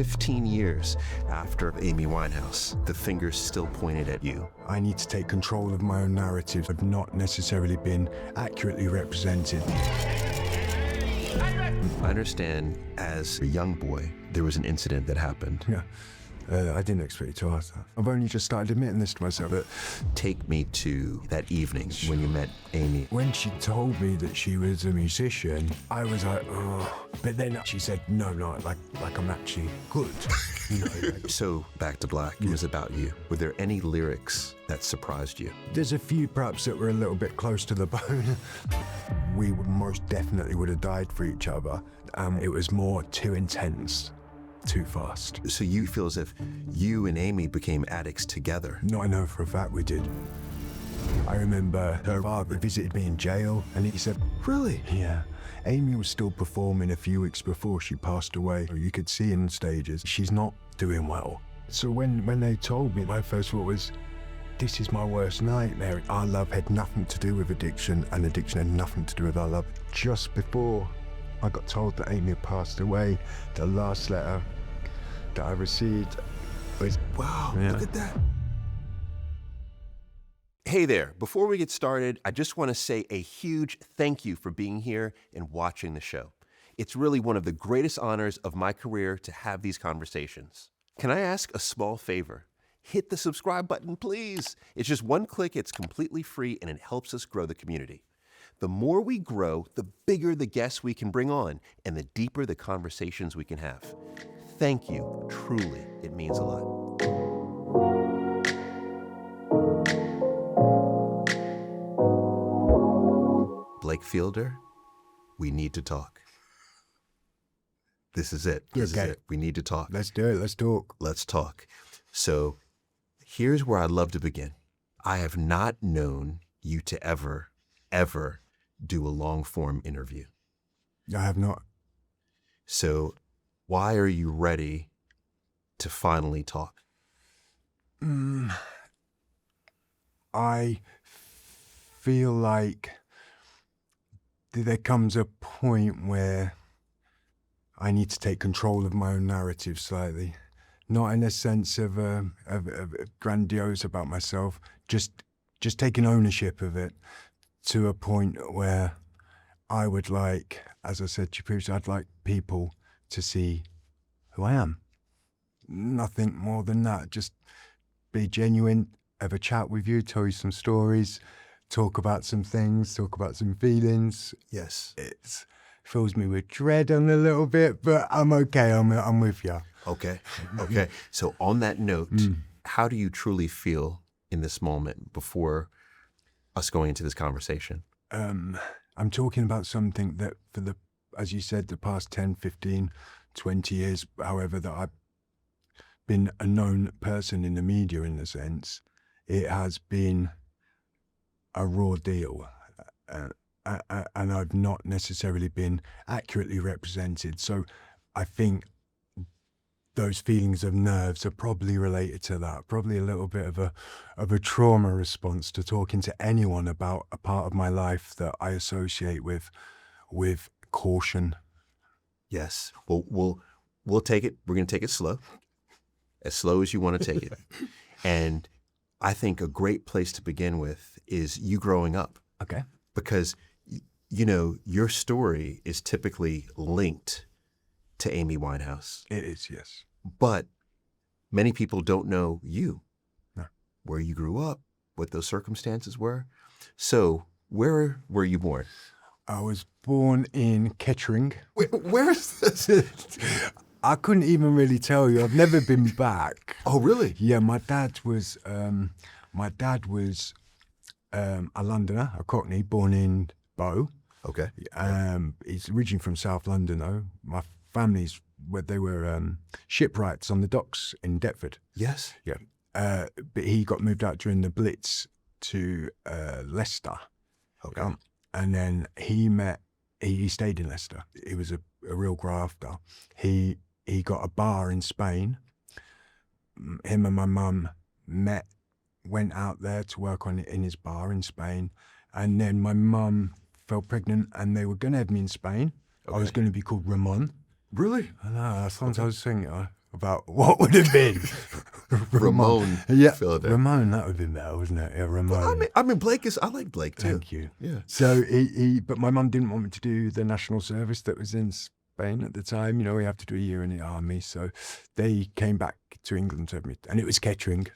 15 years after Amy Winehouse, the finger's still pointed at you. I need to take control of my own narrative. I've not necessarily been accurately represented. I understand as a young boy, there was an incident that happened. Yeah, I didn't expect you to ask that. I've only just started admitting this to myself. But Take me to that evening when you met Amy. when she told me that she was a musician, I was like, oh. But then she said, no, like I'm actually good. You know, like, So back to Black, it was about you. Were there any lyrics that surprised you? there's a few perhaps that were a little bit close to the bone. We most definitely would have died for each other. It was more too intense, too fast. So you feel as if you and Amy became addicts together. No, I know for a fact we did. I remember her father visited me in jail and he said, Really? yeah, Amy was still performing a few weeks before she passed away. You could see in stages, she's not doing well. So when they told me, my first thought was, this is my worst nightmare. Our love had nothing to do with addiction and addiction had nothing to do with our love. Just before I got told that Amy had passed away, the last letter that I received was, Wow, Yeah. look at that. Hey there, before we get started, I just want to say a huge thank you for being here and watching the show. It's really one of the greatest honors of my career to have these conversations. Can I ask a small favor? Hit the subscribe button, please. It's just one click, it's completely free, and it helps us grow the community. The more we grow, the bigger the guests we can bring on, and the deeper the conversations we can have. Thank you, truly, it means a lot. Blake Fielder, we need to talk. This is it. This is Okay. it. We need to talk. let's do it, let's talk. Let's talk. So here's where I'd love to begin. I have not known you to ever do a long form interview. I have not. So why are you ready to finally talk? I feel like there comes a point where I need to take control of my own narrative slightly. Not in a sense of grandiose about myself, just taking ownership of it to a point where I would like, as I said to you previously, I'd like people to see who I am. Nothing more than that. Just be genuine, have a chat with you, tell you some stories, talk about some things, talk about some feelings. Yes. It fills me with dread a little bit, but I'm okay. I'm with you. Okay. Okay. So on that note, how do you truly feel in this moment before us going into this conversation? I'm talking about something that for the, as you said, the past 10, 15, 20 years, however, that I've been a known person in the media in a sense, it has been a raw deal. And I've not necessarily been accurately represented. So I think those feelings of nerves are probably related to that, probably a little bit of a trauma response to talking to anyone about a part of my life that I associate with caution. Yes. Well, we'll take it. We're going to take it slow as you want to take it. And I think a great place to begin with is you growing up. Okay. Because, you know, your story is typically linked to Amy Winehouse. It is, yes. But many people don't know you, No. where you grew up, what those circumstances were. So where were you born? I was born in Kettering. Where is this? I couldn't even really tell you. I've never been back. Oh, really? Yeah, my dad was a Londoner, a Cockney, born in Bow. Okay. He's originally from South London, though. My family's where they were shipwrights on the docks in Deptford. Yes. Yeah, but he got moved out during the Blitz to Leicester. Okay. And then he stayed in Leicester. He was a real grafter. He got a bar in Spain. Him and my mum met, went out there to work in his bar in Spain. And then my mum fell pregnant and they were going to have me in Spain. Okay. I was going to be called Ramon. Really? I know, sometimes I was thinking, about what would have been. Ramon Yeah, Fielder. Ramon, that would have been better, wasn't it? Yeah, Ramon. I mean, I like Blake too. Thank you. Yeah. So but my mum didn't want me to do the national service that was in Spain at the time. You know, we have to do a year in the army. So they came back to England to have me, and it was Kettering.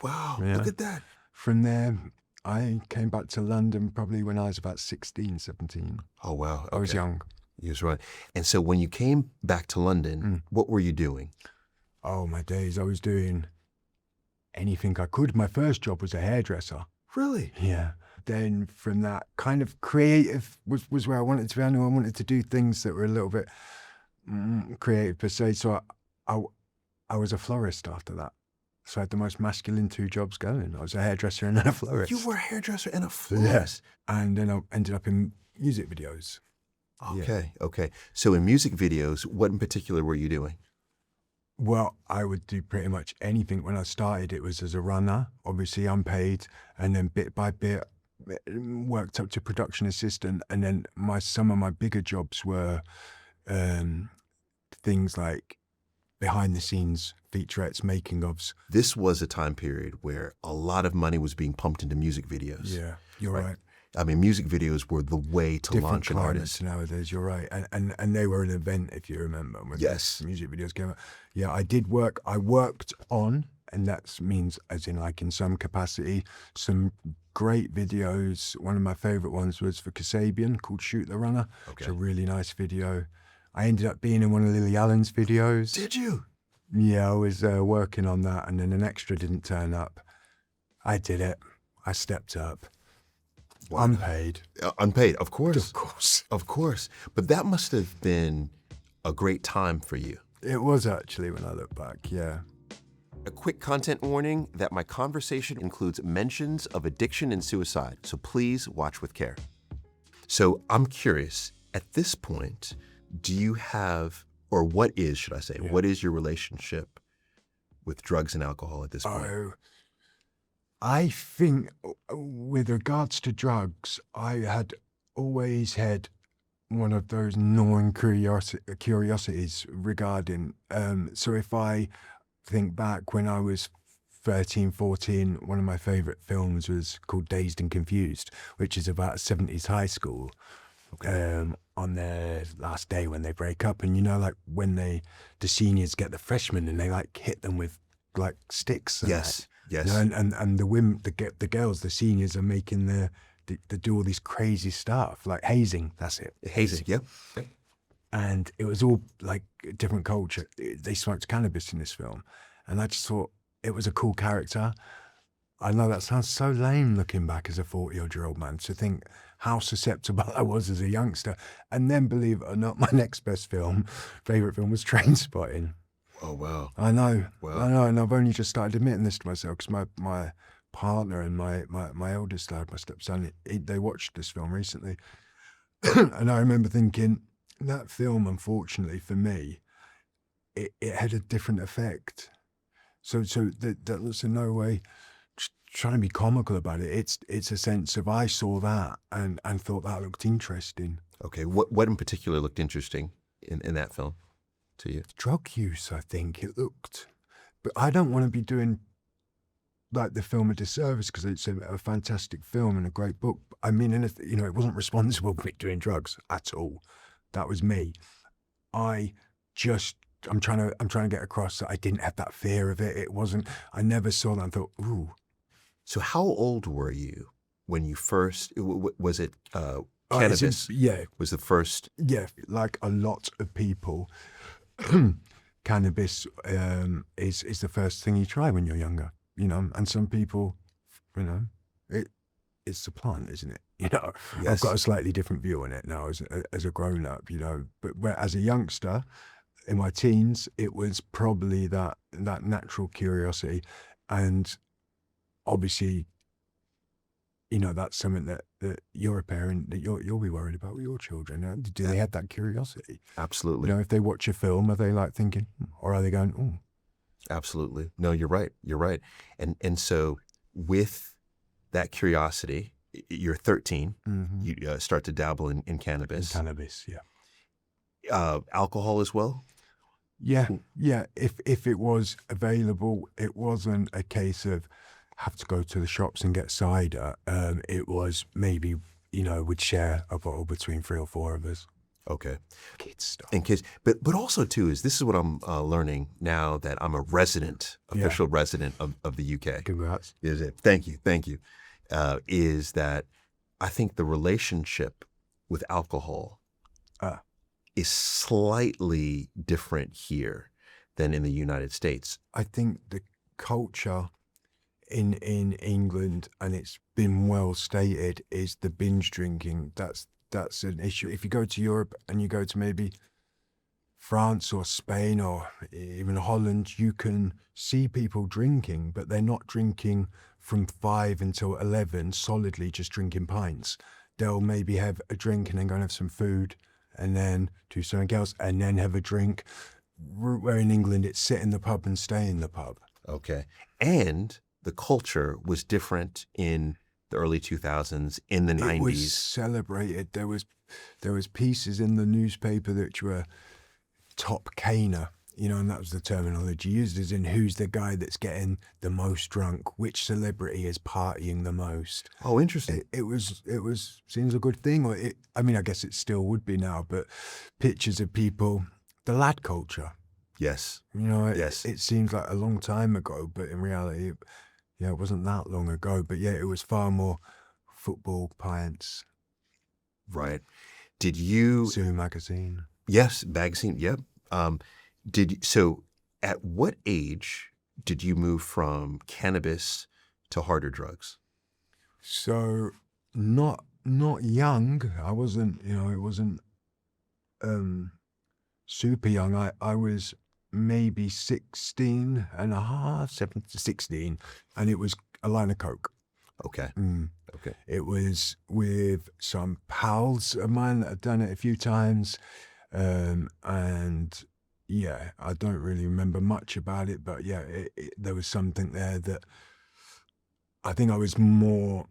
Wow, Yeah. look at that. From there, I came back to London probably when I was about 16, 17. Oh, wow. I was young. You was right. And so when you came back to London, what were you doing? Oh, my days. I was doing anything I could. My first job was a hairdresser. Really? Yeah. Then from that, kind of creative was where I wanted to be. I knew I wanted to do things that were a little bit creative per se. So I was a florist after that. So I had the most masculine 2 jobs going. I was a hairdresser and then a florist. You were a hairdresser and a florist? Yeah. And then I ended up in music videos. Okay, okay. So in music videos, what in particular were you doing? Well, I would do pretty much anything. When I started, it was as a runner, obviously unpaid, and then bit by bit worked up to production assistant. And then some of my bigger jobs were things like behind the scenes featurettes, making ofs. This was a time period where a lot of money was being pumped into music videos. Yeah, you're right. I mean, music videos were the way to launch an artist. Nowadays, you're right. And they were an event, if you remember, when yes. music videos came out. Yeah, I did work. I worked on, and that means as in like in some capacity, some great videos. One of my favorite ones was for Kasabian called Shoot the Runner. Okay. It's a really nice video. I ended up being in one of Lily Allen's videos. Did you? Yeah, I was working on that, and then an extra didn't turn up. I did it. I stepped up. Wow. Unpaid. Unpaid, of course. Of course. Of course. But that must have been a great time for you. It was actually, when I look back, yeah. A quick content warning that my conversation includes mentions of addiction and suicide, so please watch with care. So I'm curious, at this point, do you have, or what is, should I say, what is your relationship with drugs and alcohol at this point? Oh, I think with regards to drugs, I had always had one of those gnawing curiosities regarding, so if I think back when I was 13, 14, one of my favorite films was called Dazed and Confused, which is about a 70s high school. On their last day when they break up, and you know, like when the seniors get the freshmen and they like hit them with like sticks. Yes, yes. You know, and the women, the girls, the seniors are making they do all these crazy stuff like hazing. That's it. Hazing. Yep. And it was all like a different culture. They smoked cannabis in this film, and I just thought it was a cool character. I know that sounds so lame looking back as a 40-odd-year-old man to think how susceptible I was as a youngster. And then, believe it or not, my next favorite film was Trainspotting. Oh, wow. I know. Wow. I know. And I've only just started admitting this to myself because my partner and my eldest lad, my stepson, they watched this film recently. And I remember thinking, that film, unfortunately for me, it had a different effect. So that was in no way trying to be comical about it. It's a sense of I saw that and thought that looked interesting. Okay, what in particular looked interesting in that film to you? Drug use, I think it looked. But I don't want to be doing like the film a disservice because it's a fantastic film and a great book. I mean, it wasn't responsible for me doing drugs at all. That was me. I'm trying to get across that I didn't have that fear of it. It wasn't. I never saw that and thought, ooh. So how old were you when you first, was it cannabis? Yeah. Was the first? Yeah, like a lot of people, cannabis is the first thing you try when you're younger, you know, and some people, you know, it's the plant, isn't it? You know, yes. I've got a slightly different view on it now as a grown up, you know, but as a youngster in my teens, it was probably that natural curiosity. And obviously, you know, that's something that you're a parent that you'll be worried about with your children. Do they have that curiosity? Absolutely. You know, if they watch a film, are they like thinking, or are they going, oh? Absolutely. No, you're right. You're right. And so with that curiosity, you're 13. Mm-hmm. You start to dabble in cannabis. Cannabis, yeah. Alcohol as well? Yeah, yeah. If it was available, it wasn't a case of have to go to the shops and get cider. It was maybe, we'd share a bottle between 3 or 4 of us. Okay. Kids stuff. In case, but also too this is what I'm learning now that I'm a official resident of the UK. Congrats. Is it? Thank you. Is that I think the relationship with alcohol is slightly different here than in the United States. I think the culture in England, and it's been well stated, is the binge drinking. That's an issue. If you go to Europe and you go to maybe France or Spain or even Holland, you can see people drinking, but they're not drinking from 5 until 11 solidly just drinking pints. They'll maybe have a drink and then go and have some food and then do something else and then have a drink. Where in England, it's sit in the pub and stay in the pub. Okay. And the culture was different in the early 2000s, in the 90s. It was celebrated. There was pieces in the newspaper that were top caner, and that was the terminology used, as in who's the guy that's getting the most drunk, which celebrity is partying the most. Oh, interesting. It was seems a good thing, or I guess it still would be now, but pictures of people, the lad culture. Yes. Yes. It seems like a long time ago, but in reality, it wasn't that long ago. But yeah, it was far more football, pints. Right. Did you... Zoo magazine. Yes, magazine, yep. So at what age did you move from cannabis to harder drugs? So not young. I wasn't, it wasn't super young. I was maybe 16 and a half, 16, and it was a line of coke. Okay. Okay. It was with some pals of mine that had done it a few times. And yeah, I don't really remember much about it, but yeah, there was something there that I think I was more,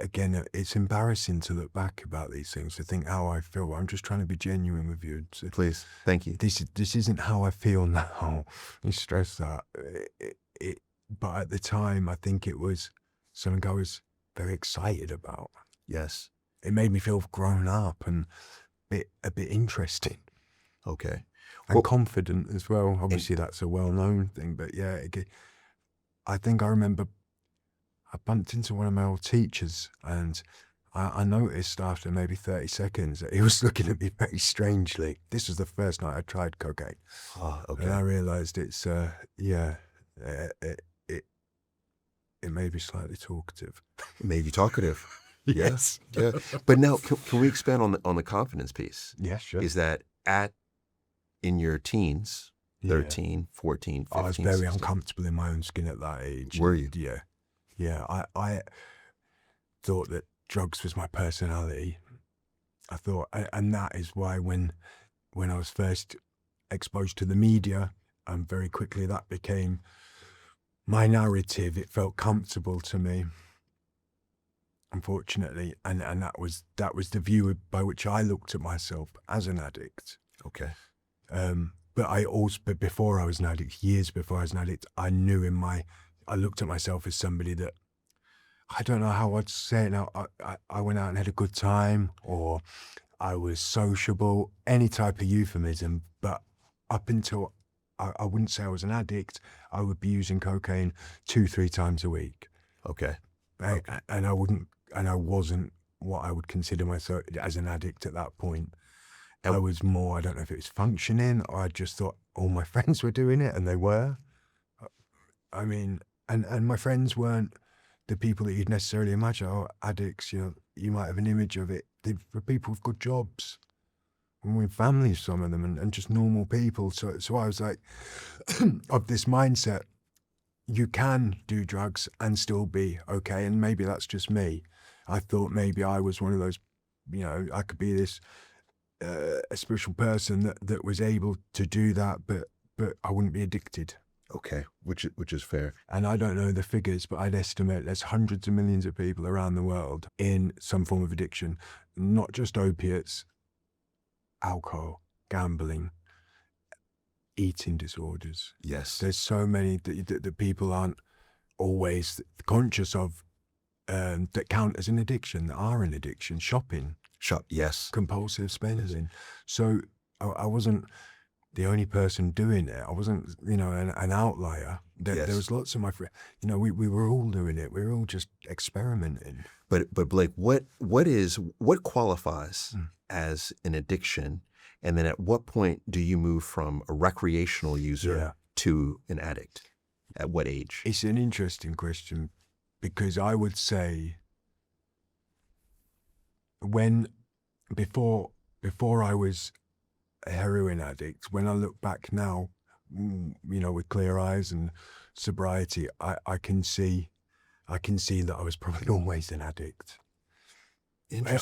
again, it's embarrassing to look back about these things, to think how I feel. I'm just trying to be genuine with you. Please, thank you. This isn't how I feel now. I stress that. But at the time, I think it was something I was very excited about. Yes. It made me feel grown up and a bit interesting. Okay. And confident as well. Obviously, that's a well-known thing, but yeah, I think I remember I bumped into one of my old teachers, and I noticed after maybe 30 seconds that he was looking at me very strangely. This was the first night I tried cocaine. Oh, okay. And I realised it's, it made me slightly talkative. Made you talkative. Yes. Yeah. But now, can we expand on the confidence piece? Yeah, sure. Is that in your teens, 13, 14, 15? I was very uncomfortable in my own skin at that age. Were you? Yeah. Yeah. I thought that drugs was my personality. I thought, and that is why when I was first exposed to the media, and very quickly that became my narrative. It felt comfortable to me, unfortunately, and that was the view by which I looked at myself as an addict. Okay. But before I was an addict, years before I was an addict, I looked at myself as somebody that, I don't know how I'd say it now. I went out and had a good time, or I was sociable, any type of euphemism. But up until I wouldn't say I was an addict, I would be using cocaine 2-3 times a week. Okay. And I wasn't what I would consider myself as an addict at that point. I was more, I don't know if it was functioning, or I just thought all my friends were doing it, and they were. I mean, and my friends weren't the people that you'd necessarily imagine. Oh, addicts, you might have an image of it. They were people with good jobs, and with families, some of them, and just normal people. So I was like, of this mindset, you can do drugs and still be okay, and maybe that's just me. I thought maybe I was one of those, I could be this a spiritual person that was able to do that, but I wouldn't be addicted. Okay, which is fair. And I don't know the figures, but I'd estimate there's hundreds of millions of people around the world in some form of addiction, not just opiates, alcohol, gambling, eating disorders. Yes. There's so many that people aren't always conscious of, that count as an addiction, that are an addiction. Shopping, Yes. compulsive spending. So I wasn't the only person doing it. I wasn't, an outlier. Yes. There was lots of my friends. We were all doing it. We were all just experimenting. But Blake, what qualifies as an addiction, and then at what point do you move from a recreational user to an addict? At what age? It's an interesting question, because I would say before I was a heroin addict, when I look back now, with clear eyes and sobriety, I can see that I was probably always an addict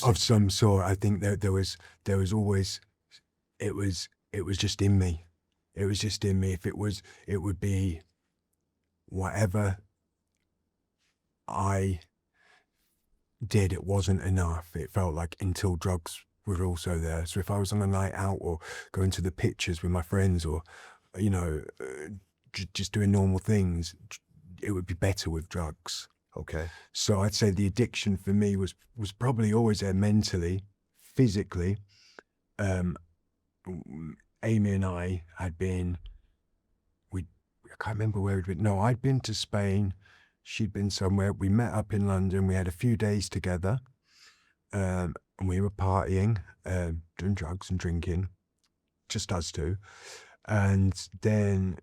of some sort. I think that there was always, it was just in me. It was just in me. It would be whatever I did, it wasn't enough. It felt like, until drugs were also there. So if I was on a night out or going to the pictures with my friends, or just doing normal things, it would be better with drugs. Okay. So I'd say the addiction for me was probably always there, mentally, physically. Amy and I had been, I can't remember where we'd been. No, I'd been to Spain. She'd been somewhere. We met up in London. We had a few days together. And we were partying, doing drugs and drinking, just us two. And then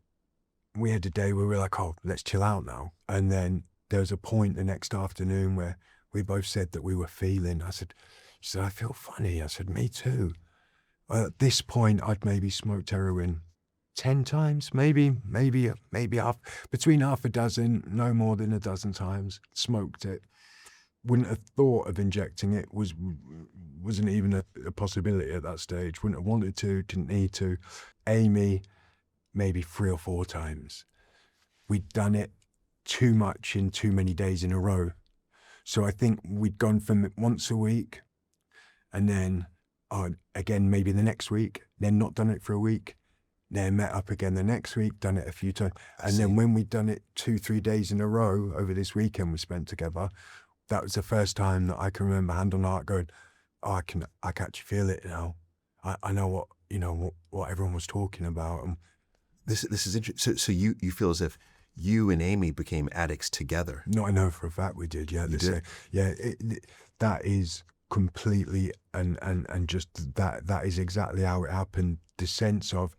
we had a day where we were like, oh, let's chill out now. And then there was a point the next afternoon where we both said that we were feeling. She said, I feel funny. I said, me too. At this point, I'd maybe smoked heroin 10 times, maybe between half a dozen, no more than a dozen times. Smoked it. Wouldn't have thought of injecting it. Wasn't even a possibility at that stage. Wouldn't have wanted to, didn't need to. Amy, maybe 3 or 4 times. We'd done it too much in too many days in a row. So I think we'd gone from once a week, and then again maybe the next week, then not done it for a week, then met up again the next week, done it a few times. And then when we'd done it 2-3 days in a row over this weekend we spent together, that was the first time that I can remember, hand on heart, going, oh, I can actually feel it now. I know what everyone was talking about. And this is interesting. So you feel as if you and Amy became addicts together? No, I know for a fact we did. Yeah, you did? Yeah, that is completely and just that is exactly how it happened. The sense of,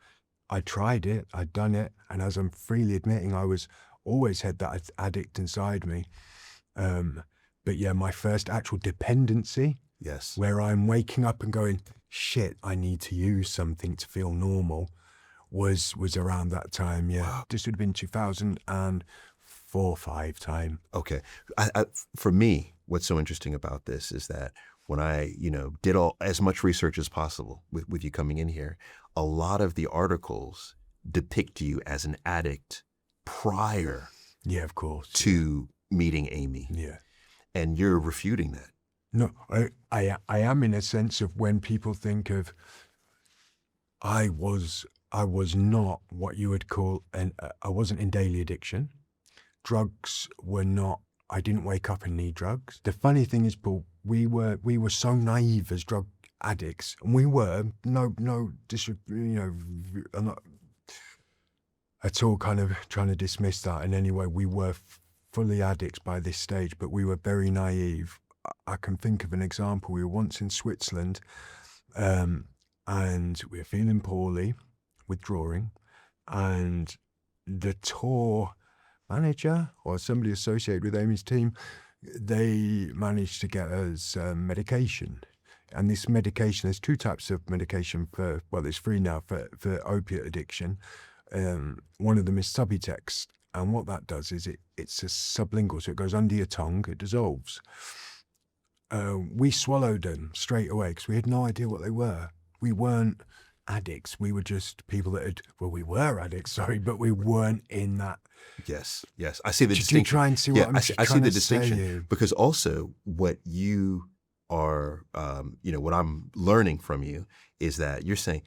I tried it, I'd done it, and as I'm freely admitting, I was always had that addict inside me. But yeah, my first actual dependency, yes, where I'm waking up and going, shit, I need to use something to feel normal, was around that time. Yeah, wow. This would have been 2004-5 time. Okay, for me, what's so interesting about this is that when I, did as much research as possible with you coming in here, a lot of the articles depict you as an addict prior, yeah, of course, to meeting Amy. Yeah, and you're refuting that. No, I am, in a sense of, when people think of, I was not what you would call I wasn't in daily addiction. Drugs were not. I didn't wake up and need drugs. The funny thing is, Paul, we were so naive as drug addicts, and we were I'm not at all kind of trying to dismiss that in any way. We were fully addicts by this stage, but we were very naive. I can think of an example. We were once in Switzerland, and we were feeling poorly, withdrawing, and the tour manager or somebody associated with Amy's team, they managed to get us medication. And this medication, there's 2 types of medication for, well, there's 3 now for opiate addiction. One of them is Subutex. And what that does is it's a sublingual, so it goes under your tongue, it dissolves. We swallowed them straight away because we had no idea what they were. We weren't addicts. We were just people that we were addicts, sorry, but we weren't in that. Yes. I see the distinction. Do you try and see what I'm I see the distinction say? Because also what you are, what I'm learning from you is that you're saying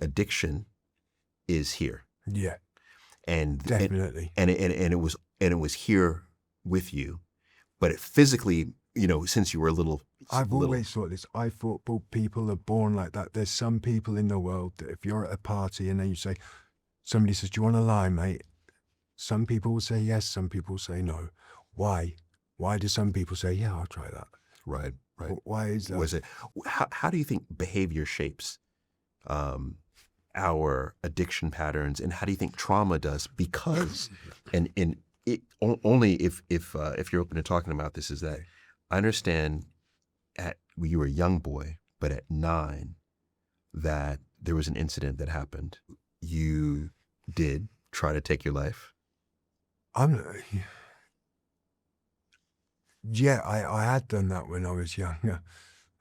addiction is here. Yeah, And definitely. And it was here with you, but it physically, since you were a little. I've always thought this. I thought people are born like that. There's some people in the world that if you're at a party and then you say, somebody says, "Do you want to lie, mate?" Some people will say yes, some people will say no. Why? Why do some people say, "Yeah, I'll try that"? Right. Why is that? Was it? How do you think behavior shapes our addiction patterns, and how do you think trauma does? Because, and only if you're open to talking about this, is that I understand you were a young boy, but at 9, that there was an incident that happened. You did try to take your life. Yeah, I had done that when I was younger.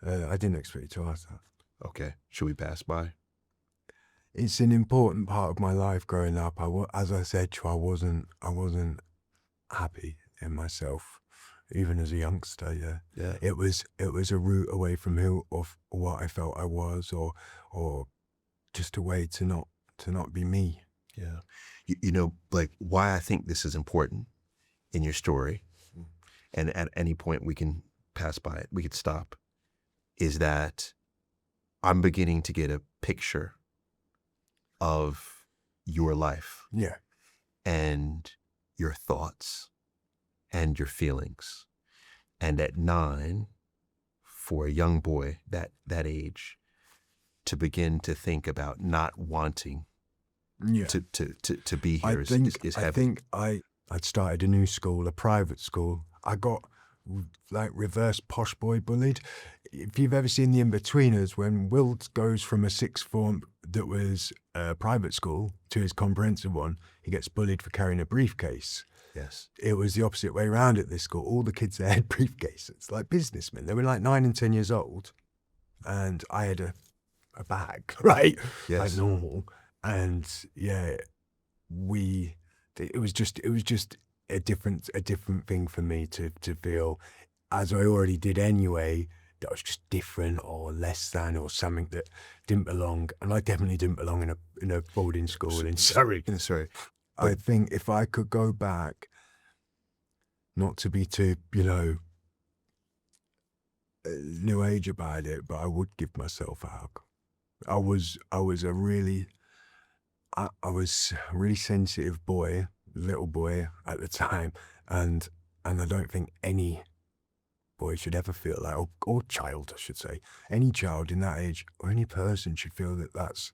I didn't expect you to ask that. Okay, should we pass by? It's an important part of my life growing up. As I said to you, I wasn't happy in myself, even as a youngster. Yeah. It was a route away from what I felt I was, or just a way to not be me. Yeah. Blake, why I think this is important in your story, and at any point we can pass by it, we could stop, is that I'm beginning to get a picture of your life. Yeah. And your thoughts and your feelings. And at 9, for a young boy that age, to begin to think about not wanting to be here is heavy. I think I'd started a new school, a private school. I got reverse posh boy bullied. If you've ever seen The In-Betweeners, when Will goes from a sixth form that was a private school to his comprehensive one, he gets bullied for carrying a briefcase. Yes. It was the opposite way around at this school. All the kids there had briefcases, like businessmen. They were like 9 and 10 years old, and I had a bag, right? Yes. Like normal. And yeah, it was just a different thing for me to feel, as I already did anyway, that I was just different or less than or something that didn't belong. And I definitely didn't belong in a boarding school in Surrey. I think if I could go back, not to be too, new age about it, but I would give myself a hug. I was a really sensitive boy, little boy at the time, and I don't think any boy should ever feel like, or child, I should say, any child in that age or any person should feel that that's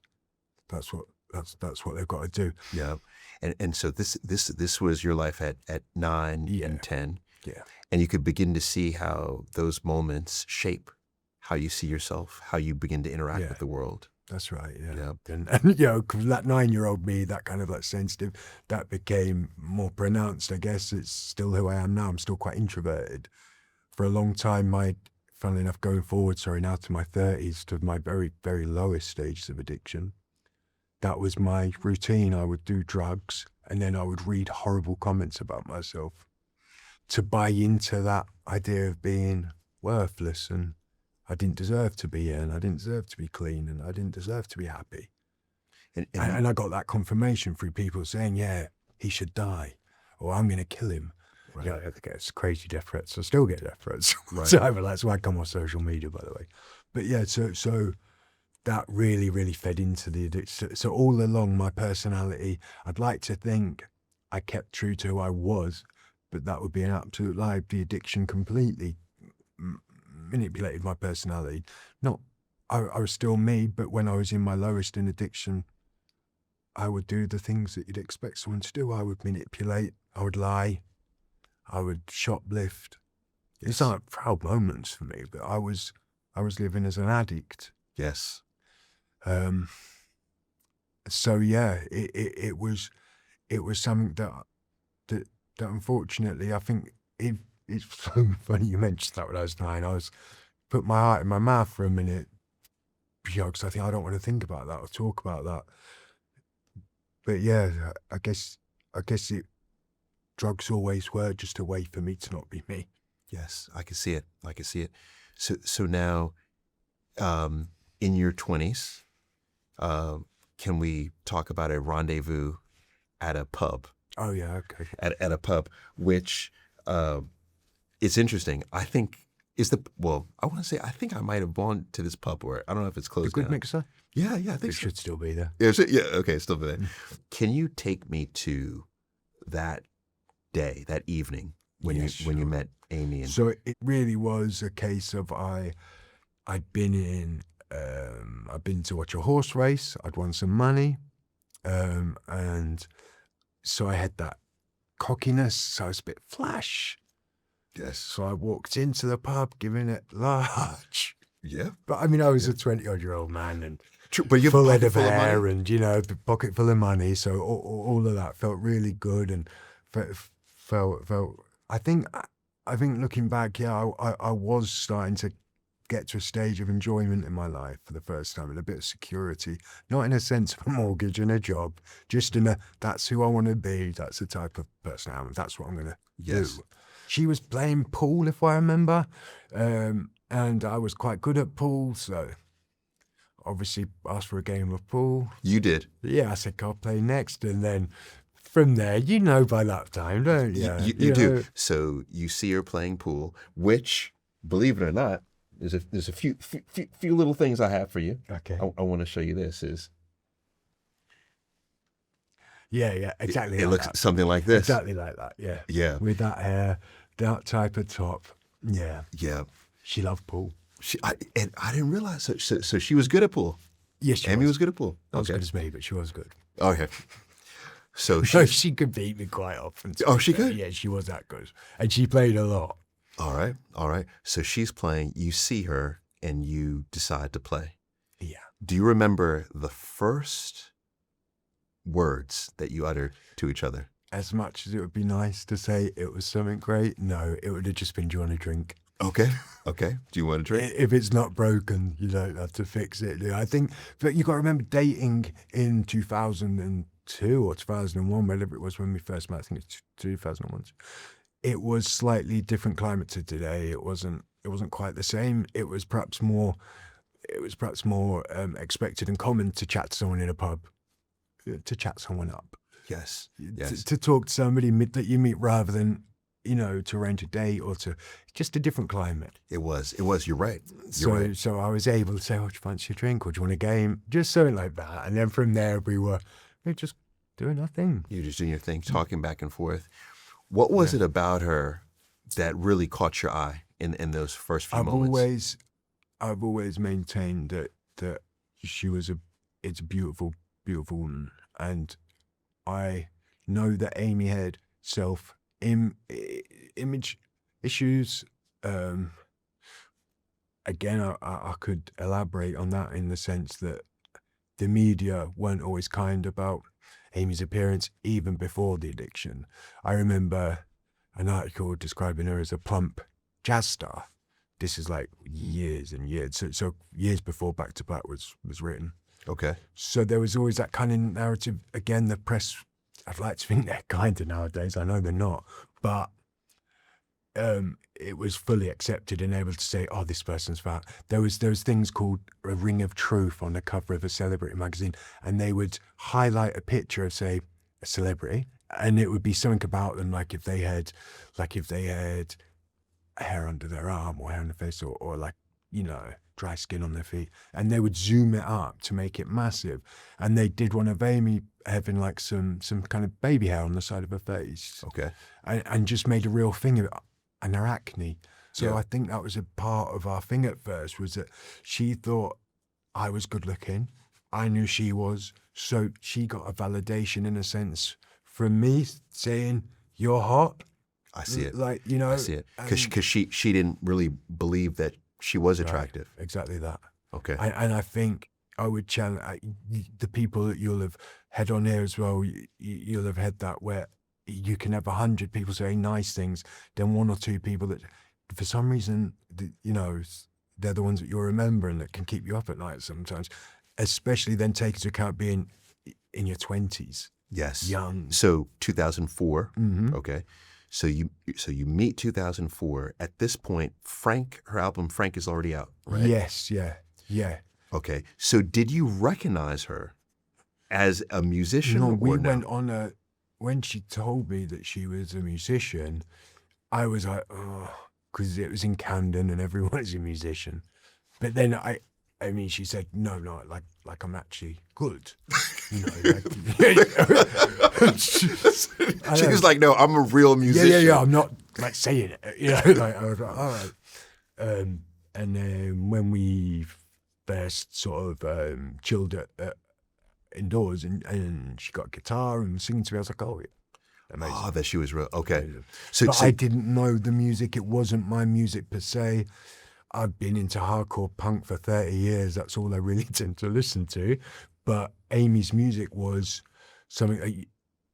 what they've got to do. Yeah, and so this was your life at 9 and 10. Yeah, and you could begin to see how those moments shape how you see yourself, how you begin to interact with the world. That's right. Yeah. And that 9-year-old me, that kind of sensitive, that became more pronounced. I guess it's still who I am now. I'm still quite introverted. For a long time, funnily enough, going forward, now to my 30s, to my very, very lowest stages of addiction, that was my routine. I would do drugs, and then I would read horrible comments about myself to buy into that idea of being worthless, and I didn't deserve to be here, and I didn't deserve to be clean, and I didn't deserve to be happy. And I got that confirmation through people saying, yeah, he should die, or I'm going to kill him. Right. I get crazy death threats. I still get death threats. Right. So that's why I come on social media, by the way. But yeah, so that really, really fed into the addiction. So all along, my personality, I'd like to think I kept true to who I was, but that would be an absolute lie. The addiction completely manipulated my personality. I was still me, but when I was in my lowest in addiction, I would do the things that you'd expect someone to do. I would manipulate, I would lie, I would shoplift. These aren't proud moments for me, but I was living as an addict. Yes. So yeah, it was something that unfortunately, I think it's so funny you mentioned that when I was 9. I was put my heart in my mouth for a minute, because I think I don't want to think about that or talk about that. But yeah, I guess drugs always were just a way for me to not be me. Yes, I can see it. So now, in your 20s, can we talk about a rendezvous at a pub? Oh yeah, okay. At a pub, which it's interesting. I think I want to say I think I might have gone to this pub where I don't know if it's The closed Good down. Mixer? Yeah, I think It so. should still be there. Yeah, okay, it's still there. Can you take me to that day, that evening when Yes, you sure. met Amy? And So it really was a case of I'd been to watch a horse race. I'd won some money, and so I had that cockiness. So I was a bit flash. yes, So I walked into the pub, giving it large. yeah, But I mean, I was a 20-odd-year-old man and true. But you have a full head pocket of full of hair, money? and the pocket full of money. So all of that felt really good, and felt. I think looking back, yeah, I was starting to get to a stage of enjoyment in my life for the first time, and a bit of security, not in a sense of a mortgage and a job, just in that's who I want to be. That's the type of person I am. That's what I'm going to Yes. do. She was playing pool, if I remember, and I was quite good at pool, so obviously asked for a game of pool. You did. Yeah, I said, I'll play next, and then from there, by that time, don't you? You do. So you see her playing pool, which, believe it or not, there's a few little things I have for you. Okay. I want to show you this. Yeah, exactly. It like looks that. something like this. Exactly like that. Yeah. Yeah. With that hair, that type of top. Yeah. Yeah. She loved pool. And I didn't realize. So she was good at pool. Yes, she Amy was. was good at pool. Not as Okay. good as me, but she was good. Okay. So She could beat me quite often. Oh, she could? Yeah, she was that good, and she played a lot. All right. So she's playing. You see her, and you decide to play. Yeah. Do you remember the first words that you uttered to each other? As much as it would be nice to say it was something great, no, it would have just been, do you want a drink? Okay. Do you want a drink? If it's not broken, you don't have to fix it. I think, but you got to remember dating in 2002 or 2001, whatever it was when we first met. I think it's 2001. It was slightly different climate to today. It wasn't quite the same. It was perhaps more expected and common to chat to someone in a pub, to chat someone up. Yes. To talk to somebody that you meet rather than, to arrange a date or to just a different climate. It was. You're right. So I was able to say, oh, do you fancy a drink or do you want a game? Just something like that. And then from there, we were just doing our thing. You're just doing your thing, talking back and forth. What was it about her that really caught your eye in those first few moments? I've always maintained that she was it's a beautiful, beautiful woman. And I know that Amy had self-image issues. Again, I could elaborate on that in the sense that the media weren't always kind about Amy's appearance, even before the addiction. I remember an article describing her as a plump jazz star. This is like years and years. So years before Back to Black was written. Okay. So there was always that kind of narrative. Again, the press, I'd like to think they're kinder nowadays. I know they're not. But it was fully accepted and able to say, oh, this person's fat. There was things called a ring of truth on the cover of a celebrity magazine, and they would highlight a picture of, say, a celebrity, and it would be something about them, like if they had hair under their arm or hair on their face or like, dry skin on their feet, and they would zoom it up to make it massive. And they did one of Amy having like some kind of baby hair on the side of her face. Okay. And just made a real thing of it, and her acne. So Yeah. I think that was a part of our thing at first, was that she thought I was good looking. I knew she was. So she got a validation in a sense from me saying, you're hot. I see it. Like, I see it. Because she didn't really believe that she was attractive. Right, exactly that. Okay. And I think I would challenge the people that you'll have had on here as well. You'll have had that where you can have 100 people saying nice things, then one or two people that, for some reason, they're the ones that you'll remember and that can keep you up at night sometimes. Especially then take into account being in your 20s. Yes. Young. So 2004. Mm-hmm. Okay. So you meet 2004. At this point, her album Frank is already out, right? Yes. Yeah. Okay. So did you recognize her as a musician? No, or we no? went on when she told me that she was a musician, I was like, oh, because it was in Camden and everyone is a musician. But then I mean, she said, no, like I'm actually good. You know, like, She was like, no, I'm a real musician. yeah. I'm not like saying it. You know, like I was like, all right. And then when we first sort of chilled indoors, and she got a guitar and was singing to me, I was like, oh, yeah, amazing. Oh, that she was real. Okay. Amazing. So, But I didn't know the music. It wasn't my music per se. I've been into hardcore punk for 30 years. That's all I really tend to listen to. But Amy's music was something that,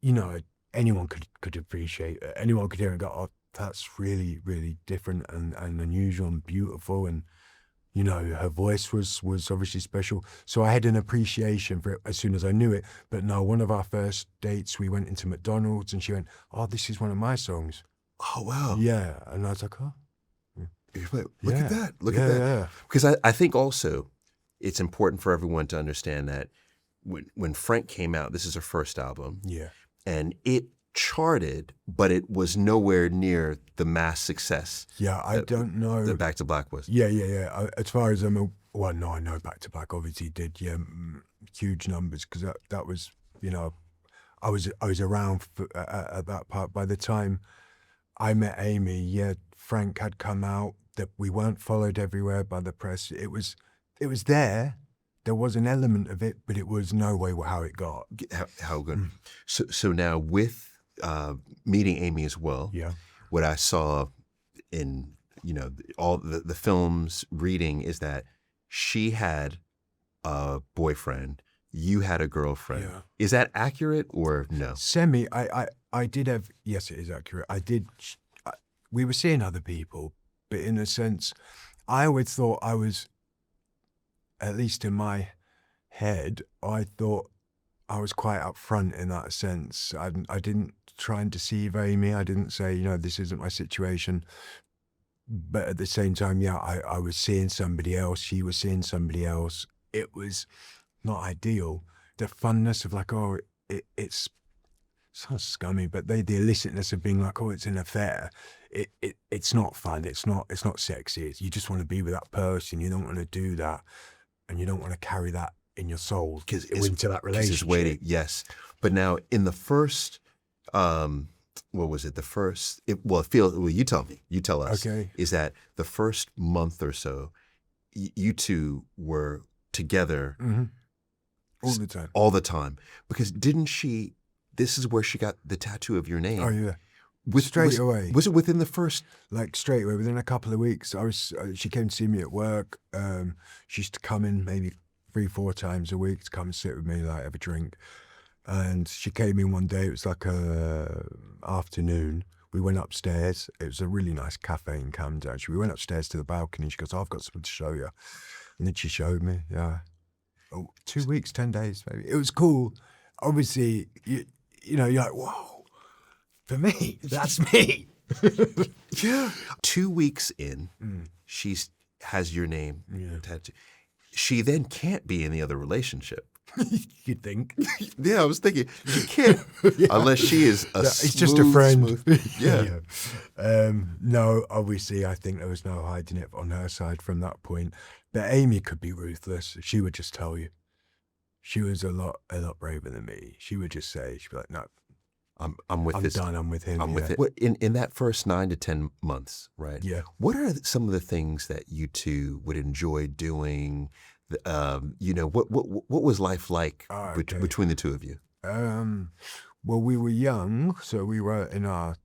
you know, anyone could appreciate. Anyone could hear and go, oh, that's really, really different and unusual and beautiful. And, you know, her voice was obviously special. So I had an appreciation for it as soon as I knew it. But no, one of our first dates, we went into McDonald's and she went, oh, this is one of my songs. oh, wow. Yeah. And I was like, oh. You're like, look at that. Look at Yeah, that. yeah. Because I think also it's important for everyone to understand that when Frank came out, this is her first album. Yeah. And it charted, but it was nowhere near the mass success. Yeah, I don't know. That Back to Black was. Yeah. As far as I'm, well, no, I know Back to Black obviously did, huge numbers because that was, you know, I was around at that part. By the time I met Amy, Frank had come out. That we weren't followed everywhere by the press. It was there. There was an element of it, but it was no way how it got. How good. So now with meeting Amy as well, what I saw in, you know, all the films reading is that she had a boyfriend, you had a girlfriend. Yeah. Is that accurate or no? Semi. I did have. Yes, it is accurate. I did. We were seeing other people, but in a sense, I always thought I was, at least in my head, I thought I was quite upfront in that sense. I didn't try and deceive Amy. I didn't say, you know, this isn't my situation. But at the same time, I was seeing somebody else. She was seeing somebody else. It was not ideal. The funness of like, oh, it's sounds scummy, but the illicitness of being like, oh, it's an affair. It's not fun. It's not sexy. You just want to be with that person. You don't want to do that, and you don't want to carry that in your soul into that relationship. It's waiting, yes. But now in the first, what was it? You tell me. You tell us. Okay. Is that the first month or so, you two were together all the time? Because didn't she? This is where she got the tattoo of your name. Oh yeah. Straight away. Was it within the first? Like straight away, within a couple of weeks. She came to see me at work. She used to come in maybe 3-4 times a week to come and sit with me, like have a drink. And she came in one day. It was like a afternoon. We went upstairs. It was a really nice cafe in Camden. Actually, we went upstairs to the balcony. She goes, oh, "I've got something to show you," and then she showed me. Yeah. 2 weeks, 10 days, maybe. It was cool. Obviously, you know, you're like, whoa, for me, that's me. Yeah. 2 weeks in, she has your name tattooed. She then can't be in the other relationship. You'd think. Yeah, I was thinking, she can't, unless she is it's just a friend. Yeah. No, obviously, I think there was no hiding it on her side from that point. But Amy could be ruthless. She would just tell you. She was a lot braver than me. She would just say, she'd be like, "No, I'm with this. I'm done. I'm with him. I'm with it." What, in that first 9 to 10 months, right? Yeah. What are some of the things that you two would enjoy doing? You know, what was life like between the two of you? Well, we were young, so we were in our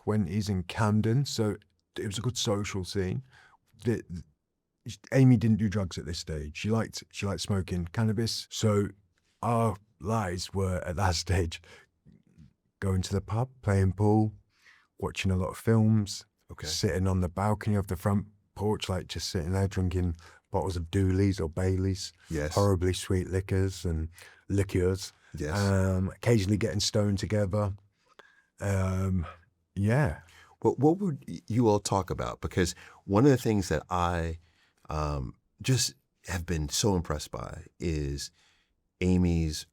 20s in Camden, so it was a good social scene. Amy didn't do drugs at this stage. She liked smoking cannabis. So our lives were at that stage going to the pub, playing pool, watching a lot of films, sitting on the balcony of the front porch, like just sitting there drinking bottles of Doolies or Baileys, horribly sweet liquors and liqueurs. Yes. Occasionally getting stoned together. Yeah. But what would you all talk about? Because one of the things that I just have been so impressed by is Amy's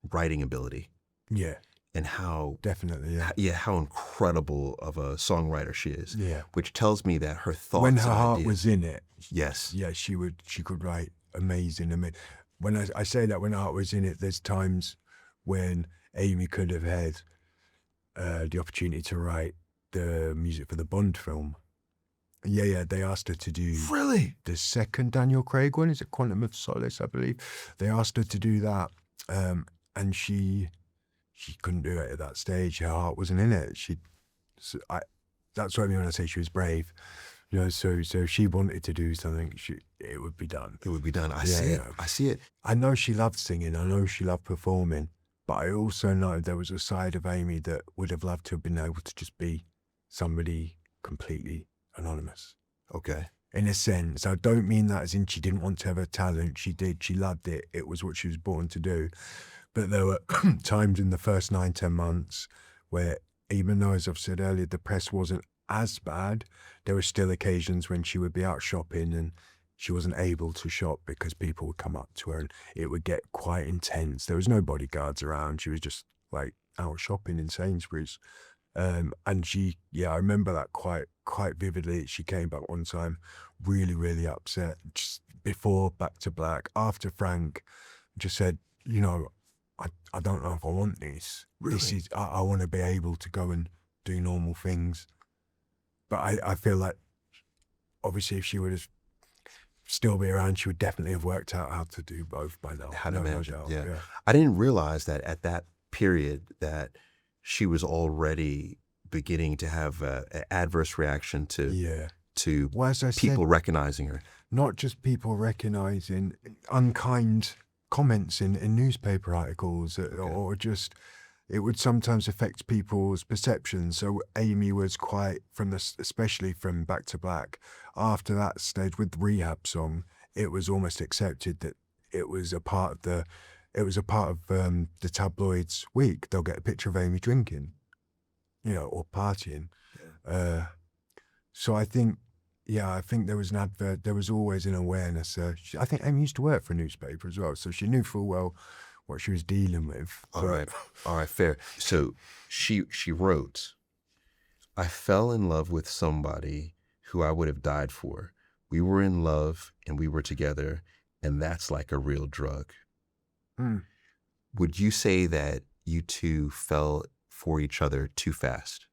writing ability Yeah, and how definitely. Yeah, how incredible of a songwriter she is. yeah. Which tells me that her thoughts When her and heart ideas, was in it, yes, yeah, she could write amazing. I mean, when I say that when her heart was in it, there's times when Amy could have had the opportunity to write the music for the Bond film. Yeah, they asked her to do really, the second Daniel Craig one. Is it Quantum of Solace, I believe? They asked her to do that, and she couldn't do it at that stage. Her heart wasn't in it. That's what I mean when I say she was brave. You know, so if she wanted to do something, it would be done. it would be done. I Yeah, see it. yeah. I see it. I know she loved singing. I know she loved performing. But I also know there was a side of Amy that would have loved to have been able to just be somebody completely anonymous. Okay. In a sense, I don't mean that as in she didn't want to have a talent. She did. She loved it. It was what she was born to do. But there were times in the first 9-10 months where, even though, as I've said earlier, the press wasn't as bad, there were still occasions when she would be out shopping and she wasn't able to shop because people would come up to her and it would get quite intense. There was no bodyguards around. She was just like out shopping in Sainsbury's. And I remember that quite vividly. She came back one time really, really upset, just before Back to Black, after Frank, just said, you know, I don't know if I want this. Really? I want to be able to go and do normal things. But I feel like, obviously, if she would have still be around, she would definitely have worked out how to do both by now. Had No imagine. doubt, Yeah. I didn't realize that at that period that she was already beginning to have an adverse reaction to Well, as I people said, recognizing her. not just people recognizing unkind comments in newspaper articles, or just, it would sometimes affect people's perceptions. So Amy was quite, especially from Back to Black, after that stage with the Rehab song, it was almost accepted that it was a part of the tabloids week. They'll get a picture of Amy drinking, you know, or partying. So I think there was an advert. There was always an awareness. I think Amy used to work for a newspaper as well, so she knew full well what she was dealing with. All right, fair. So she wrote, "I fell in love with somebody who I would have died for. We were in love and we were together, and that's like a real drug." Mm. Would you say that you two fell for each other too fast?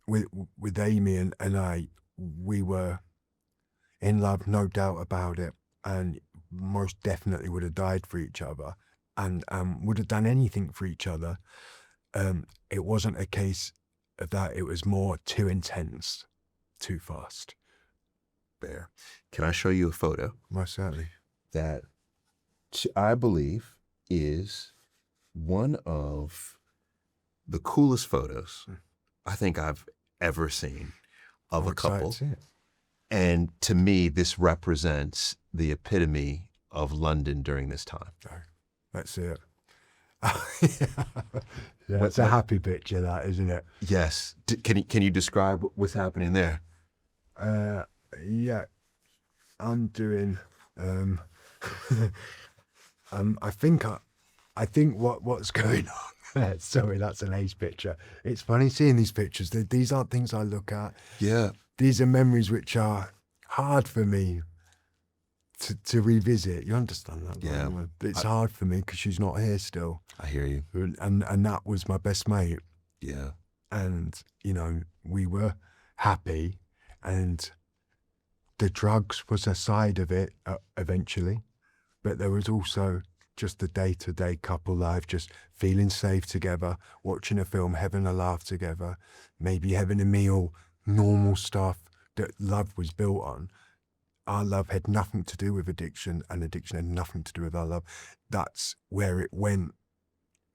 With Amy and I, we were in love, no doubt about it, and most definitely would have died for each other, and would have done anything for each other. It wasn't a case of that. It was more too intense, too fast. Fair. Can I show you a photo Most certainly. that I believe is one of the coolest photos I think I've ever seen of I'm a couple. excited to see it. And to me, this represents the epitome of London during this time. Let's see it. Yeah, it's a happy picture, that, isn't it? Yes. Can you describe what's happening there? Yeah, I'm doing. I think what's going on. Sorry, that's an ace picture. It's funny seeing these pictures. These aren't things I look at. Yeah. These are memories which are hard for me to revisit. You understand that? Yeah. Right? It's hard for me because she's not here still. I hear you. And that was my best mate. Yeah. And, you know, we were happy, and the drugs was a side of it eventually, but there was also just the day-to-day couple life, just feeling safe together, watching a film, having a laugh together, maybe having a meal, normal stuff that love was built on. Our love had nothing to do with addiction, and addiction had nothing to do with our love. That's where it went.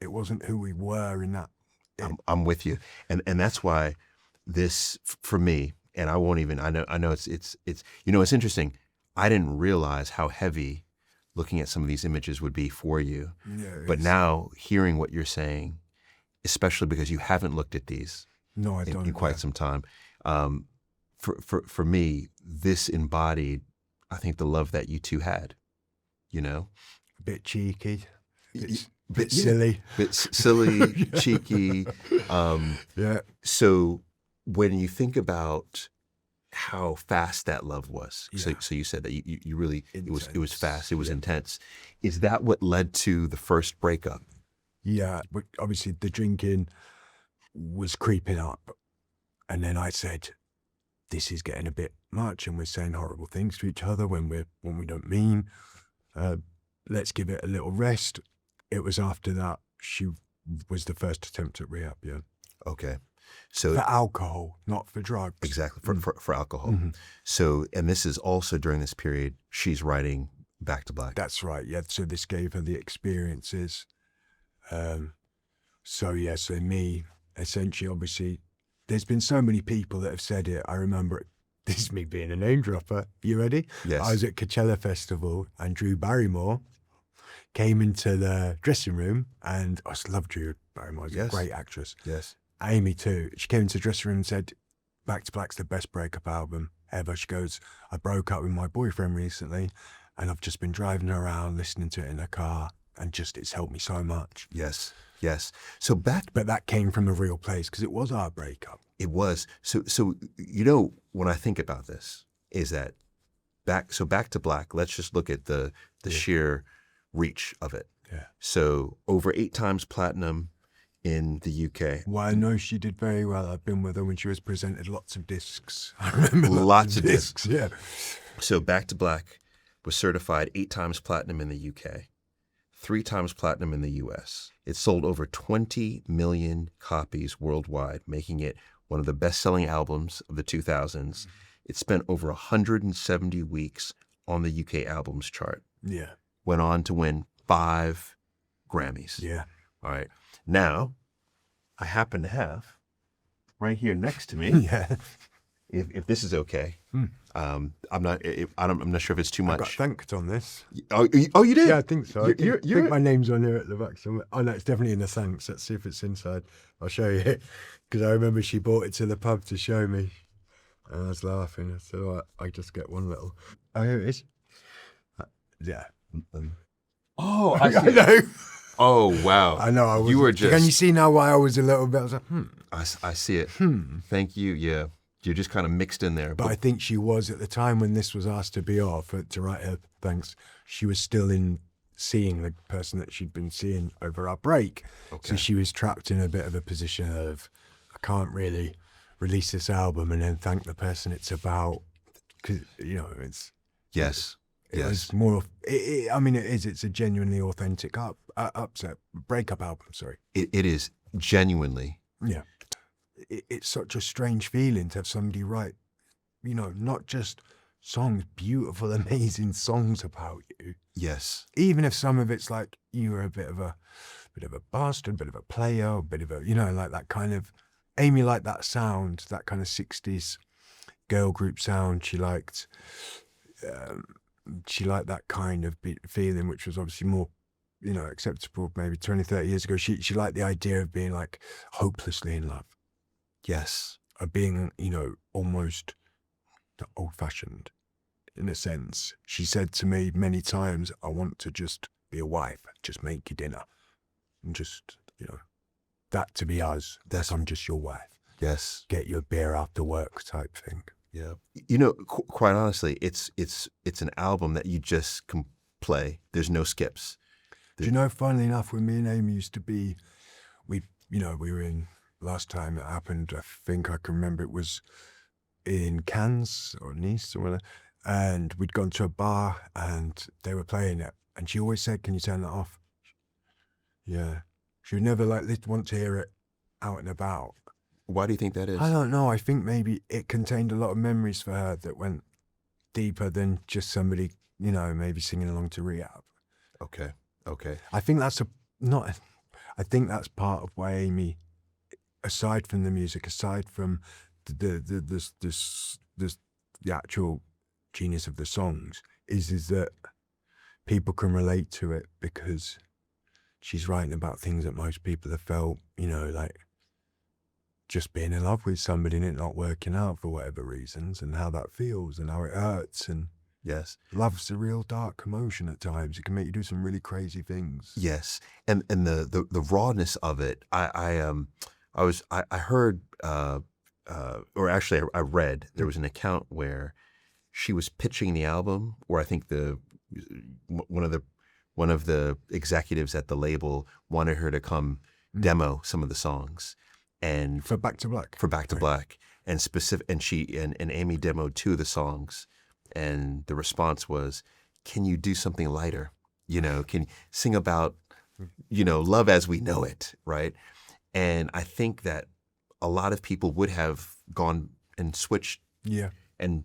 It wasn't who we were in that. I'm with you. And that's why this, for me, and I won't even, I know it's you know, it's interesting. I didn't realize how heavy looking at some of these images would be for you. Yeah, but now hearing what you're saying, especially because you haven't looked at these in quite some time, for me, this embodied, I think, the love that you two had, you know? A bit cheeky, Bit silly. Silly, cheeky. Yeah. So when you think about how fast that love was, Yeah. so you said that you really, it was fast, it was Yeah. intense. Is that what led to the first breakup? Yeah, but obviously the drinking was creeping up. And then I said, this is getting a bit much and we're saying horrible things to each other when we don't mean. Let's give it a little rest. It was after that she was the first attempt at rehab, yeah. Okay. So for alcohol, not for drugs. Exactly, for alcohol. Mm-hmm. So, and this is also during this period, she's writing Back to Black. That's right, yeah. So this gave her the experiences. So me, essentially, obviously, there's been so many people that have said it. I remember it. This is me being a name dropper. You ready? Yes. I was at Coachella Festival and Drew Barrymore came into the dressing room, and I just love Drew Barrymore. She's a great actress. Yes. Amy too. She came into the dressing room and said, Back to Black's the best breakup album ever. She goes, I broke up with my boyfriend recently and I've just been driving around listening to it in the car and just it's helped me so much. Yes. Yes. So But that came from a real place because it was our breakup. It was. So when I think about this, is that Back to Black, let's just look at the sheer reach of it. Yeah. So over 8 times platinum in the UK. Well, I know she did very well. I've been with her when she was presented lots of discs. I remember Lots of discs. Yeah. So Back to Black was certified 8 times platinum in the UK, 3 times platinum in the US. It sold over 20 million copies worldwide, making it one of the best-selling albums of the 2000s. It spent over 170 weeks on the UK albums chart. Yeah. Went on to win 5 Grammys. Yeah. All right. Now, I happen to have right here next to me. Yeah. If this is okay, I'm not sure if it's too much. I got thanked on this. Oh, you did? Yeah, I think so. I think You're my name's on here at the back somewhere. Oh no, it's definitely in the thanks. Let's see if it's inside. I'll show you. Because I remember she brought it to the pub to show me, and I was laughing. I said, "Oh, I just get one little." Oh, here it is. Yeah. Oh, I know. Oh, wow. I know. You were just. Can you see now why I was a little bit? I was like, I see it. Thank you. Yeah. You're just kind of mixed in there. But I think she was at the time when this was asked to be off to write her thanks. She was still in seeing the person that she'd been seeing over our break. Okay. So she was trapped in a bit of a position of, I can't really release this album and then thank the person it's about. Because, it's... Yes. It was more... It's a genuinely authentic breakup album, sorry. It is genuinely. Yeah. It's such a strange feeling to have somebody write, not just songs, beautiful, amazing songs about you. Yes. Even if some of it's like you were a bit of a bastard, a bit of a player, a bit of a, like that kind of, Amy liked that sound, that kind of 60s girl group sound. She liked that kind of feeling, which was obviously more, acceptable maybe 20, 30 years ago. She liked the idea of being like hopelessly in love. Yes. Of being, almost old-fashioned in a sense. She said to me many times, I want to just be a wife, just make you dinner. And just, that to be us. I'm just your wife. Yes. Get you a beer after work type thing. Yeah. Quite honestly, it's an album that you just can play. There's no skips. Do you know, funnily enough, when me and Amy used to be, we were in... Last time it happened, I think I can remember it was in Cannes or Nice or whatever, and we'd gone to a bar and they were playing it, and she always said, "Can you turn that off?" Yeah, she would never want to hear it out and about. Why do you think that is? I don't know. I think maybe it contained a lot of memories for her that went deeper than just somebody, maybe singing along to rehab. Okay. I think that's part of why Amy, aside from the music, aside from the actual genius of the songs, is that people can relate to it because she's writing about things that most people have felt, like just being in love with somebody and it not working out for whatever reasons, and how that feels and how it hurts, and Yes. Love's a real dark emotion at times. It can make you do some really crazy things. Yes. And the rawness of it, I heard, or actually I read, there was an account where she was pitching the album, or I think one of the executives at the label wanted her to come demo some of the songs, and For Back to Black. Black, and Amy demoed 2 of the songs, and the response was, "Can you do something lighter? Can you sing about love as we know it, right?" And I think that a lot of people would have gone and switched, and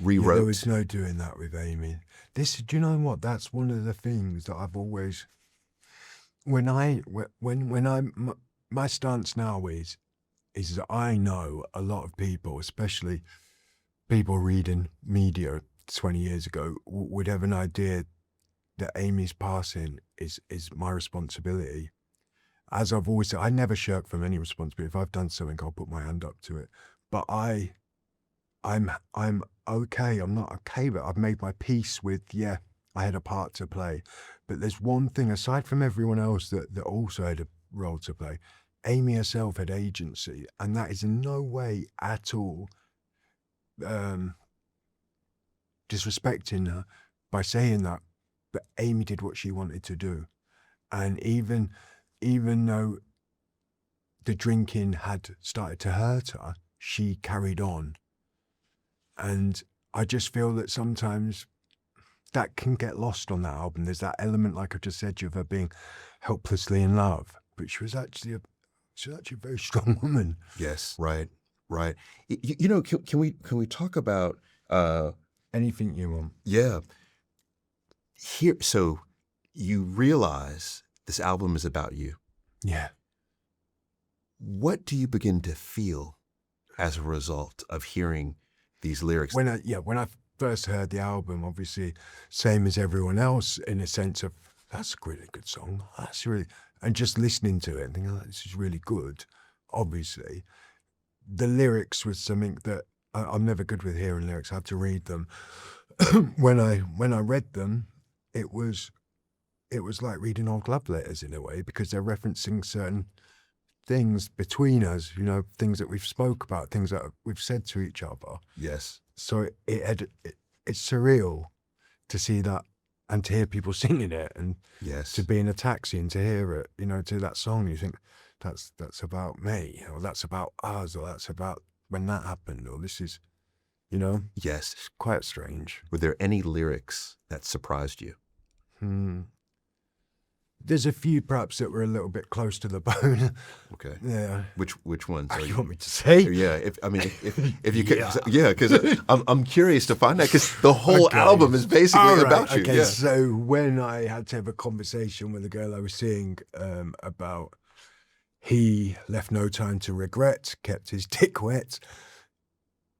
rewrote. There was no doing that with Amy. Do you know what? That's one of the things that I've always, my stance now is that I know a lot of people, especially people reading media 20 years ago, would have an idea that Amy's passing is my responsibility. As I've always said, I never shirk from any responsibility. If I've done something, I'll put my hand up to it. But I'm okay. I'm not okay, but I've made my peace with, I had a part to play. But there's one thing, aside from everyone else that also had a role to play, Amy herself had agency, and that is in no way at all disrespecting her by saying that. But Amy did what she wanted to do. And even though the drinking had started to hurt her, she carried on. And I just feel that sometimes that can get lost on that album. There's that element, like I just said, of her being helplessly in love. But she was actually a very strong woman. Yes, right. Can we talk about anything you want? Yeah. Here, so you realize this album is about you. Yeah. What do you begin to feel as a result of hearing these lyrics? When I first heard the album, obviously, same as everyone else, in a sense of, that's a really good song. And just listening to it and thinking, this is really good, obviously. The lyrics was something that I'm never good with hearing lyrics. I had to read them. When I read them, it was like reading old love letters in a way, because they're referencing certain things between us, things that we've spoke about, things that we've said to each other. Yes. So it's surreal to see that and to hear people singing it, and to be in a taxi and to hear it, to that song, you think that's about me, or that's about us, or that's about when that happened, or this is, Yes. It's quite strange. Were there any lyrics that surprised you? There's a few perhaps that were a little bit close to the bone. Okay. Yeah. Which ones? You want me to say? Yeah. If you could, because I'm curious to find out, because the whole album is basically about you. Okay. Yeah. So when I had to have a conversation with a girl I was seeing about, he left no time to regret, kept his dick wet,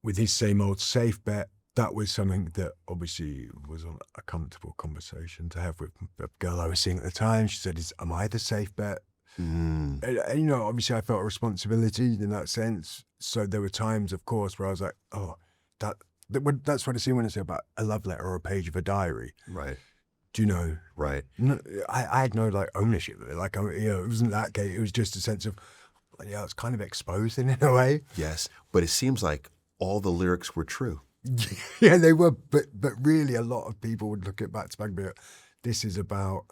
with his same old safe bet. That was something that obviously was a comfortable conversation to have with the girl I was seeing at the time. She said, am I the safe bet? And, obviously I felt a responsibility in that sense. So there were times, of course, where I was like, that's what I see when I say about a love letter or a page of a diary. Right. Do you know? Right. No, I had no ownership of it. It wasn't that case. It was just a sense of, it's kind of exposing in a way. Yes. But it seems like all the lyrics were true. Yeah, they were, but really a lot of people would look at back to back and be like, this is about,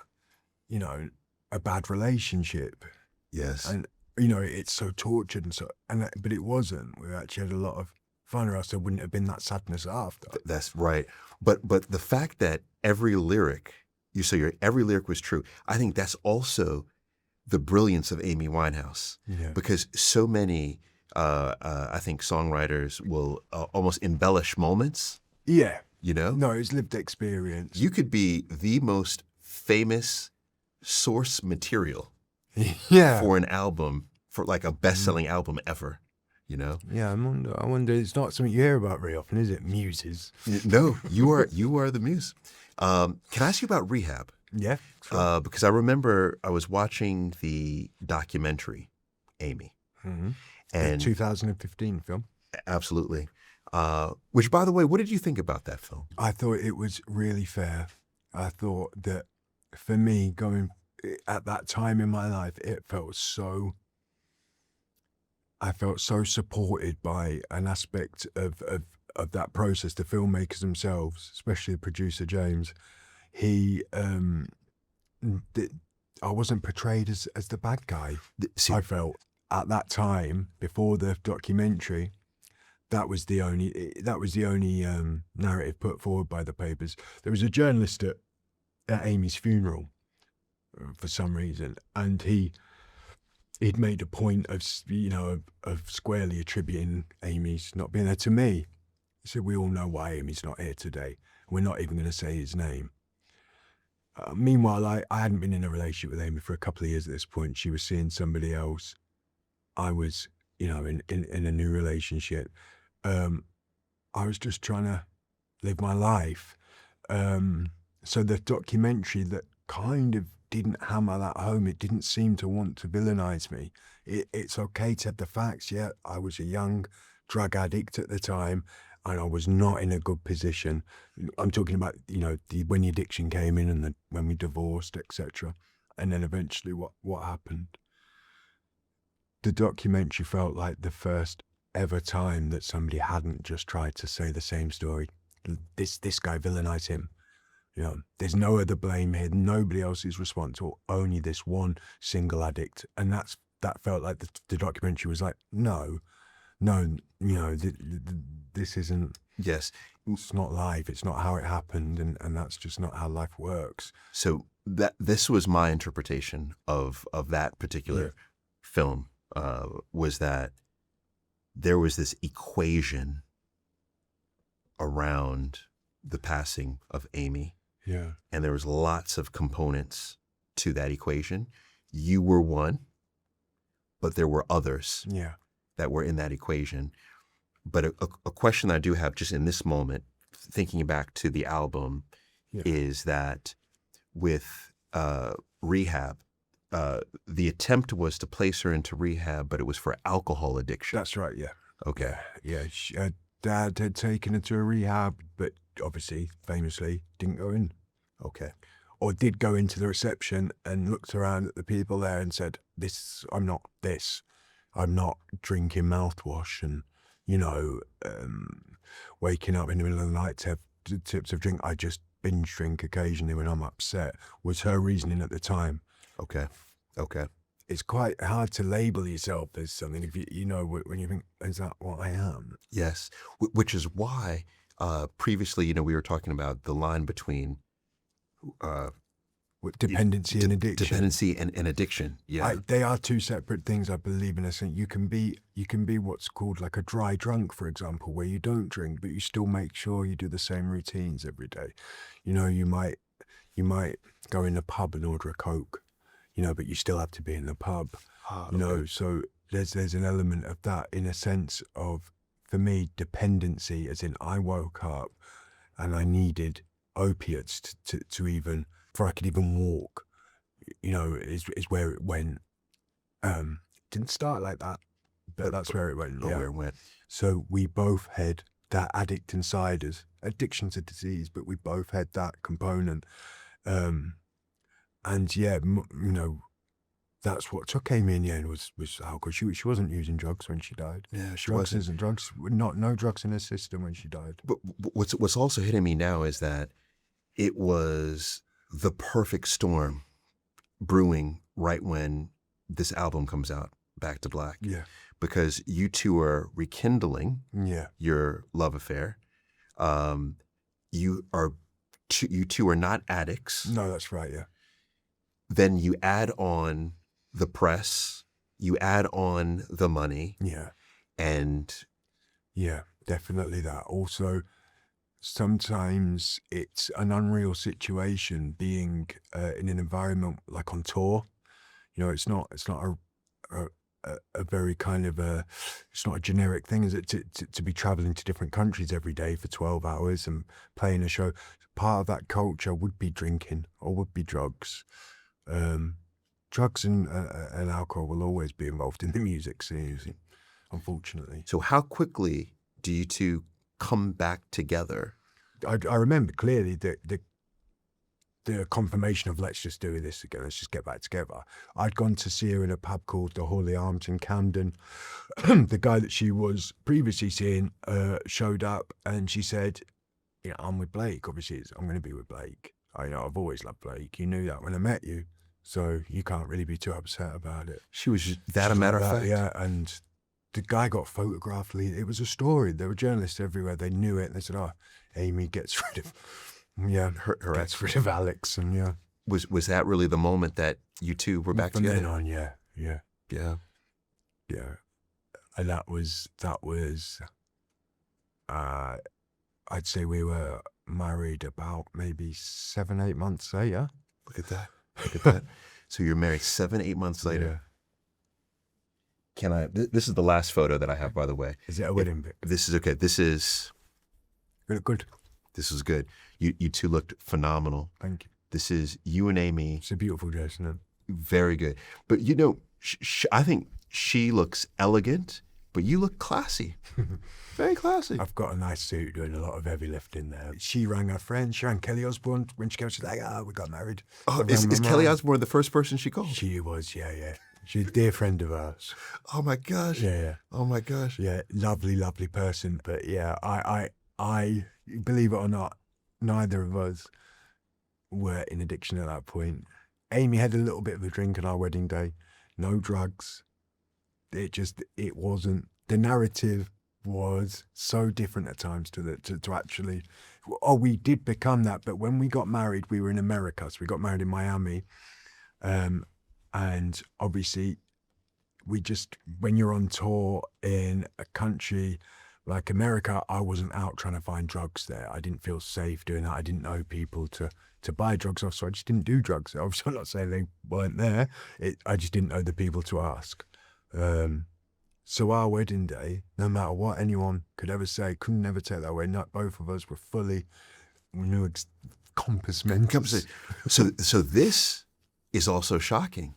a bad relationship. Yes. And, it's so tortured but it wasn't. We actually had a lot of fun, or else there wouldn't have been that sadness after. That's right. But the fact that every lyric was true, I think that's also the brilliance of Amy Winehouse. Yeah. Because so many I think songwriters will almost embellish moments. Yeah. No, it's lived experience. You could be the most famous source material for an album, for like a best-selling album ever, Yeah, I wonder, it's not something you hear about very often, is it? Muses. No, you are the muse. Can I ask you about rehab? Yeah. Sure. Because I remember I was watching the documentary, Amy. Mm-hmm. And the 2015 film. Absolutely. Which, by the way, what did you think about that film? I thought it was really fair. I thought that for me, going at that time in my life, I felt so supported by an aspect of that process. The filmmakers themselves, especially the producer James, he I wasn't portrayed as the bad guy. See, I felt at that time before the documentary. That was the only narrative put forward by the papers. There was a journalist at Amy's funeral for some reason, and he'd made a point of squarely attributing Amy's not being there to me. He said, "We all know why Amy's not here today. We're not even going to say his name." Meanwhile, I hadn't been in a relationship with Amy for a couple of years at this point. She was seeing somebody else. I was, in a new relationship. I was just trying to live my life. So the documentary that kind of didn't hammer that home, it didn't seem to want to villainize me. It's okay to have the facts. Yeah, I was a young drug addict at the time, and I was not in a good position. I'm talking about, when the addiction came in and when we divorced, etc. And then eventually what happened. The documentary felt like the first ever time that somebody hadn't just tried to say the same story. This guy villainized him. There's no other blame here. Nobody else is responsible. Only this one single addict. And that felt like the documentary was like, no, this isn't. Yes, it's not life. It's not how it happened, and that's just not how life works. So this was my interpretation of that particular film. Was that there was this equation around the passing of Amy. Yeah. And there was lots of components to that equation. You were one, but there were others that were in that equation. But a question that I do have just in this moment, thinking back to the album, is that with rehab, the attempt was to place her into rehab, but it was for alcohol addiction. That's right, yeah. Okay. Yeah, Dad had taken her to a rehab, but obviously, famously, didn't go in. Okay. Or did go into the reception and looked around at the people there and said, I'm not this. I'm not drinking mouthwash and, waking up in the middle of the night to have tips of drink. I just binge drink occasionally when I'm upset, was her reasoning at the time. Okay. It's quite hard to label yourself as something if when you think, is that what I am? Yes, which is why previously, we were talking about the line between dependency and addiction. Dependency and addiction. Yeah, they are two separate things. I believe in a sense. You can be what's called like a dry drunk, for example, where you don't drink, but you still make sure you do the same routines every day. You might go in the pub and order a Coke. But you still have to be in the pub, so there's an element of that in a sense of, for me, dependency, as in I woke up and I needed opiates to even, before I could even walk, is where it went. Didn't start like that, but that's where it went. Where it went. So we both had that addict inside us. Addiction's a disease, but we both had that component. And that's what took Amy in the end was alcohol. She wasn't using drugs when she died. Yeah, she drugs wasn't. Isn't drugs. No drugs in her system when she died. But what's also hitting me now is that it was the perfect storm brewing right when this album comes out, Back to Black. Yeah. Because you two are rekindling your love affair. You two are not addicts. No, that's right. Yeah. Then you add on the press, you add on the money. Yeah. And yeah, definitely that. Also, sometimes it's an unreal situation being in an environment like on tour. It's not a very kind of it's not a generic thing, is it, to be traveling to different countries every day for 12 hours and playing a show. Part of that culture would be drinking or would be drugs. Drugs and alcohol will always be involved in the music scene, unfortunately. So how quickly do you two come back together? I remember clearly the confirmation of let's just do this again, let's just get back together. I'd gone to see her in a pub called the Hawley Arms in Camden. The guy that she was previously seeing showed up, and she said, I'm with Blake. Obviously, I'm going to be with Blake. I've always loved Blake. You knew that when I met you, so you can't really be too upset about it. She was just that, a matter of fact? Yeah, and the guy got photographed. It was a story. There were journalists everywhere. They knew it. They said, Amy gets rid of... Yeah, gets rid of Alex, and yeah. Was that really the moment that you two were back together? From then on, yeah. And that was. I'd say we were married about maybe 7-8 months later. Look at that. So you're married 7-8 months later. Yeah. Can I? This is the last photo that I have, by the way. Is it a wedding pic? This is okay. This is. You look good. This is good. You two looked phenomenal. Thank you. This is you and Amy. It's a beautiful dress, isn't it? Very good. But I think she looks elegant, but you look classy. Very classy. I've got a nice suit doing a lot of heavy lifting there. She rang her friend. She rang Kelly Osbourne. When she came, she's like, we got married. Oh, is Kelly Osbourne the first person she called? She was, yeah. She's a dear friend of ours. Oh, my gosh. Yeah. Oh, my gosh. Yeah, lovely person. But yeah, I believe it or not, neither of us were in addiction at that point. Amy had a little bit of a drink on our wedding day. No drugs. It wasn't. The narrative was so different at times to actually, we did become that. But when we got married, we were in America. So we got married in Miami. And obviously, when you're on tour in a country like America, I wasn't out trying to find drugs there. I didn't feel safe doing that. I didn't know people to buy drugs off, so I just didn't do drugs. Obviously, I'm not saying they weren't there. I just didn't know the people to ask. So our wedding day, no matter what anyone could ever say, couldn't never take that away. Not both of us were fully, we knew compass mentis. So this is also shocking.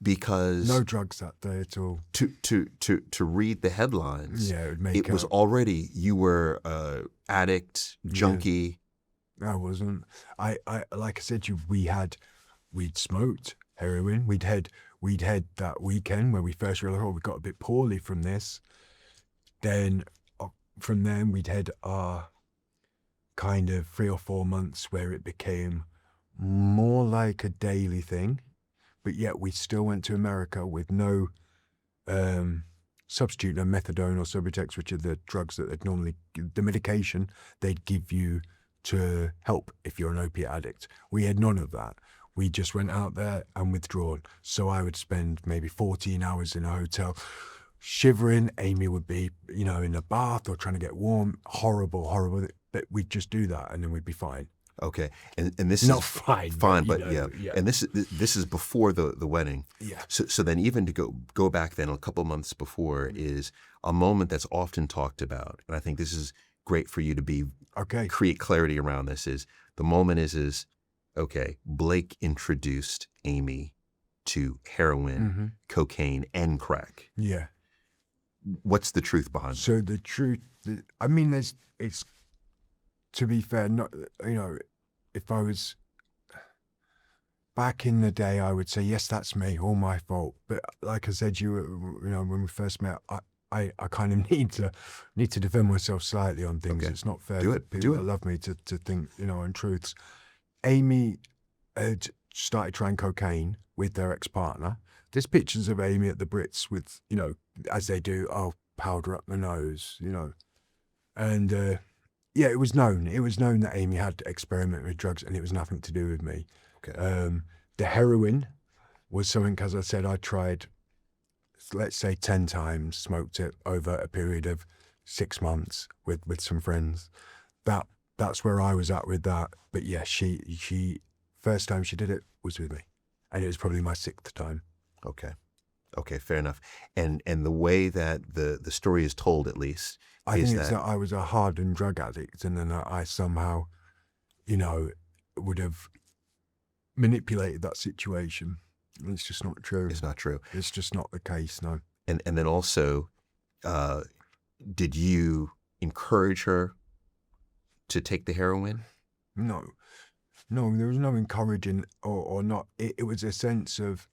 Because no drugs that day at all. To read the headlines, yeah, it was already, you were addict, junkie. Yeah, I wasn't. I like I said to you, we'd smoked heroin. We'd had that weekend where we first realized, we got a bit poorly from this. Then from then we'd had our kind of 3 or 4 months where it became more like a daily thing. But yet we still went to America with no substitute, no methadone or Subutex, which are the drugs that they'd normally, the medication they'd give you to help if you're an opiate addict. We had none of that. We just went out there and withdrawn. So I would spend maybe 14 hours in a hotel shivering. Amy would be, in a bath or trying to get warm. Horrible. But we'd just do that and then we'd be fine. Okay, and this not is fine, but yeah. And this is before the wedding. Yeah. So then even to go back then a couple months before is a moment that's often talked about, and I think this is great for you to create clarity around this. Is the moment is okay? Blake introduced Amy to heroin, cocaine, and crack. Yeah. What's the truth behind it? So the truth, it's to be fair, not if I was back in the day, I would say, yes, that's me, all my fault. But like I said, when we first met, I kind of need to defend myself slightly on things. Okay. It's not fair. Do it. People that love me to think, on truths. Amy had started trying cocaine with their ex-partner. There's pictures of Amy at the Brits with, as they do, powder up the nose, and yeah, it was known. It was known that Amy had experimented with drugs, and it was nothing to do with me. Okay. The heroin was something, as I said, I tried, let's say 10 times, smoked it over a period of 6 months with some friends. That's where I was at with that. But yeah, she first time she did it was with me, and it was probably my 6th time. Okay, fair enough. And the way that the story is told, at least, I think it's that I was a hardened drug addict, and then I somehow, would have manipulated that situation. It's just not true. It's not true. It's just not the case, no. And then also, did you encourage her to take the heroin? No, there was no encouraging or not. It was a sense of,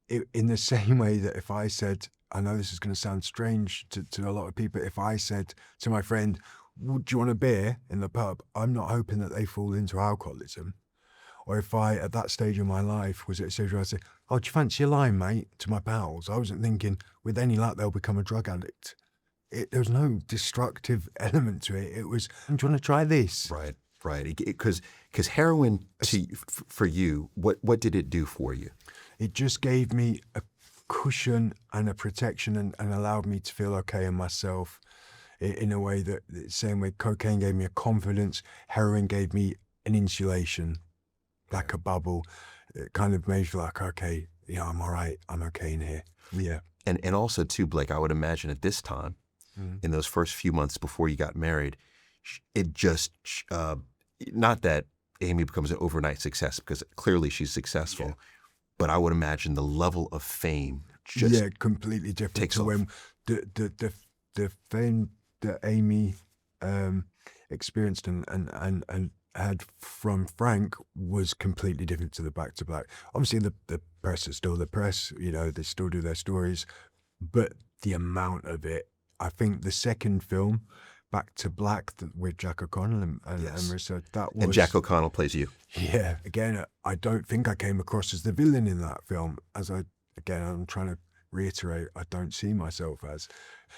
in the same way that if I said, I know this is going to sound strange to a lot of people, if I said to my friend, do you want a beer in the pub? I'm not hoping that they fall into alcoholism. Or if I, at that stage of my life, was at a stage where I say, oh, do you fancy a lime, mate, to my pals? I wasn't thinking, with any luck, they'll become a drug addict. There was no destructive element to it. It was, do you want to try this? Right. Because heroin, for you, what did it do for you? It just gave me a cushion and a protection and allowed me to feel okay in myself in a way that, the same way cocaine gave me a confidence, heroin gave me an insulation, like a bubble. It kind of made me feel like, okay, yeah, I'm all right. I'm okay in here. Yeah. And also too, Blake, I would imagine at this time, in those first few months before you got married, it just, not that Amy becomes an overnight success, because clearly she's successful, but I would imagine the level of fame just completely different takes to off. when the fame that Amy experienced and had from Frank was completely different to the Back to Black. Obviously, the press is still the press, they still do their stories, but the amount of it, I think the second film, Back to Black, with Jack O'Connell and Marissa, that was... And Jack O'Connell plays you. Yeah, again, I don't think I came across as the villain in that film, I'm trying to reiterate, I don't see myself as.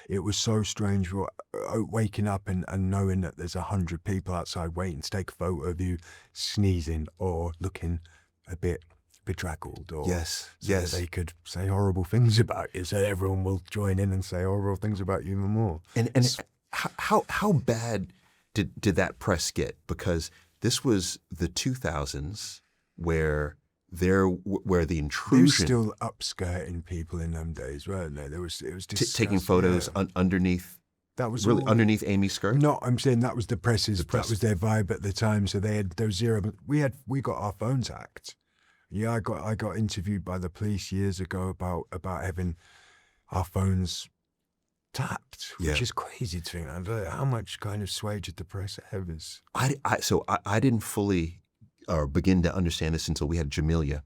It was so strange waking up and knowing that there's 100 people outside waiting to take a photo of you sneezing or looking a bit bedraggled, or that they could say horrible things about you, so everyone will join in and say horrible things about you even more. And how bad did that press get? Because this was the 2000s where the intrusion... They were still upskirting people in them days, weren't they? It was taking photos underneath. That was really all, underneath Amy's skirt. No, I'm saying that was the press's. That was their vibe at the time. So there was zero. We got our phones hacked. Yeah, I got interviewed by the police years ago about having our phones tapped, which is crazy to think. How much kind of sway did the press have? I didn't fully begin to understand this until we had Jamelia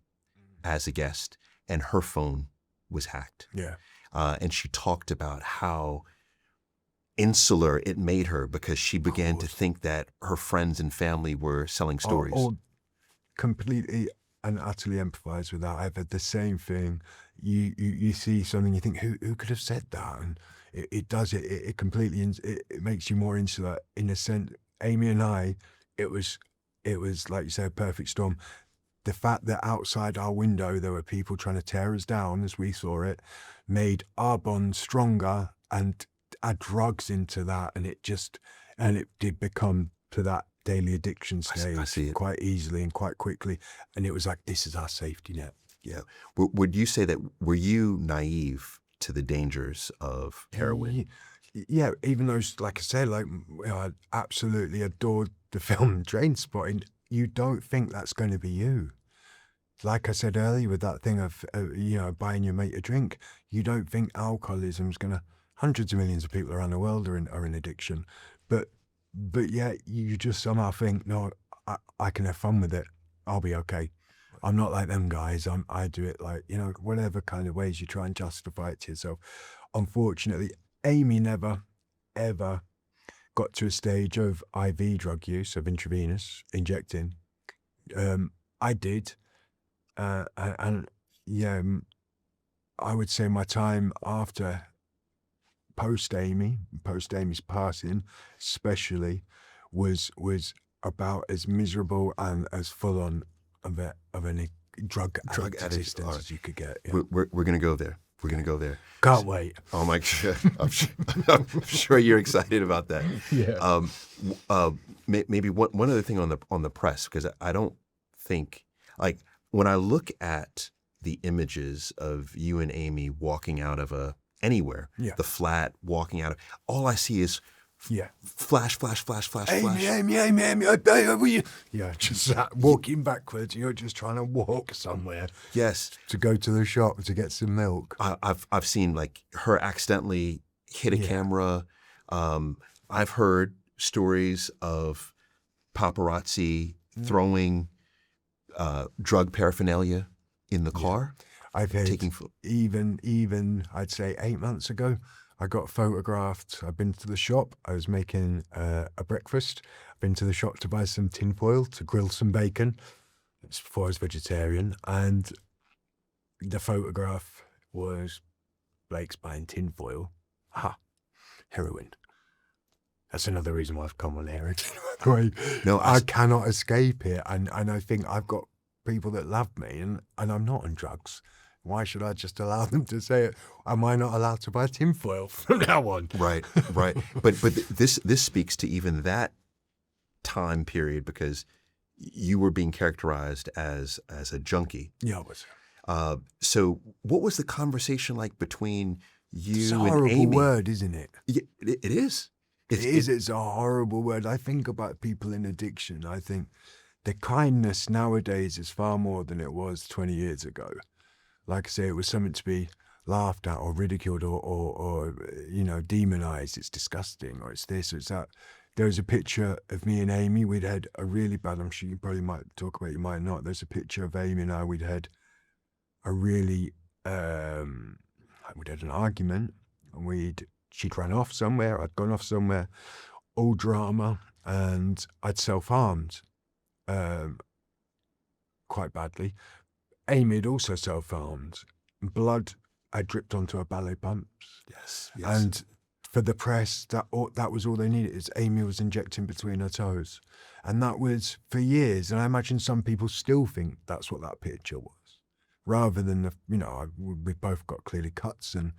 as a guest, and her phone was hacked. Yeah, and she talked about how insular it made her because she began to think that her friends and family were selling stories. Completely and utterly empathize with that. I've had the same thing. You see something, you think, who could have said that? And it does it. It completely it makes you more insular in a sense. Amy and I, it was like you say, a perfect storm. The fact that outside our window there were people trying to tear us down as we saw it made our bond stronger, and add drugs into that, and it did become to that daily addiction stage I see it. Quite easily and quite quickly, and it was like, this is our safety net. Yeah. Would you say that, were you naive to the dangers of heroin? Yeah, even though, like I said, I absolutely adored the film Trainspotting, you don't think that's going to be you. Like I said earlier with that thing of, buying your mate a drink, you don't think alcoholism's going to... Hundreds of millions of people around the world are in addiction, but yeah, you just somehow think, no, I can have fun with it. I'll be okay. I'm not like them guys. I do it like, whatever kind of ways you try and justify it to yourself. Unfortunately, Amy never, ever got to a stage of IV drug use, of intravenous injecting. I did, and yeah, I would say my time after post Amy's passing, especially, was about as miserable and as full on of any drug addict existence as you could get. Yeah. We're gonna go there. We're gonna go there. Can't wait. Oh my God! I'm sure you're excited about that. Yeah. Maybe one other thing on the press, because I don't think, like, when I look at the images of you and Amy walking out of anywhere, the flat, walking out of, all I see is flash, Amy, yeah, just walking backwards. You're just trying to walk somewhere. Yes, to go to the shop to get some milk. I've seen, like, her accidentally hit a camera. I've heard stories of paparazzi throwing drug paraphernalia in the car. I've had Taking even I'd say 8 months ago, I got photographed. I've been to the shop. I was making a breakfast. I've been to the shop to buy some tinfoil to grill some bacon. It's before I was vegetarian, and the photograph was Blake's buying tinfoil. Ha, heroin. That's another reason why I've come on here. Great. No, I cannot escape it, and I think I've got people that love me, and I'm not on drugs. Why should I just allow them to say it? Am I not allowed to buy tinfoil from now on? Right. But this speaks to even that time period, because you were being characterized as a junkie. Yeah, I was. So what was the conversation like between you It's a and horrible Amy? word, isn't it? Yeah, it is. It's a horrible word. I think about people in addiction. I think the kindness nowadays is far more than it was 20 years ago. Like I say, it was something to be laughed at or ridiculed or demonized. It's disgusting, or it's this or it's that. There was a picture of me and Amy. We'd had a really bad, I'm sure you probably might talk about it, you might not. There's a picture of Amy and I. We'd had a really, we'd had an argument, and she'd run off somewhere, I'd gone off somewhere, all drama, and I'd self-harmed quite badly. Amy had also self-harmed. Blood had dripped onto her ballet pumps. Yes. And for the press, that was all they needed, is Amy was injecting between her toes. And that was for years. And I imagine some people still think that's what that picture was. Rather than, we both got clearly cuts, and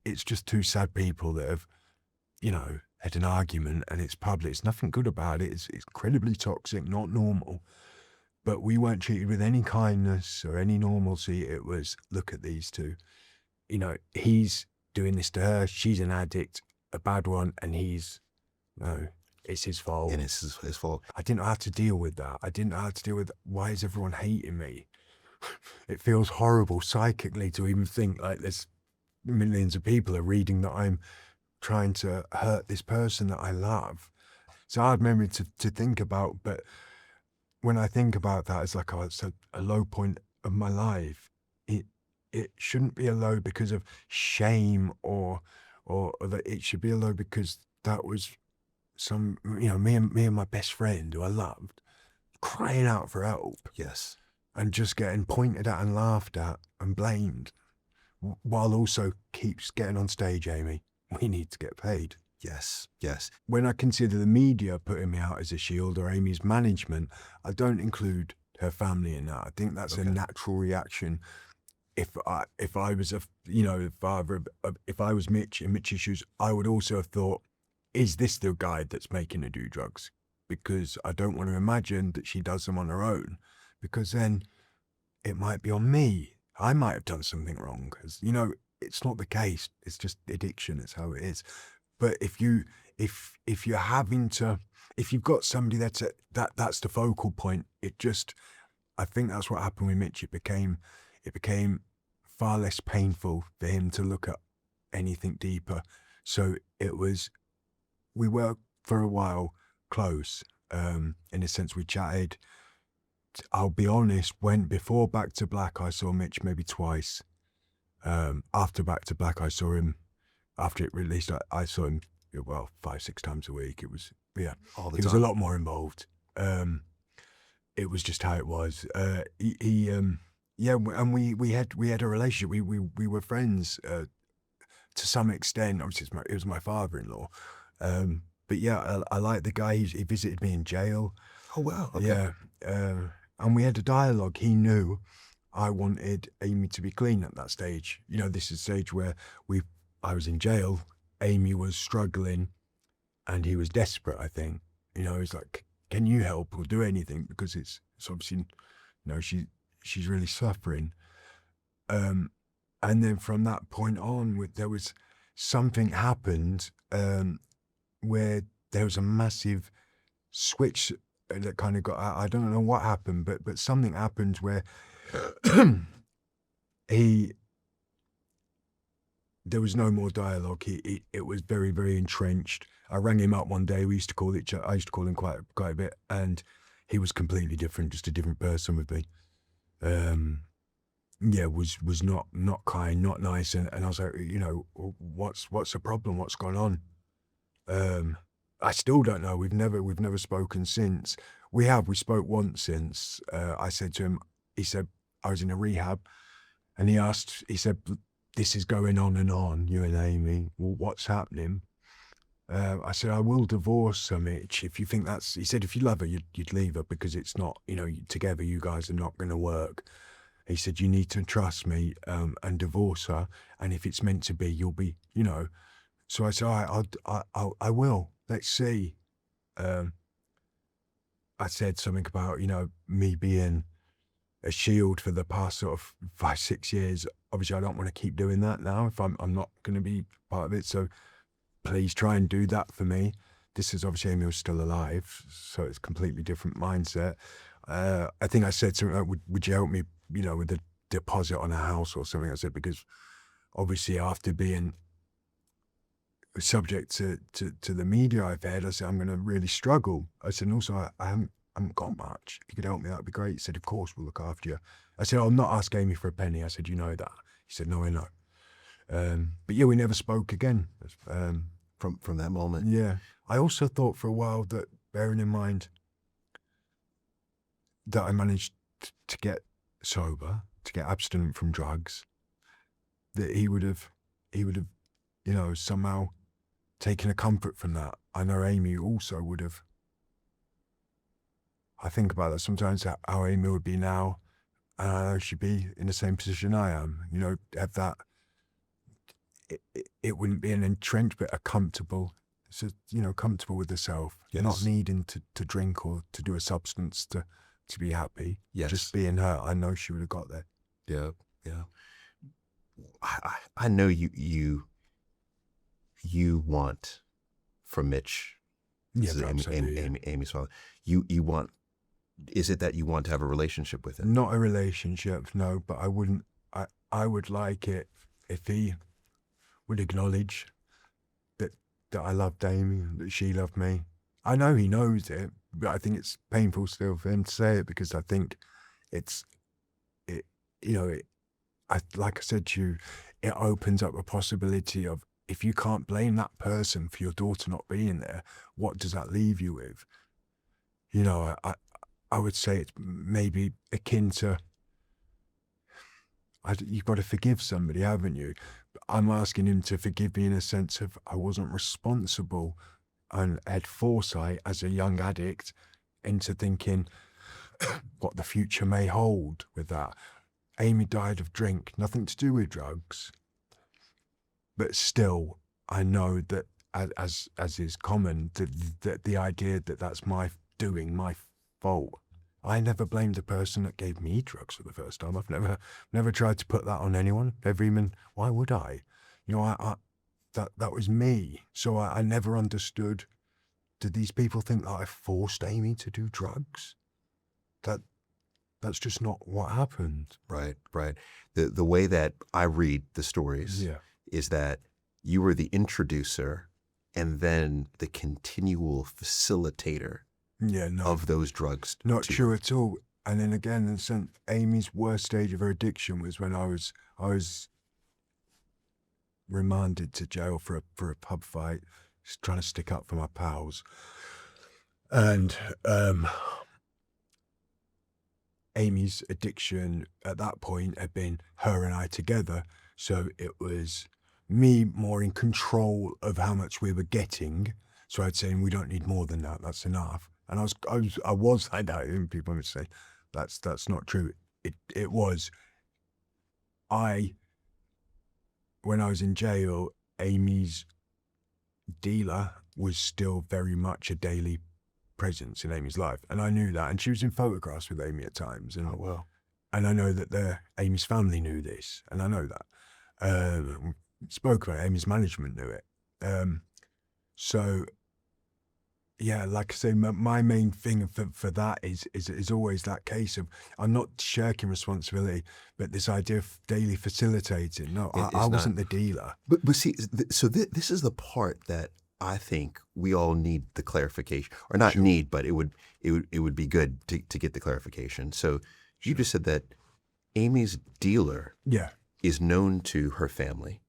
it's just two sad people that have, had an argument, and it's public. It's nothing good about it. It's incredibly toxic, not normal. But we weren't treated with any kindness or any normalcy. It was, look at these two. He's doing this to her. She's an addict, a bad one, and it's his fault. And it's his fault. I didn't know how to deal with that. I didn't know how to deal with, why is everyone hating me? It feels horrible psychically to even think like there's millions of people are reading that I'm trying to hurt this person that I love. It's a hard memory to think about, but when I think about that, it's like, it's a low point of my life. It shouldn't be a low because of shame or that it should be a low because that was me and my best friend who I loved crying out for help. Yes. And just getting pointed at and laughed at and blamed, while also keeps getting on stage, Amy. We need to get paid. Yes. When I consider the media putting me out as a shield, or Amy's management, I don't include her family in that. I think that's a natural reaction. If I was if I was Mitch in Mitch's shoes, I would also have thought, is this the guy that's making her do drugs? Because I don't want to imagine that she does them on her own, because then it might be on me. I might have done something wrong, because it's not the case. It's just addiction. It's how it is. But if you're having to, if you've got somebody that's the focal point, I think that's what happened with Mitch. It became far less painful for him to look at anything deeper. So we were for a while close. In a sense, we chatted. I'll be honest, before Back to Black, I saw Mitch maybe twice. After Back to Black, I saw him. After it released, I saw him 5-6 times a week. It was All the he time. was a lot more involved. It was just how it was. And we had a relationship. We were friends to some extent. Obviously, it was my father-in-law. But yeah, I like the guy. He visited me in jail. Oh wow. Okay. Yeah, and we had a dialogue. He knew I wanted Amy to be clean at that stage. This is a stage where I was in jail. Amy was struggling, and he was desperate. I think. He's like, "Can you help or do anything?" Because it's obviously, she's really suffering. And then from that point on, there was something happened where there was a massive switch that kind of got out. I don't know what happened, but something happened where there was no more dialogue. It was very, very entrenched. I rang him up one day. I used to call him quite a bit, and he was completely different, just a different person with me. Was not kind, not nice, and I was like, what's the problem? What's gone on? I still don't know. We've never spoken since. We spoke once since. I said to him, he said, I was in a rehab, and he said, this is going on and on, you and Amy. Well, what's happening? I said, I will divorce her, Mitch. If you think he said, if you love her, you'd leave her because it's not, together you guys are not going to work. He said, you need to trust me and divorce her. And if it's meant to be, you'll be, So I said, all right, I will. Let's see. I said something about, me being a shield for the past sort of 5-6 years. Obviously, I don't want to keep doing that now if I'm not going to be part of it. So please try and do that for me. This is obviously Amy was still alive, so it's a completely different mindset. I think I said something like, would you help me, with a deposit on a house or something? I said, because obviously after being subject to the media I've had, I said, I'm going to really struggle. I said, and also I haven't got much. If you could help me, that'd be great. He said, of course, we'll look after you. I said, I'll not ask Amy for a penny. I said, you know that. He said, no, I know. But yeah, we never spoke again. From that moment. Yeah. I also thought for a while that, bearing in mind that I managed to get sober, to get abstinent from drugs, that he would have, somehow taken a comfort from that. I know Amy also would have. I think about that sometimes, how Amy would be now, and I know she'd be in the same position I am. Have that. It wouldn't be an entrenched, but a comfortable. So comfortable with herself, yes. Not needing to drink or to do a substance to be happy. Yes. Just being her. I know she would have got there. Yeah. I know you want from Mitch. Yeah, Amy's father. You want. Is it that you want to have a relationship with him? Not a relationship, no. But I wouldn't. I would like it if he would acknowledge that I loved Amy, that she loved me. I know he knows it, but I think it's painful still for him to say it, because I think like I said to you, it opens up a possibility of, if you can't blame that person for your daughter not being there, what does that leave you with? I would say it's maybe akin to, you've got to forgive somebody, haven't you? I'm asking him to forgive me in a sense of, I wasn't responsible and had foresight as a young addict into thinking what the future may hold with that. Amy died of drink, nothing to do with drugs. But still, I know that, as is common, that the idea that that's my doing, my fault. I never blamed the person that gave me drugs for the first time. I've never tried to put that on anyone. Never even, why would I? That was me. So I never understood. Did these people think that I forced Amy to do drugs? That's just not what happened. Right. The way that I read the stories is that you were the introducer and then the continual facilitator of those drugs. Not true at all. And then again, Amy's worst stage of her addiction was when I was remanded to jail for a pub fight, just trying to stick up for my pals. And Amy's addiction at that point had been her and I together. So it was me more in control of how much we were getting. So I'd say, we don't need more than that. That's enough. And I was like that. And people would say, that's not true. It was. When I was in jail, Amy's dealer was still very much a daily presence in Amy's life. And I knew that. And she was in photographs with Amy at times. And, and I know that Amy's family knew this. And I know that. Spoke about it. Amy's management knew it. So Yeah, like I say, my main thing for that is always that case of I'm not shirking responsibility, but this idea of daily facilitating. No, It I is not. wasn't the dealer. But see, so this is the part that I think we all need the clarification, or not Sure, need, but it would be good to get the clarification. So you sure. just said that Amy's dealer Yeah, is known to her family,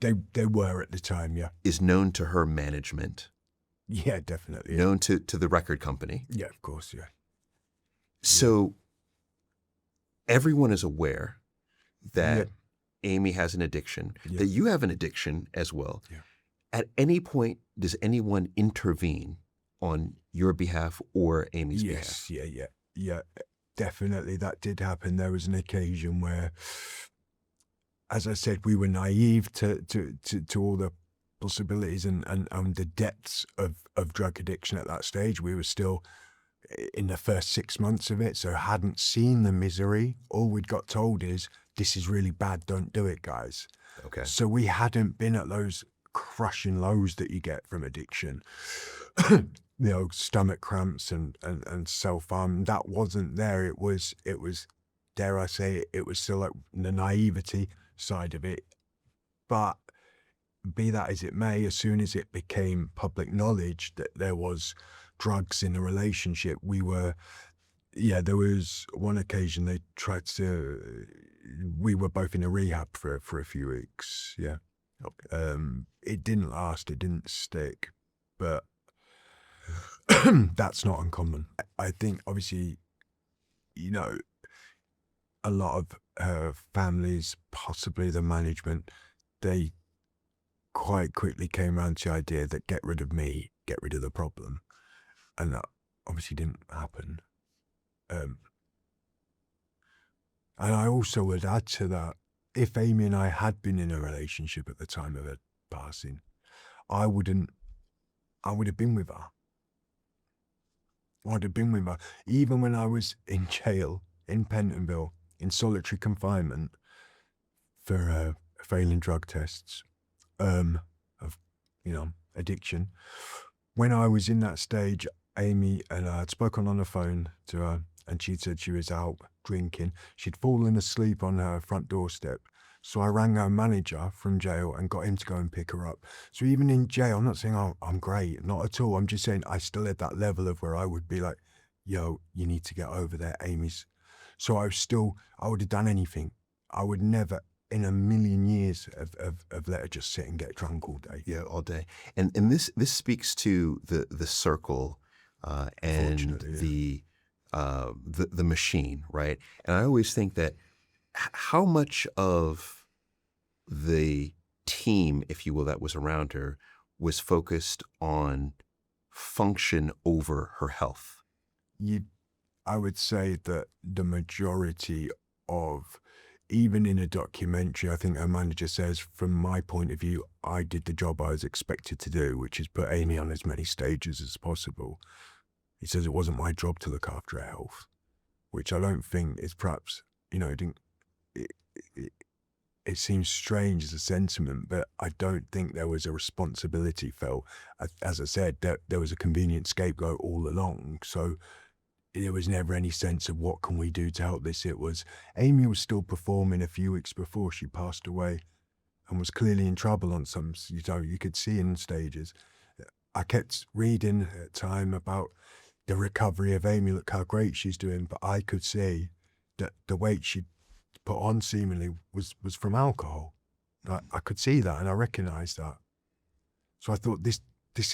they were at the time. Yeah, is known to her management, yeah, definitely. Yeah, known to the record company. yeah, of course. Yeah, So everyone is aware yeah, that Amy has an addiction, yeah, that you have an addiction as well. yeah. At any point, does anyone intervene on your behalf or Amy's behalf? Yes, yeah. Definitely, that did happen. There was an occasion where, as I said, we were naive to all the possibilities and the depths of drug addiction at that stage. We were still in the first 6 months of it, so hadn't seen the misery. All we'd got told is, this is really bad, don't do it, guys. Okay. So we hadn't been at those crushing lows that you get from addiction. Stomach cramps and self-harm. That wasn't there. It was, dare I say it was still like the naivety side of it. But be that as it may, as soon as it became public knowledge that there was drugs in a relationship, there was one occasion they tried to, we were both in a rehab for a few weeks. Yeah. It didn't last, it didn't stick, but that's not uncommon. I think obviously, a lot of her families, possibly the management, they quite quickly came around to the idea that get rid of me, get rid of the problem. And that obviously didn't happen. And I also would add to that, if Amy and I had been in a relationship at the time of her passing, I would have been with her. I'd have been with her. Even when I was in jail, in Pentonville, in solitary confinement for failing drug tests of, addiction. When I was in that stage, Amy and I had spoken on the phone to her, and she said she was out drinking. She'd fallen asleep on her front doorstep. So I rang her manager from jail and got him to go and pick her up. So even in jail, I'm not saying, oh, I'm great, not at all. I'm just saying I still had that level of where I would be like, yo, you need to get over there, Amy's. So I would have done anything. I would never in a million years have let her just sit and get drunk all day. Yeah, all day. And this speaks to the circle and Unfortunately, the machine, right? And I always think that how much of the team, if you will, that was around her was focused on function over her health. I would say that the majority of, even in a documentary, I think her manager says, from my point of view, I did the job I was expected to do, which is put Amy on as many stages as possible. He says it wasn't my job to look after her health, which I don't think is perhaps, it seems strange as a sentiment, but I don't think there was a responsibility felt. As I said, there was a convenient scapegoat all along. So there was never any sense of what can we do to help this. It was, Amy was still performing a few weeks before she passed away and was clearly in trouble on some, you could see in stages. I kept reading at time about the recovery of Amy, look how great she's doing, but I could see that the weight she'd put on seemingly was from alcohol. I could see that and I recognised that. So I thought, this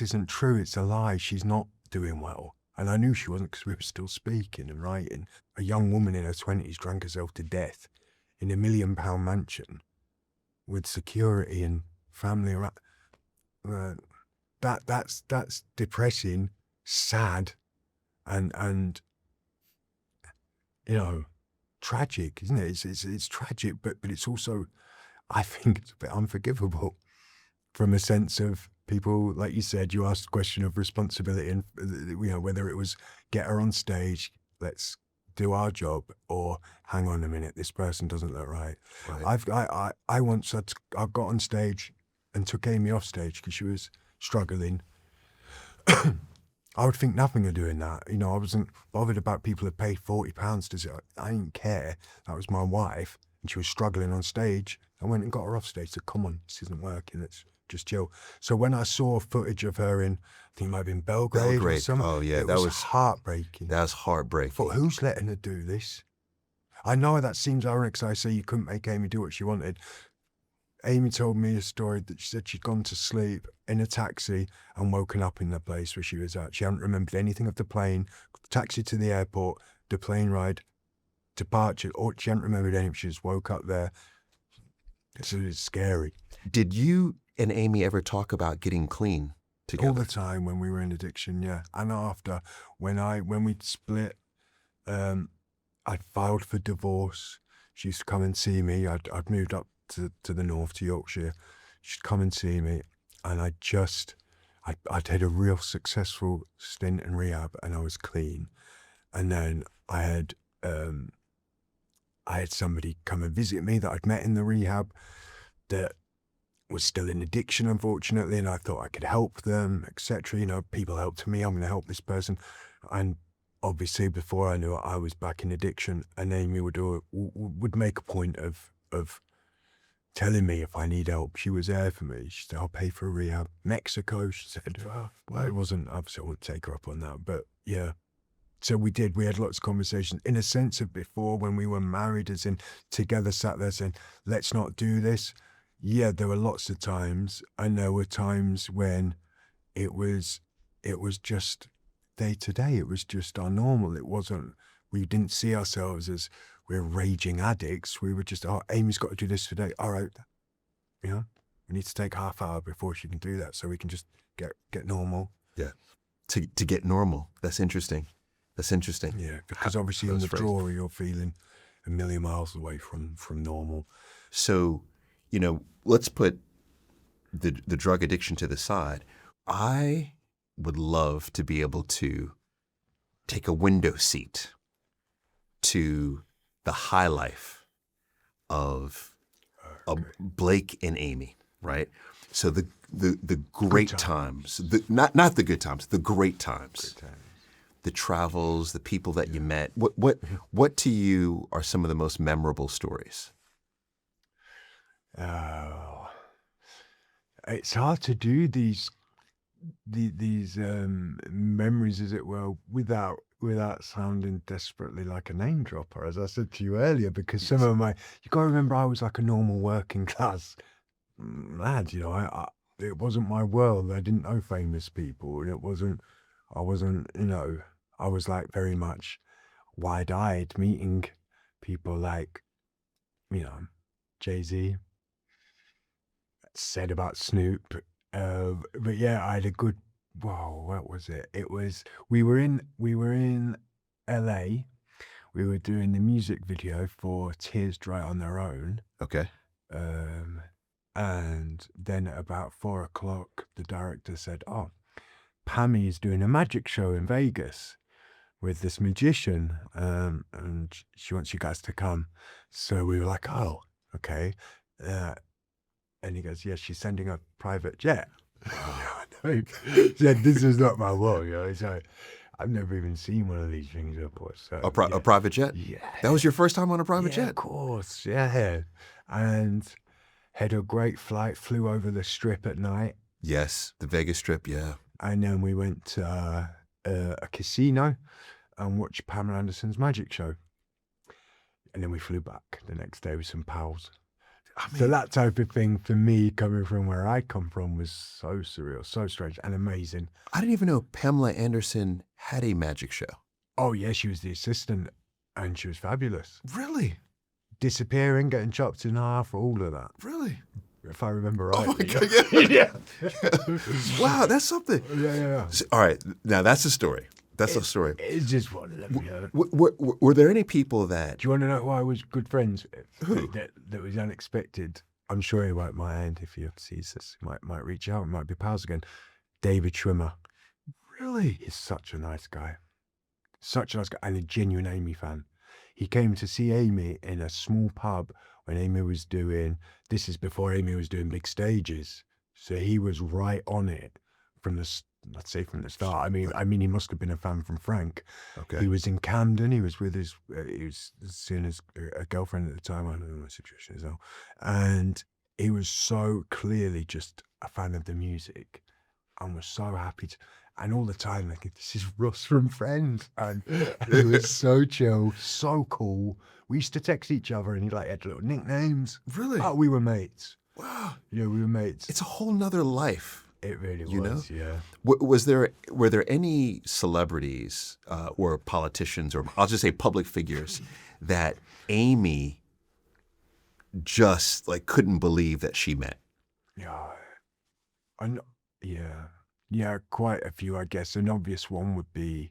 isn't true, it's a lie, she's not doing well. And I knew she wasn't because we were still speaking and writing. A young woman in her 20s drank herself to death in $1 million mansion with security and family around. That's depressing, sad, and tragic, isn't it? It's tragic, but it's also, I think it's a bit unforgivable from a sense of people, like you said, you asked the question of responsibility and, whether it was get her on stage, let's do our job, or hang on a minute, this person doesn't look right. I once I got on stage and took Amy off stage because she was struggling. I would think nothing of doing that. You know, I wasn't bothered about people who paid £40 to see. I didn't care. That was my wife, and she was struggling on stage. I went and got her off stage. Said, "Come on, this isn't working. Let's just chill." So when I saw footage of her in, I think it might have been Belgrade or something. Oh yeah, it was heartbreaking. That was heartbreaking. I thought, who's letting her do this? I know that seems ironic because I say you couldn't make Amy do what she wanted. Amy told me a story that she said she'd gone to sleep in a taxi and woken up in the place where she was at. She hadn't remembered anything of the plane, taxi to the airport, the plane ride, departure, or she hadn't remembered anything. She just woke up there. So it's scary. Did you and Amy ever talk about getting clean together? All the time when we were in Addiction, yeah. And after, when we'd split, I'd filed for divorce. She used to come and see me. I'd moved up to the north, to Yorkshire. She'd come and see me, and I'd had a real successful stint in rehab, and I was clean. And then I had somebody come and visit me that I'd met in the rehab that was still in addiction, unfortunately, and I thought I could help them, etc. You know, people helped me, I'm going to help this person. And obviously, before I knew it, I was back in addiction, and Amy would make a point of telling me if I need help. She was there for me. She said, "I'll pay for a rehab." Mexico, she said. Well, it wasn't, obviously I wouldn't take her up on that, but yeah. So we had lots of conversations in a sense of before when we were married, as in together, sat there saying, let's not do this. Yeah, there were lots of times, and there were times when it was just day to day. It was just our normal. It wasn't, we didn't see ourselves as we're raging addicts. We were just, oh, Amy's got to do this today. All right, you know, we need to take half hour before she can do that so we can just get normal. Yeah, to get normal. That's interesting. That's interesting. Yeah, because obviously in the drawer you're feeling a million miles away from normal. So, you know, let's put the drug addiction to the side. I would love to be able to take a window seat to the high life of Blake and Amy, right? So the great times, not the good times, the great times. The travels, the people that you met. What to you are some of the most memorable stories? Oh, it's hard to do these memories, as it were, without sounding desperately like a name dropper, as I said to you earlier, because some of you got to remember, I was like a normal working class lad, you know, it wasn't my world. I didn't know famous people, and I wasn't, you know, I was like very much wide-eyed meeting people like, you know, Jay-Z, said about Snoop. But yeah, I had a good, what was it? It was, we were in LA. We were doing the music video for Tears Dry on Their Own. Okay. And then at about 4:00, the director said, "Oh, Pammy is doing a magic show in Vegas with this magician, and she wants you guys to come." So we were like, "Oh, okay." And he goes, "Yeah, she's sending a private jet." He said, "This is not my world, you know." So I've never even seen one of these things before. So A private jet? Yeah. That was your first time on a private jet? Of course, yeah. And had a great flight, flew over the Strip at night. Yes, the Vegas Strip, yeah. And then we went to a casino and watched Pamela Anderson's magic show. And then we flew back the next day with some pals. So that type of thing for me, coming from where I come from, was so surreal, so strange and amazing. I didn't even know Pamela Anderson had a magic show. Oh yeah, she was the assistant and she was fabulous. Really? Disappearing, getting chopped in half, all of that. Really? If I remember right. Oh my God, yeah. Wow, that's something. Yeah. So, all right, now that's a story. That's a story. It's just one of them, you know. Were there any people that... Do you want to know who I was good friends with? Who? That was unexpected. I'm sure he won't mind if he sees this. He might reach out. We might be pals again. David Schwimmer. Really? He's such a nice guy. Such a nice guy and a genuine Amy fan. He came to see Amy in a small pub when Amy was doing... This is before Amy was doing big stages. So he was right on it from I'd say from the start. I mean, he must have been a fan from Frank. Okay. He was in Camden. He was with he was seeing his a girlfriend at the time. I don't know what my situation is now, and he was so clearly just a fan of the music, and was so happy to. And all the time, like, this is Russ from Friends, and he was so chill, so cool. We used to text each other, and he like had little nicknames. Really? Oh, we were mates. Wow. Yeah, we were mates. It's a whole nother life. It really You was, know? yeah. Were there any celebrities or politicians, or I'll just say public figures, that Amy just like couldn't believe that she met? Yeah, yeah, quite a few, I guess. An obvious one would be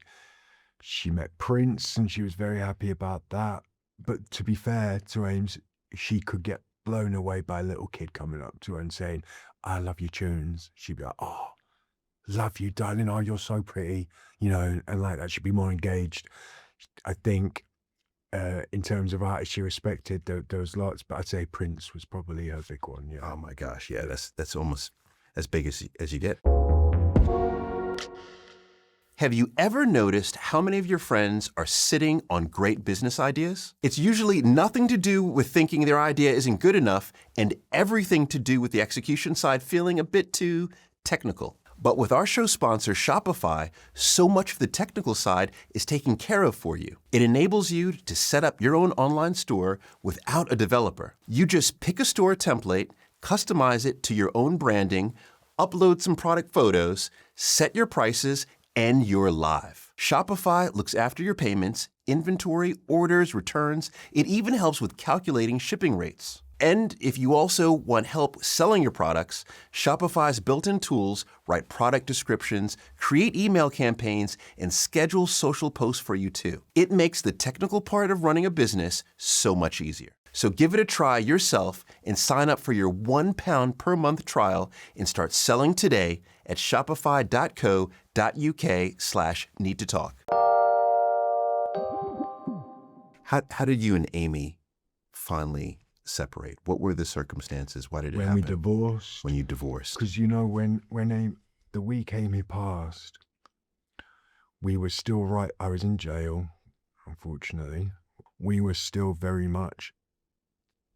she met Prince, and she was very happy about that. But to be fair to Ames, she could get blown away by a little kid coming up to her and saying, "I love your tunes." She'd be like, "Oh, love you, darling. Oh, you're so pretty," and like that. She'd be more engaged. I think in terms of artists she respected, there was lots, but I'd say Prince was probably her big one. Yeah. Oh my gosh, yeah, that's almost as big as you get. Have you ever noticed how many of your friends are sitting on great business ideas? It's usually nothing to do with thinking their idea isn't good enough and everything to do with the execution side feeling a bit too technical. But with our show sponsor, Shopify, so much of the technical side is taken care of for you. It enables you to set up your own online store without a developer. You just pick a store template, customize it to your own branding, upload some product photos, set your prices, and you're live. Shopify looks after your payments, inventory, orders, returns. It even helps with calculating shipping rates. And if you also want help selling your products, Shopify's built-in tools write product descriptions, create email campaigns, and schedule social posts for you too. It makes the technical part of running a business so much easier. So give it a try yourself and sign up for your £1 per month trial and start selling today at shopify.co.uk/need-to-talk. How did you and Amy finally separate? What were the circumstances? Why did it happen? When we divorced. When you divorced. Because, the week Amy passed, we were still right. I was in jail, unfortunately. We were still very much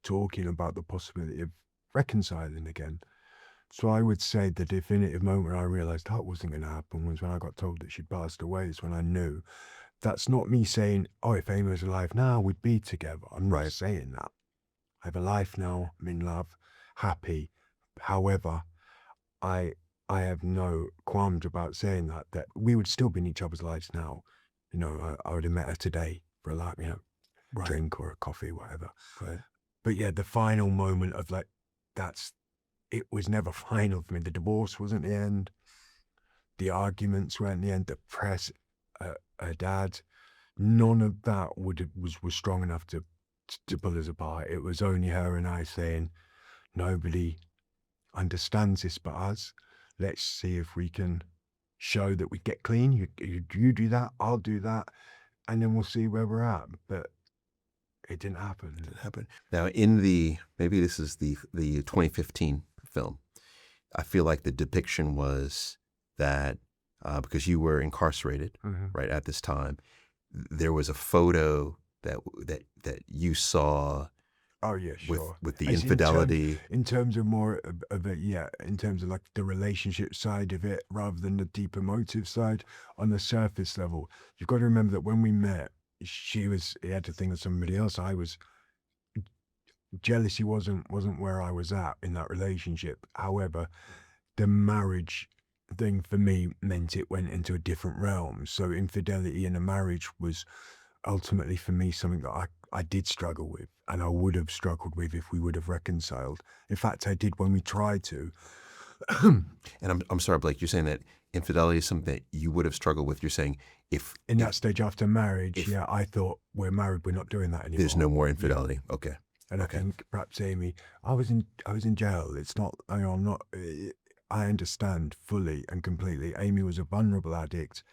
talking about the possibility of reconciling again. So I would say the definitive moment I realized that wasn't going to happen was when I got told that she'd passed away. Is when I knew. That's not me saying, oh, if Amy was alive now, we'd be together. I'm not saying that. I have a life now. I'm in love, happy. However, I have no qualms about saying that we would still be in each other's lives now. I would have met her today for a drink or a coffee, whatever. Right. But yeah, the final moment of it was never final for me. The divorce wasn't the end. The arguments weren't the end. The press, her dad, none of that was strong enough to pull us apart. It was only her and I saying, nobody understands this but us. Let's see if we can show that we get clean. You do that, I'll do that, and then we'll see where we're at. But it didn't happen. Now, maybe this is the 2015 film, I feel like the depiction was that because you were incarcerated, right, at this time, there was a photo that you saw. Oh yeah, sure. With the infidelity. In terms of more of it, yeah. In terms of like the relationship side of it, rather than the deep emotive side. On the surface level, you've got to remember that when we met, he had to think of somebody else. I was jealousy wasn't where I was at in that relationship. However, the marriage thing for me meant it went into a different realm. So infidelity in a marriage was ultimately for me something that I did struggle with, and I would have struggled with if we would have reconciled. In fact, I did when we tried to. And I'm sorry, Blake, you're saying that infidelity is something that you would have struggled with. You're saying that stage after marriage, I thought we're married, we're not doing that anymore. There's no more infidelity. Yeah. Okay. And okay. I think perhaps Amy, I was in jail. It's not, I'm not, I understand fully and completely. Amy was a vulnerable addict.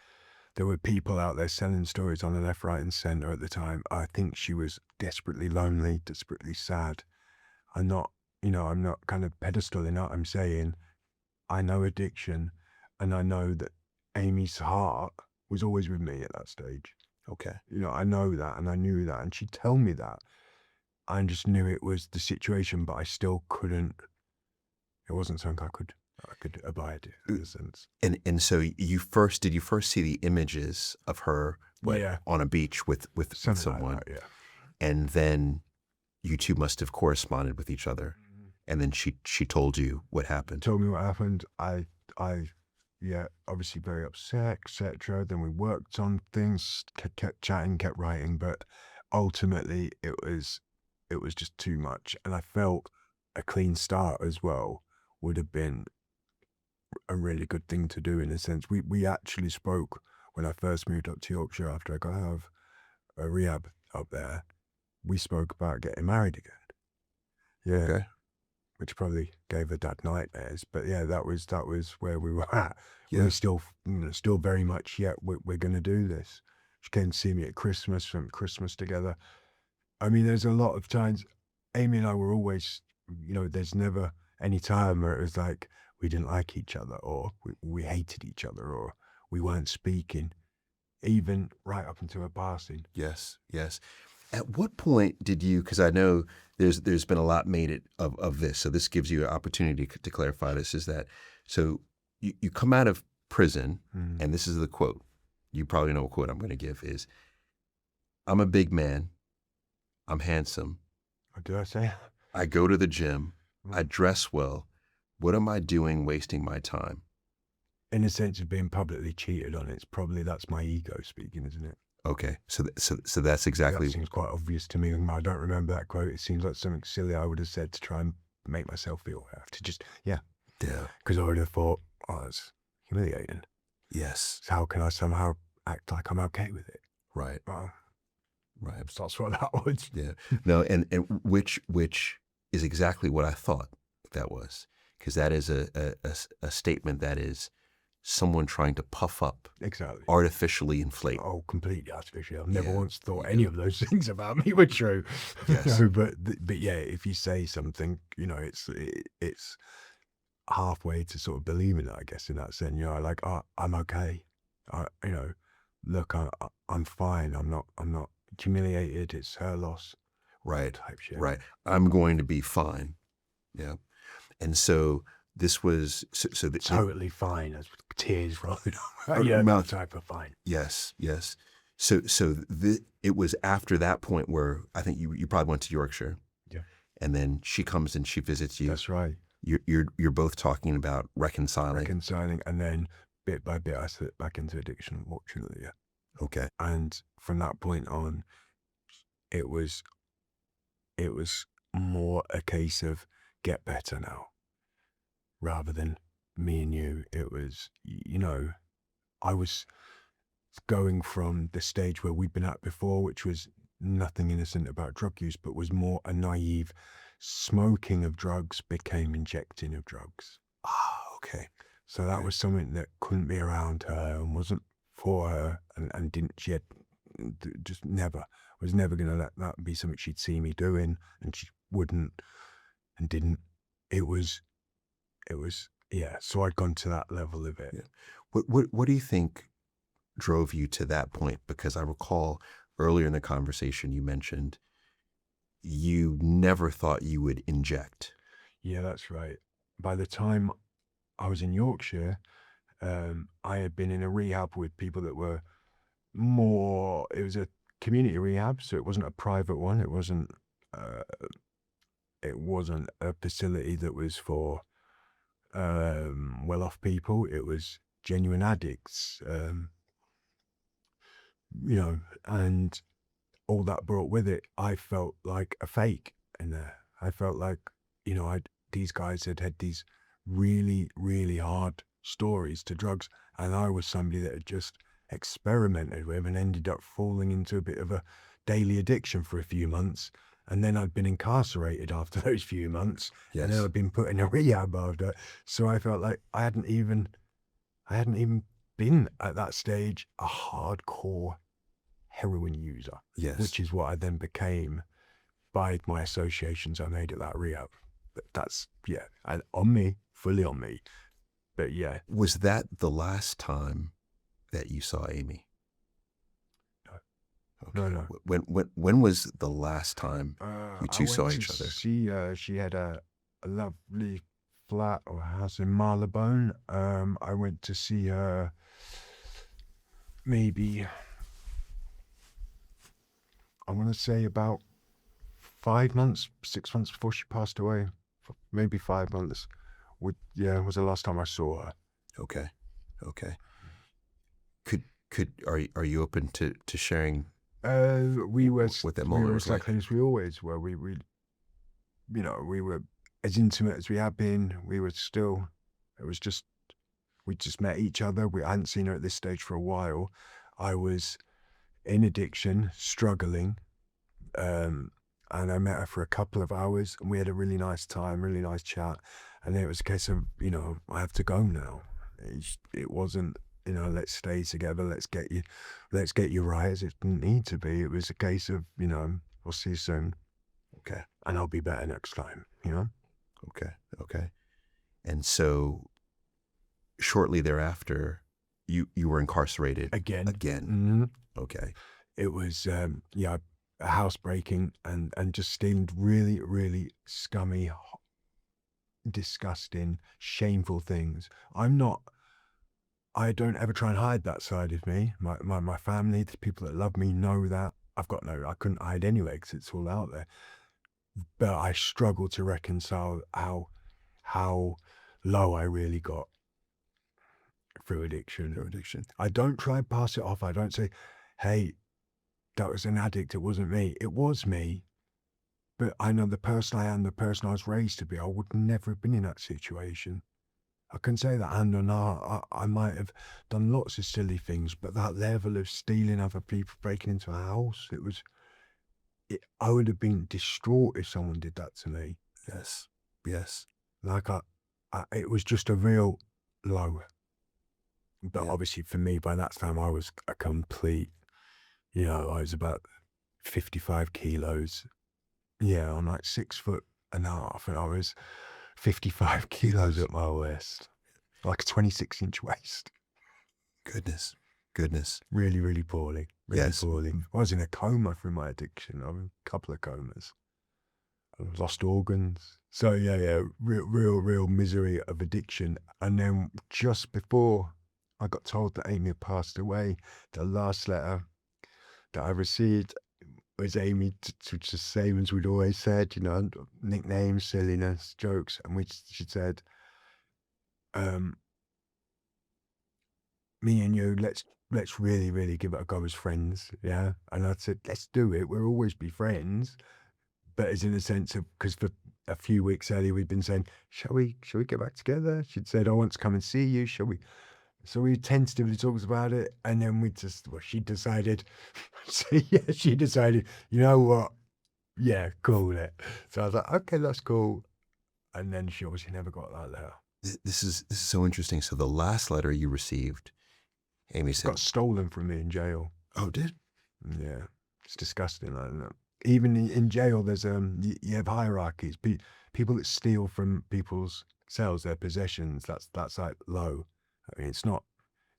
There were people out there selling stories on the left, right, and center at the time. I think she was desperately lonely, desperately sad. I'm not kind of pedestaling her. I'm saying I know addiction. And I know that Amy's heart was always with me at that stage. Okay. You know, I know that, and I knew that, and she'd tell me that. I just knew it was the situation, but I still couldn't. It wasn't something I could abide in a sense. And so did you first see the images of her on a beach with Something someone, like that, yeah. and then you two must have corresponded with each other, and then she told you what happened. Told me what happened. I obviously very upset, etc. Then we worked on things, kept chatting, kept writing, but ultimately it was just too much, and I felt a clean start as well would have been a really good thing to do in a sense. We actually spoke when I first moved up to Yorkshire after I got out of a rehab up there. We spoke about getting married again. Yeah. Okay. Which probably gave her dad nightmares, but yeah, that was where we were at. Yeah. We were still very much, we're going to do this. She came to see me at Christmas, spent Christmas together. I mean, there's a lot of times, Amy and I were always, there's never any time where it was like we didn't like each other, or we hated each other, or we weren't speaking, even right up until her passing. Yes. At what point did you, because I know there's been a lot made of this, so this gives you an opportunity to clarify this, is that, so you come out of prison, and this is the quote. You probably know what quote I'm going to give is, "I'm a big man. I'm handsome. What did I say? I go to the gym. I dress well. What am I doing wasting my time?" In a sense of being publicly cheated on, that's my ego speaking, isn't it? Okay, so that's exactly. That seems quite obvious to me. I don't remember that quote. It seems like something silly I would have said to try and make myself feel to just because I would have thought, oh, that's humiliating. Yes. So how can I somehow act like I'm okay with it? Right. Right. That's what that was. Yeah. No, and which is exactly what I thought that was, because that is a statement that is someone trying to puff up, exactly, artificially inflate. Oh, completely artificial. I've never once thought any of those things about me were true. Yes. But yeah, if you say something, it's halfway to sort of believing it, I guess, in that sense. Like, oh, I'm okay. Look, I'm fine. I'm not humiliated. It's her loss. Right. Type shit. Right. I'm going to be fine. Yeah. And so this was totally fine, as tears rolling over your mouth. Type of fine. Yes. So it was after that point where I think you probably went to Yorkshire. Yeah. And then she comes and she visits you. That's right. You're both talking about reconciling, and then bit by bit I slipped back into addiction, unfortunately. Yeah. Okay. And from that point on, it was more a case of get better now, rather than me and you. It was, I was going from the stage where we'd been at before, which was nothing innocent about drug use, but was more a naive smoking of drugs became injecting of drugs. Okay. So that was something that couldn't be around her and wasn't for her, and she had just was never going to let that be something she'd see me doing, and she wouldn't and didn't. It was, yeah. So I'd gone to that level of it. Yeah. What do you think drove you to that point? Because I recall earlier in the conversation you mentioned you never thought you would inject. Yeah, that's right. By the time I was in Yorkshire, I had been in a rehab with people that were more, it was a community rehab, so it wasn't a private one. It wasn't a facility that was for well-off people. It was genuine addicts, and all that brought with it. I felt like a fake in there. I felt like, these guys had these really, really hard stories to drugs, and I was somebody that had just experimented with and ended up falling into a bit of a daily addiction for a few months, and then I'd been incarcerated after those few months. Yes. And then I'd been put in a rehab after. So I felt like I hadn't even been at that stage a hardcore heroin user. Yes. Which is what I then became by my associations I made at that rehab. But that's, fully on me. But yeah. Was that the last time that you saw Amy? No. Okay. No. When was the last time you I two went saw to each other? see her. She had a lovely flat or house in Marylebone. I went to see her maybe, I want to say about 5 months, 6 months before she passed away. Maybe 5 months. Was the last time I saw her. Okay. Are you open to sharing We were what that we moment were was like? exactly as we always were. We were as intimate as we had been. We were still. It was just we just met each other. We hadn't seen her at this stage for a while. I was in addiction, struggling, and I met her for a couple of hours, and we had a really nice time, really nice chat. And then it was a case of, I have to go now. It wasn't, let's stay together, let's get you right, as it didn't need to be. It was a case of, we'll see you soon. Okay. And I'll be better next time, Okay. And so shortly thereafter, you were incarcerated Again. Mm-hmm. Okay. It was, a housebreaking and just stealing really, really scummy, disgusting, shameful things. I don't ever try and hide that side of me. My family, the people that love me know that. I couldn't hide anyway because it's all out there. But I struggle to reconcile how low I really got through addiction. I don't try and pass it off. I don't say, hey, that was an addict. It wasn't me. It was me. But I know the person I am, the person I was raised to be. I would never have been in that situation. I can say that hand on heart. I might have done lots of silly things, but that level of stealing other people, breaking into a house, I would have been distraught if someone did that to me. Yes. Like it was just a real low. But obviously for me, by that time, I was a complete, I was about 55 kilos. Yeah, I'm like 6'1.5", and I was 55 kilos at my waist, like a 26-inch waist. Goodness. Really, really poorly. Yes. Poorly. I was in a coma through my addiction. I was in a couple of comas. I lost organs. So yeah, real misery of addiction. And then just before I got told that Amy had passed away, the last letter that I received was Amy, which is the same as we'd always said, nicknames, silliness, jokes. And she said, me and you, let's really, really give it a go as friends. Yeah. And I said, let's do it. We'll always be friends. But as in a sense of, because for a few weeks earlier, we'd been saying, shall we get back together? She'd said, I want to come and see you. Shall we? So we tentatively talked about it. And then she decided, you know what? Yeah, cool it. So I was like, okay, that's cool. And then she obviously never got that letter. This is so interesting. So the last letter you received, Amy said, got stolen from me in jail. Oh, did? Yeah, it's disgusting. I don't know. Even in jail, there's you have hierarchies. People that steal from people's cells, their possessions, that's like low. I mean, it's not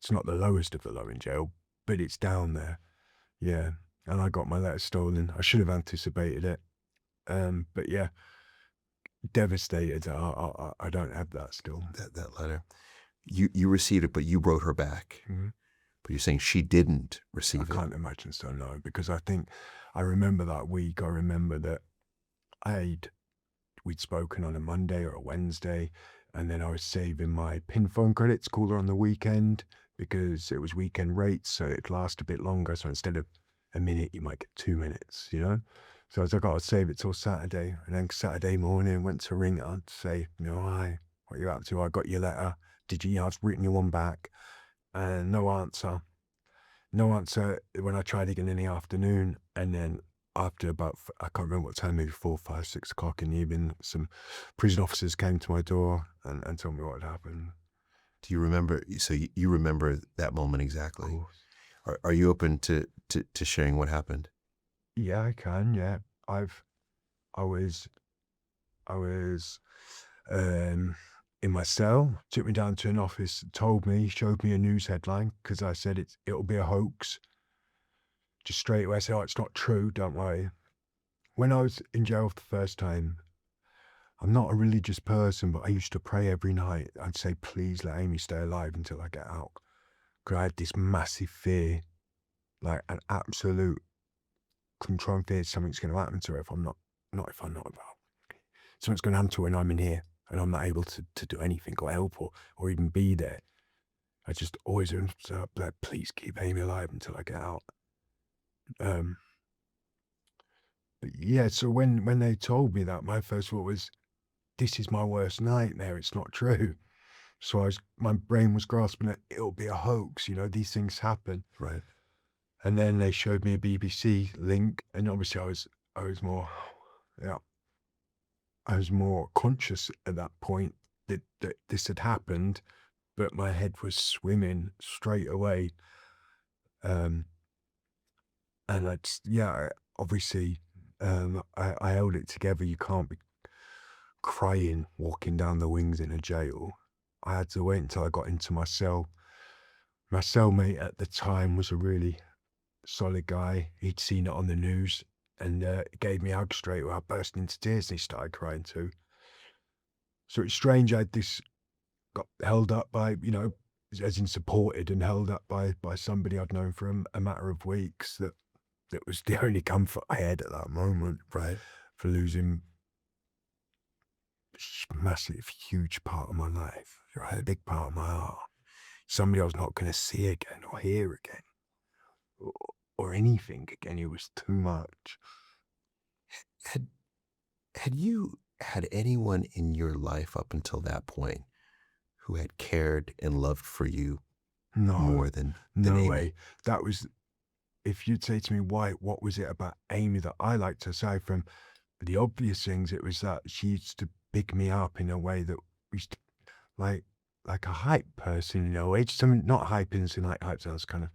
the lowest of the low in jail, but it's down there. Yeah, and I got my letter stolen. I should have anticipated it. But yeah, devastated. I don't have that still. That letter, you received it, but you wrote her back. Mm-hmm. But you're saying she didn't receive it. I can't imagine so, no, because I remember that week. I remember that we'd spoken on a Monday or a Wednesday, and then I was saving my PIN phone credits, call her on the weekend, because it was weekend rates, so it'd last a bit longer. So instead of a minute, you might get 2 minutes, So I was like, I'll save it till Saturday. And then Saturday morning, went to ring her to say, hi, what are you up to? I got your letter. I've written you one back. And no answer. No answer when I tried again in the afternoon. And then after about, I can't remember what time, maybe 4, 5, 6 o'clock in the evening, some prison officers came to my door and told me what had happened. Do you remember? So you remember that moment exactly? Of course. Are you open to sharing what happened? Yeah, I can. Yeah, I was in my cell, took me down to an office, told me, showed me a news headline because I said it'll be a hoax. Just straight away I said, oh, it's not true, don't worry. When I was in jail for the first time, I'm not a religious person, but I used to pray every night. I'd say, please let Amy stay alive until I get out. Because I had this massive fear, like an absolute control fear something's going to happen to her if I'm not about. Something's going to happen to her when I'm in here and I'm not able to do anything or help or even be there. I just always like, please keep Amy alive until I get out. But yeah, so when they told me that, my first thought was, this is my worst nightmare. It's not true. So my brain was grasping it. It'll be a hoax. You know, these things happen. Right. And then they showed me a BBC link, and obviously I was more, yeah, I was more conscious at that point that this had happened, but my head was swimming straight away. And obviously, I held it together. You can't be crying walking down the wings in a jail. I had to wait until I got into my cell. My cellmate at the time was a really solid guy. He'd seen it on the news and gave me a hug straight away. I burst into tears and he started crying too. So it's strange. I got held up by, you know, as in supported and held up by somebody I'd known for a matter of weeks. That was the only comfort I had at that moment. Right. For losing massive, huge part of my life, right? A big part of my heart. Somebody I was not going to see again or hear again or anything again. It was too much. Had you had anyone in your life up until that point who had cared and loved for you more than Amy? Way. That was, if you'd say to me, what was it about Amy that I liked? Aside from the obvious things, it was that she used to big me up in a way that used to, like a hype person, you know, something not hype in like hype sounds kind of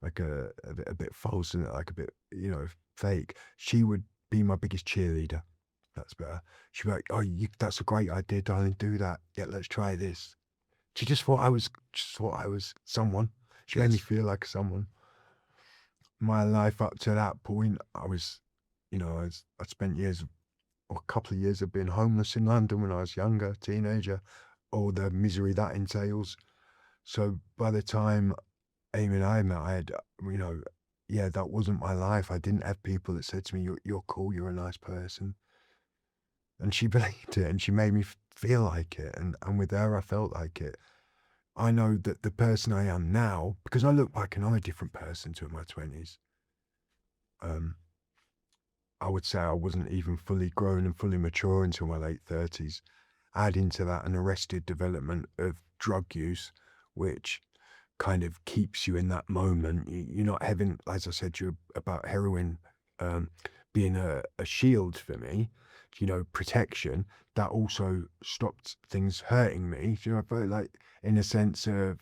like a bit false and like a bit, you know, fake. She would be my biggest cheerleader. That's better. She'd be like, oh, that's a great idea, darling, do that. Yeah, let's try this. She just thought I was someone. She made me feel like someone. My life up to that point, I was, you know, I spent a couple of years of being homeless in London when I was younger, teenager, all the misery that entails. So by the time Amy and I met, I had, you know, yeah, that wasn't my life. I didn't have people that said to me, you're cool, you're a nice person. And she believed it and she made me feel like it. And with her, I felt like it. I know that the person I am now, because I look back and I'm a different person to in my 20s. I would say I wasn't even fully grown and fully mature until my late 30s. Add into that an arrested development of drug use, which kind of keeps you in that moment. You're not having, as I said to you about heroin being a shield for me, you know, protection, that also stopped things hurting me. You know, I felt like in a sense of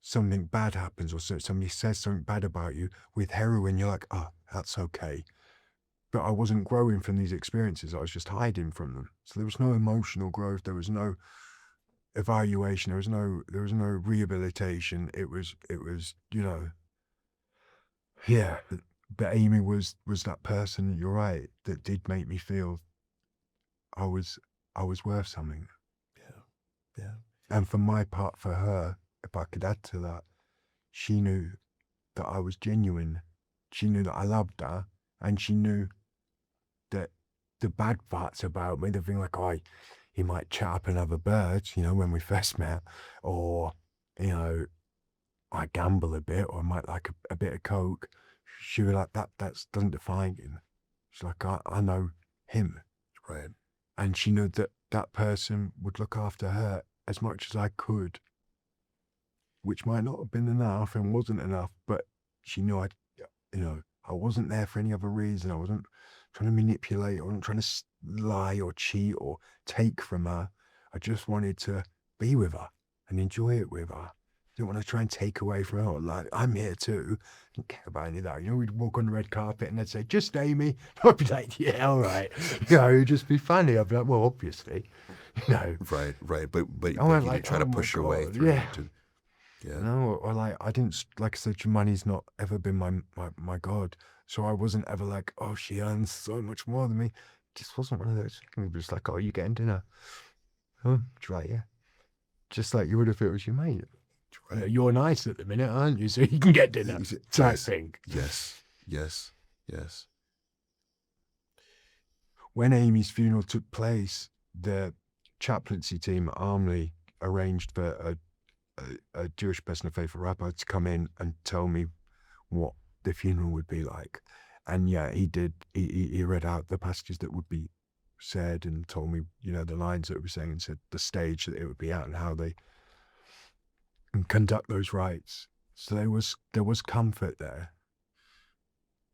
something bad happens or somebody says something bad about you. With heroin, you're like, oh, that's okay. But I wasn't growing from these experiences. I was just hiding from them. So there was no emotional growth. There was no evaluation. There was no rehabilitation. It was, you know, yeah. But Amy was that person, you're right, that did make me feel I was worth something. Yeah. And for my part, for her, if I could add to that, she knew that I was genuine. She knew that I loved her, and she knew that the bad parts about me, the thing like, oh, he might chat up another bird, you know, when we first met, or, you know, I gamble a bit, or I might like a bit of coke. She was like, that doesn't define him. She's like, I know him. Right. And she knew that that person would look after her as much as I could, which might not have been enough and wasn't enough, but she knew I wasn't there for any other reason. I wasn't trying to manipulate. I wasn't trying to lie or cheat or take from her. I just wanted to be with her and enjoy it with her. didn't want to try and take away from her. Like, I'm here too. Didn't care about any of that. You know, we'd walk on the red carpet and they'd say, just Amy. I'd be like, yeah, all right. You know, it'd just be funny. I'd be like, well, obviously, you know. Right. But I went you like, did try oh to my push your way God, through. yeah. Yeah. No, or like, I didn't, like I said, money's not ever been my God. So I wasn't ever like, oh, she earns so much more than me. It just wasn't one of those things. It was like, oh, you getting dinner? Oh, right, yeah. Just like you would if it was your mate. Right. You're nice at the minute, aren't you? So you can get dinner. Type thing. Yes. When Amy's funeral took place, the chaplaincy team at Armley arranged for a Jewish person of faith, a rabbi, to come in and tell me what the funeral would be like. And yeah, he did. He read out the passages that would be said and told me, you know, the lines that it was saying, and said the stage that it would be at and how they conduct those rites. So there was comfort there.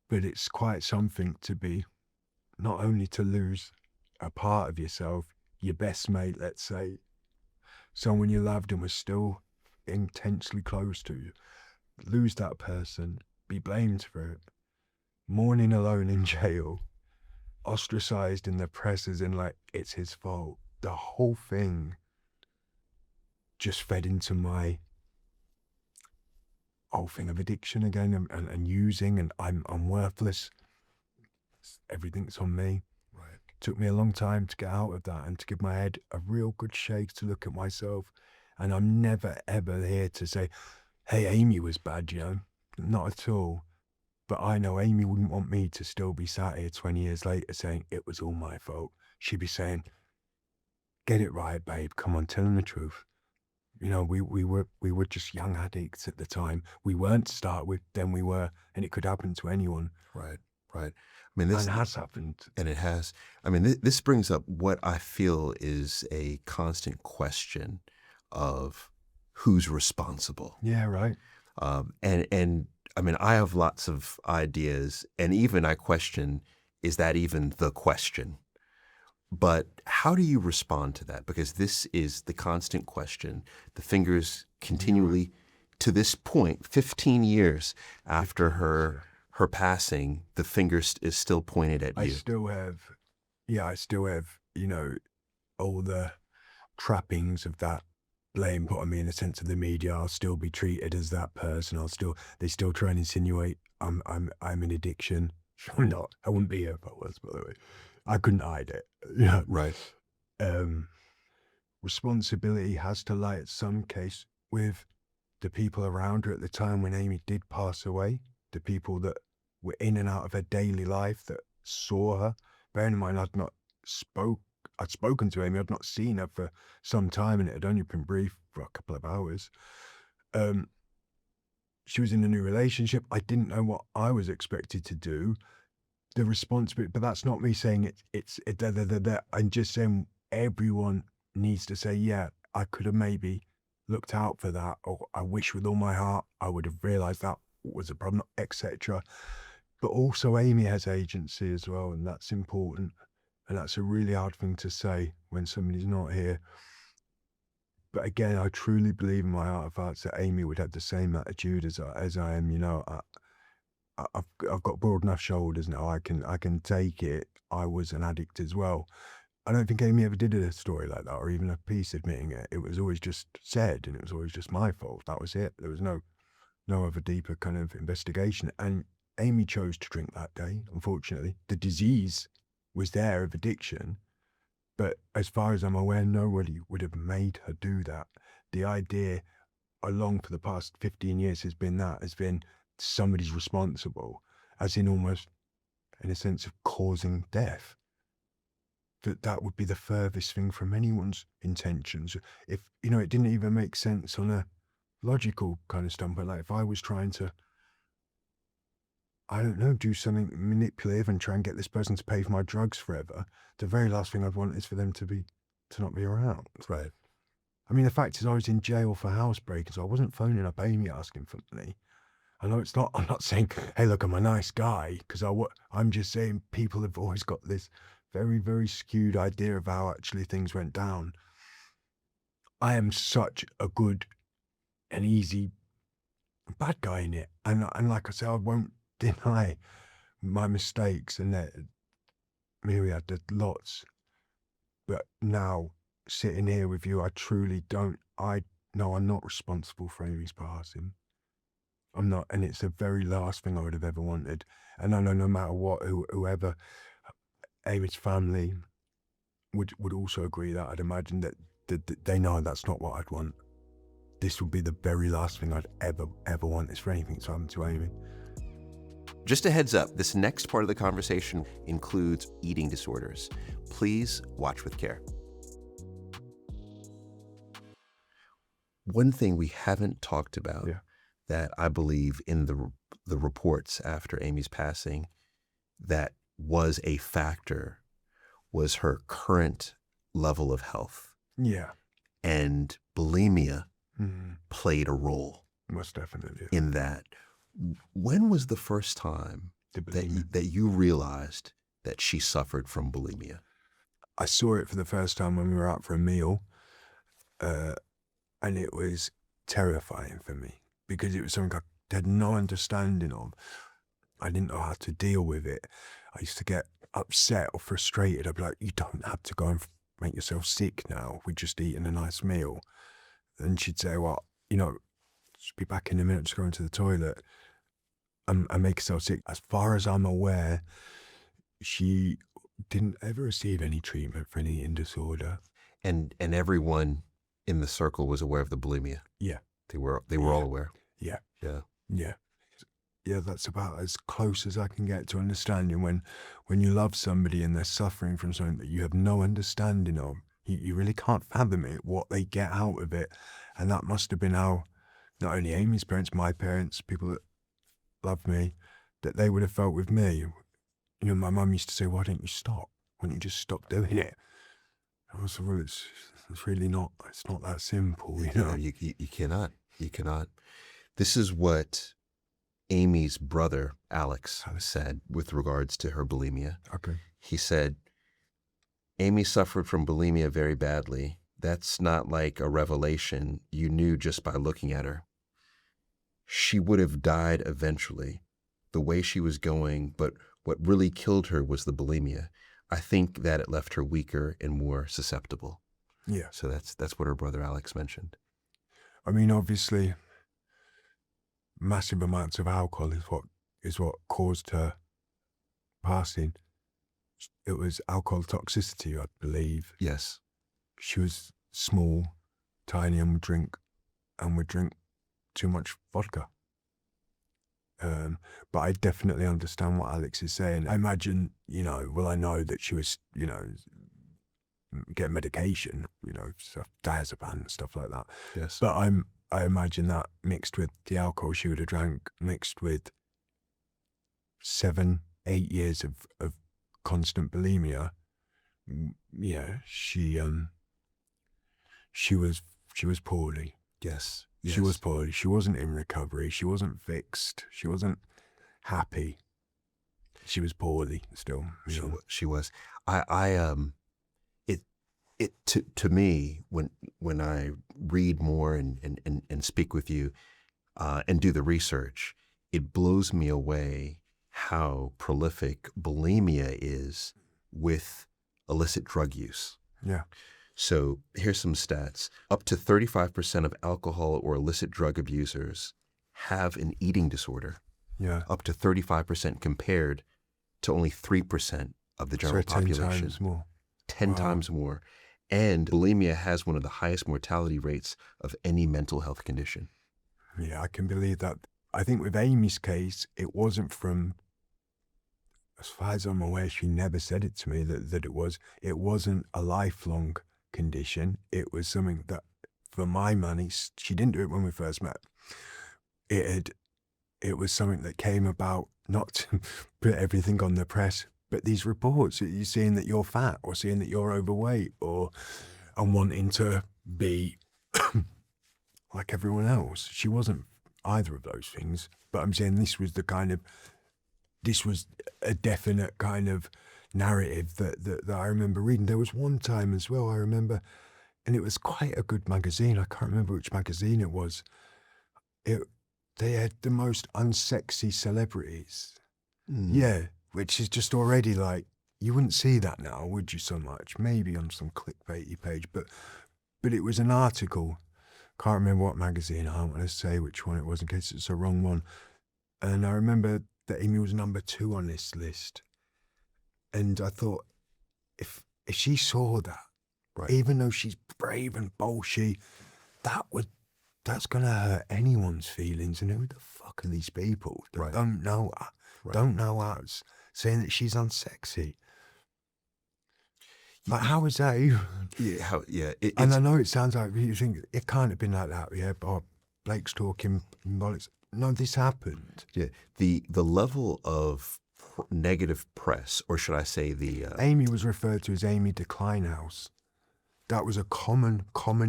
But it's quite something to be, not only to lose a part of yourself, your best mate, let's say, someone you loved and was still intensely close to you, lose that person, be blamed for it, mourning alone in jail, ostracized in the press as in like it's his fault. The whole thing just fed into my whole thing of addiction again and using, and I'm worthless. Everything's on me. Right. Took me a long time to get out of that and to give my head a real good shake to look at myself. And I'm never ever here to say, hey, Amy was bad, you know, not at all. But I know Amy wouldn't want me to still be sat here 20 years later saying it was all my fault. She'd be saying, get it right, babe. Come on, tell him the truth. You know, we were just young addicts at the time. We weren't to start with, then we were, and it could happen to anyone. Right. I mean, this and has happened. And it has. I mean, this brings up what I feel is a constant question of who's responsible. Yeah, right. And I mean, I have lots of ideas, and even I question, is that even the question? But how do you respond to that? Because this is the constant question. The fingers continually, to this point, 15 years after her passing, the finger is still pointed at you. I still have, you know, all the trappings of that blame put on me in the sense of the media. I'll still be treated as that person. They still try and insinuate I'm an addiction. I'm not. I wouldn't be here if I was, by the way. I couldn't hide it. Yeah. Right. Responsibility has to lie at some case with the people around her at the time when Amy did pass away, the people that were in and out of her daily life that saw her. Bearing in mind, I'd spoken to Amy, I'd not seen her for some time, and it had only been brief for a couple of hours. She was in a new relationship. I didn't know what I was expected to do. The responsibility, but that's not me saying I'm just saying everyone needs to say, yeah, I could have maybe looked out for that, or I wish with all my heart I would have realized that was a problem, etc. But also Amy has agency as well, and that's important. And that's a really hard thing to say when somebody's not here. But again, I truly believe in my heart of hearts that Amy would have the same attitude as I am. You know, I've got broad enough shoulders now. I can take it. I was an addict as well. I don't think Amy ever did a story like that, or even a piece admitting it. It was always just said, and it was always just my fault. That was it. There was no other deeper kind of investigation. And Amy chose to drink that day. Unfortunately, the disease was there of addiction, but as far as I'm aware, nobody would have made her do that. The idea along for the past 15 years has been somebody's responsible, as in almost in a sense of causing death. That would be the furthest thing from anyone's intentions. If, you know, it didn't even make sense on a logical kind of standpoint. Like if I was trying to, I don't know, do something manipulative and try and get this person to pay for my drugs forever, the very last thing I'd want is for them to not be around. Right. I mean, the fact is I was in jail for housebreaking, so I wasn't phoning up Amy asking for money. I know it's not, I'm not saying, hey, look, I'm a nice guy, because I'm just saying people have always got this very, very skewed idea of how actually things went down. I am such a good an easy bad guy in it. And like I said, I won't deny my mistakes, and that myriad, there's lots. But now, sitting here with you, I truly don't. I know I'm not responsible for Amy's passing. I'm not, and it's the very last thing I would have ever wanted. And I know no matter what, whoever, Amy's family would also agree that I'd imagine that they know that's not what I'd want. This would be the very last thing I'd ever want, is for anything to happen to Amy. Just a heads up, this next part of the conversation includes eating disorders. Please watch with care. One thing we haven't talked about that I believe in the reports after Amy's passing that was a factor was her current level of health. Yeah. And bulimia played a role. Most definitely. In that. When was the first time that you realized that she suffered from bulimia? I saw it for the first time when we were out for a meal, and it was terrifying for me because it was something I had no understanding of. I didn't know how to deal with it. I used to get upset or frustrated. I'd be like, you don't have to go and make yourself sick now. We're just eating a nice meal. And she'd say, well, just be back in a minute, just going to the toilet. And make herself sick. As far as I'm aware, she didn't ever receive any treatment for any eating disorder. And everyone in the circle was aware of the bulimia. Yeah. They were all aware. Yeah. Yeah. Yeah. Yeah, that's about as close as I can get to understanding when you love somebody and they're suffering from something that you have no understanding of. You really can't fathom it, what they get out of it. And that must have been how not only Amy's parents, my parents, people that love me, that they would have felt with me. My mum used to say, why don't you stop? Why don't you just stop doing it? I was like, well, it's really not, it's not that simple, You cannot. You cannot. This is what Amy's brother, Alex, said with regards to her bulimia. Okay. He said, Amy suffered from bulimia very badly. That's not like a revelation you knew just by looking at her. She would have died eventually, the way she was going, but what really killed her was the bulimia. I think that it left her weaker and more susceptible. Yeah. So that's what her brother Alex mentioned. I mean, obviously, massive amounts of alcohol is what caused her passing. It was alcohol toxicity, I believe. Yes. She was small, tiny, and would drink too much vodka. But I definitely understand what Alex is saying. I imagine, I know that she was, get medication, stuff, diazepam and stuff like that. Yes. But I imagine that mixed with the alcohol she would have drank, mixed with 7-8 years of constant bulimia. Yeah, she was poorly. Yes. She was poorly. She wasn't in recovery. She wasn't fixed. She wasn't happy. She was poorly still. She was. To me, when I read more and speak with you and do the research, it blows me away how prolific bulimia is with illicit drug use. Yeah. So here's some stats. Up to 35% of alcohol or illicit drug abusers have an eating disorder. Yeah. Up to 35% compared to only 3% of the general population. 10 times more. 10 times more. And bulimia has one of the highest mortality rates of any mental health condition. Yeah, I can believe that. I think with Amy's case, it wasn't from, as far as I'm aware, she never said it to me that it wasn't a lifelong condition. It was something that, for my money, she didn't do it when we first met. It was something that came about, not to put everything on the press, but these reports that you're seeing that you're fat or seeing that you're overweight and wanting to be like everyone else. She wasn't either of those things, but I'm saying this was a definite kind of narrative that I remember reading. There was one time as well, I remember, and it was quite a good magazine. I can't remember which magazine it was. they had the most unsexy celebrities. Mm. Yeah, which is just already like, you wouldn't see that now, would you, so much? Maybe on some clickbaity page, but it was an article. Can't remember what magazine. I don't want to say which one it was in case it's the wrong one. And I remember that Amy was number 2 on this list. And I thought, if she saw that, Right. even though she's brave and bold, that's going to hurt anyone's feelings. And who the fuck are these people that Right. don't know her, don't know us, saying that she's unsexy? Like, how is that even? Yeah. And I know it sounds like you think it can't have been like that. Yeah, but Blake's talking bollocks. No, this happened. Yeah. The level of negative press, or should I say Amy was referred to as Amy Winehouse. That was a common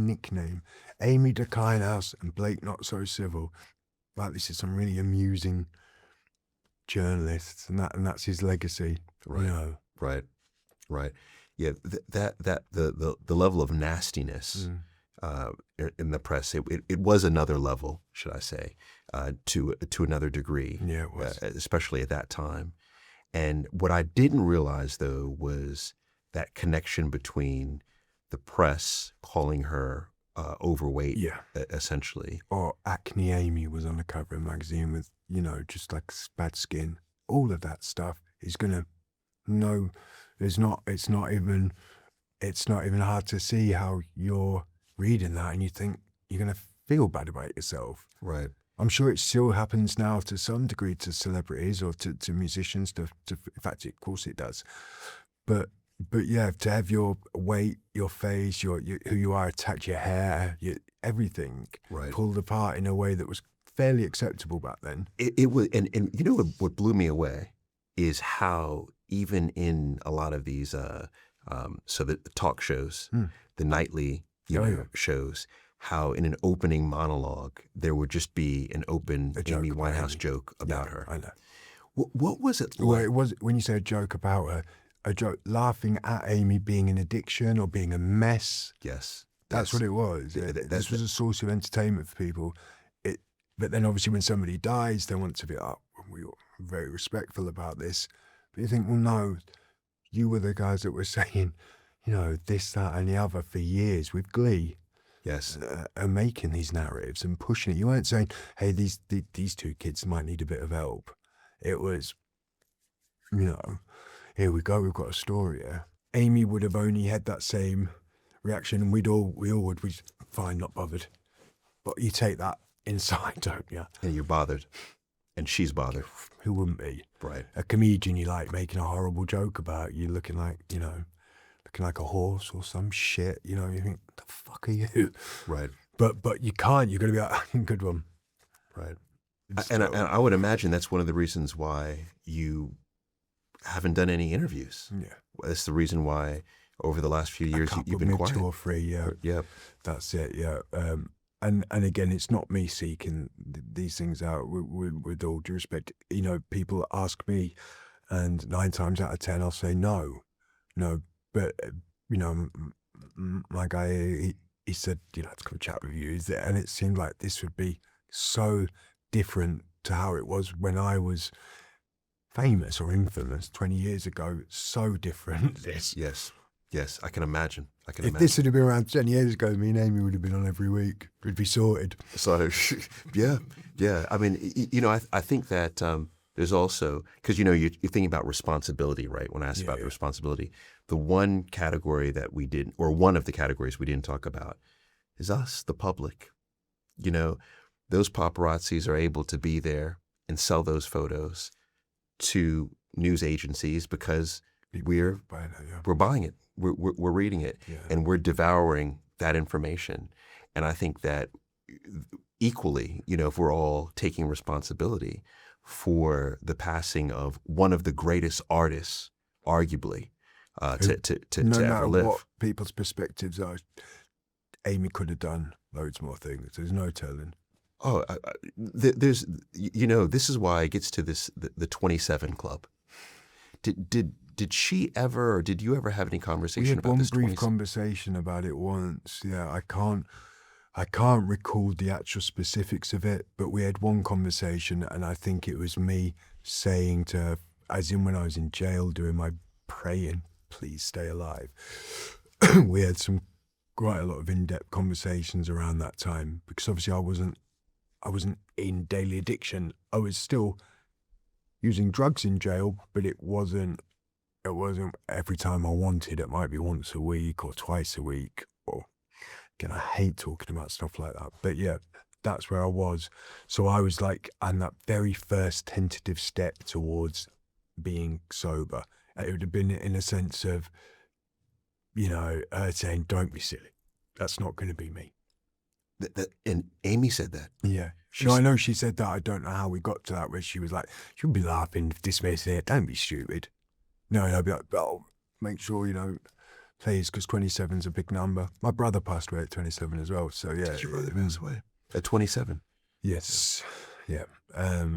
nickname. Amy Winehouse and Blake Not So Civil. Like, this is some really amusing journalists, and that's his legacy. Right. You know. Right. Yeah, the level of nastiness in the press, it was another level, should I say, to another degree. Yeah, it was. Especially at that time. And what I didn't realize, though, was that connection between the press calling her overweight, essentially. Or Acne Amy was on the cover of a magazine with, just like bad skin. All of that stuff is gonna it's not even hard to see how you're reading that and you think you're gonna feel bad about yourself. Right. I'm sure it still happens now to some degree to celebrities or to musicians. In fact, of course it does. But yeah, to have your weight, your face, who you are attacked, your hair, everything pulled apart in a way that was fairly acceptable back then. It was, and you know what blew me away is how even in a lot of these so the talk shows, the nightly shows, how in an opening monologue there would just be an open Amy Winehouse joke about her. I know. What was it like? Well, it was, when you say a joke about her, a joke laughing at Amy being an addiction or being a mess. Yes. That's what it was. This was a source of entertainment for people. But then obviously when somebody dies, they want to be we were very respectful about this. But you think, well, no, you were the guys that were saying, this, that, and the other for years with glee. Yes. And making these narratives and pushing it. You weren't saying, hey, these 2 kids might need a bit of help. It was, here we go, we've got a story here. Amy would have only had that same reaction, and we all would. We fine, not bothered. But you take that inside, don't you? And you're bothered. And she's bothered. Who wouldn't be? Right. A comedian you like making a horrible joke about you looking like a horse or some shit. You think, the fuck are you? Right. But you can't. You've got to be like, good one. Right. And I would imagine that's one of the reasons why you haven't done any interviews. Yeah. That's the reason why over the last few years you've been quiet. 2 or 3, yeah. Yeah. That's it, yeah. And again, it's not me seeking these things out with all due respect. People ask me, and 9 times out of 10 I'll say no. But my guy, he said, to come chat with you, and it seemed like this would be so different to how it was when I was famous or infamous 20 years ago. So different. Yes, I can imagine. If this had been around 10 years ago, me and Amy would have been on every week. We'd be sorted. So, yeah. I mean, I think that there's also, because, you're thinking about responsibility, right? When I asked about the responsibility, the one category that we didn't, or one of the categories we didn't talk about is us, the public. Those paparazzis are able to be there and sell those photos to news agencies because we're buying it. We're reading it, and we're devouring that information. And I think that equally, if we're all taking responsibility for the passing of one of the greatest artists, arguably, to ever live. What people's perspectives are, Amy could have done loads more things. There's no telling. Oh, there's, this is why it gets to the 27 Club. Did she ever, or did you ever have any conversation about this? We had one brief conversation about it once. Yeah, I can't I can't recall the actual specifics of it, but we had one conversation, and I think it was me saying to her, as in when I was in jail doing my praying, please stay alive. We had quite a lot of in-depth conversations around that time, because obviously I wasn't in daily addiction. I was still using drugs in jail, but it wasn't every time I wanted. It might be once a week or twice a week. Or again, I hate talking about stuff like that, but yeah, that's where I was. So I was like on that very first tentative step towards being sober. It would have been in a sense of, her saying, "Don't be silly. That's not going to be me." And Amy said that. Yeah. No, I know she said that. I don't know how we got to that, where she was like, "You'll be laughing, dismissing it. Don't be stupid." No, and I'd be like, "Oh, make sure, please, because 27's a big number." My brother passed away at 27 as well. So, yeah. Did your brother pass away? At 27? Yes. Yeah.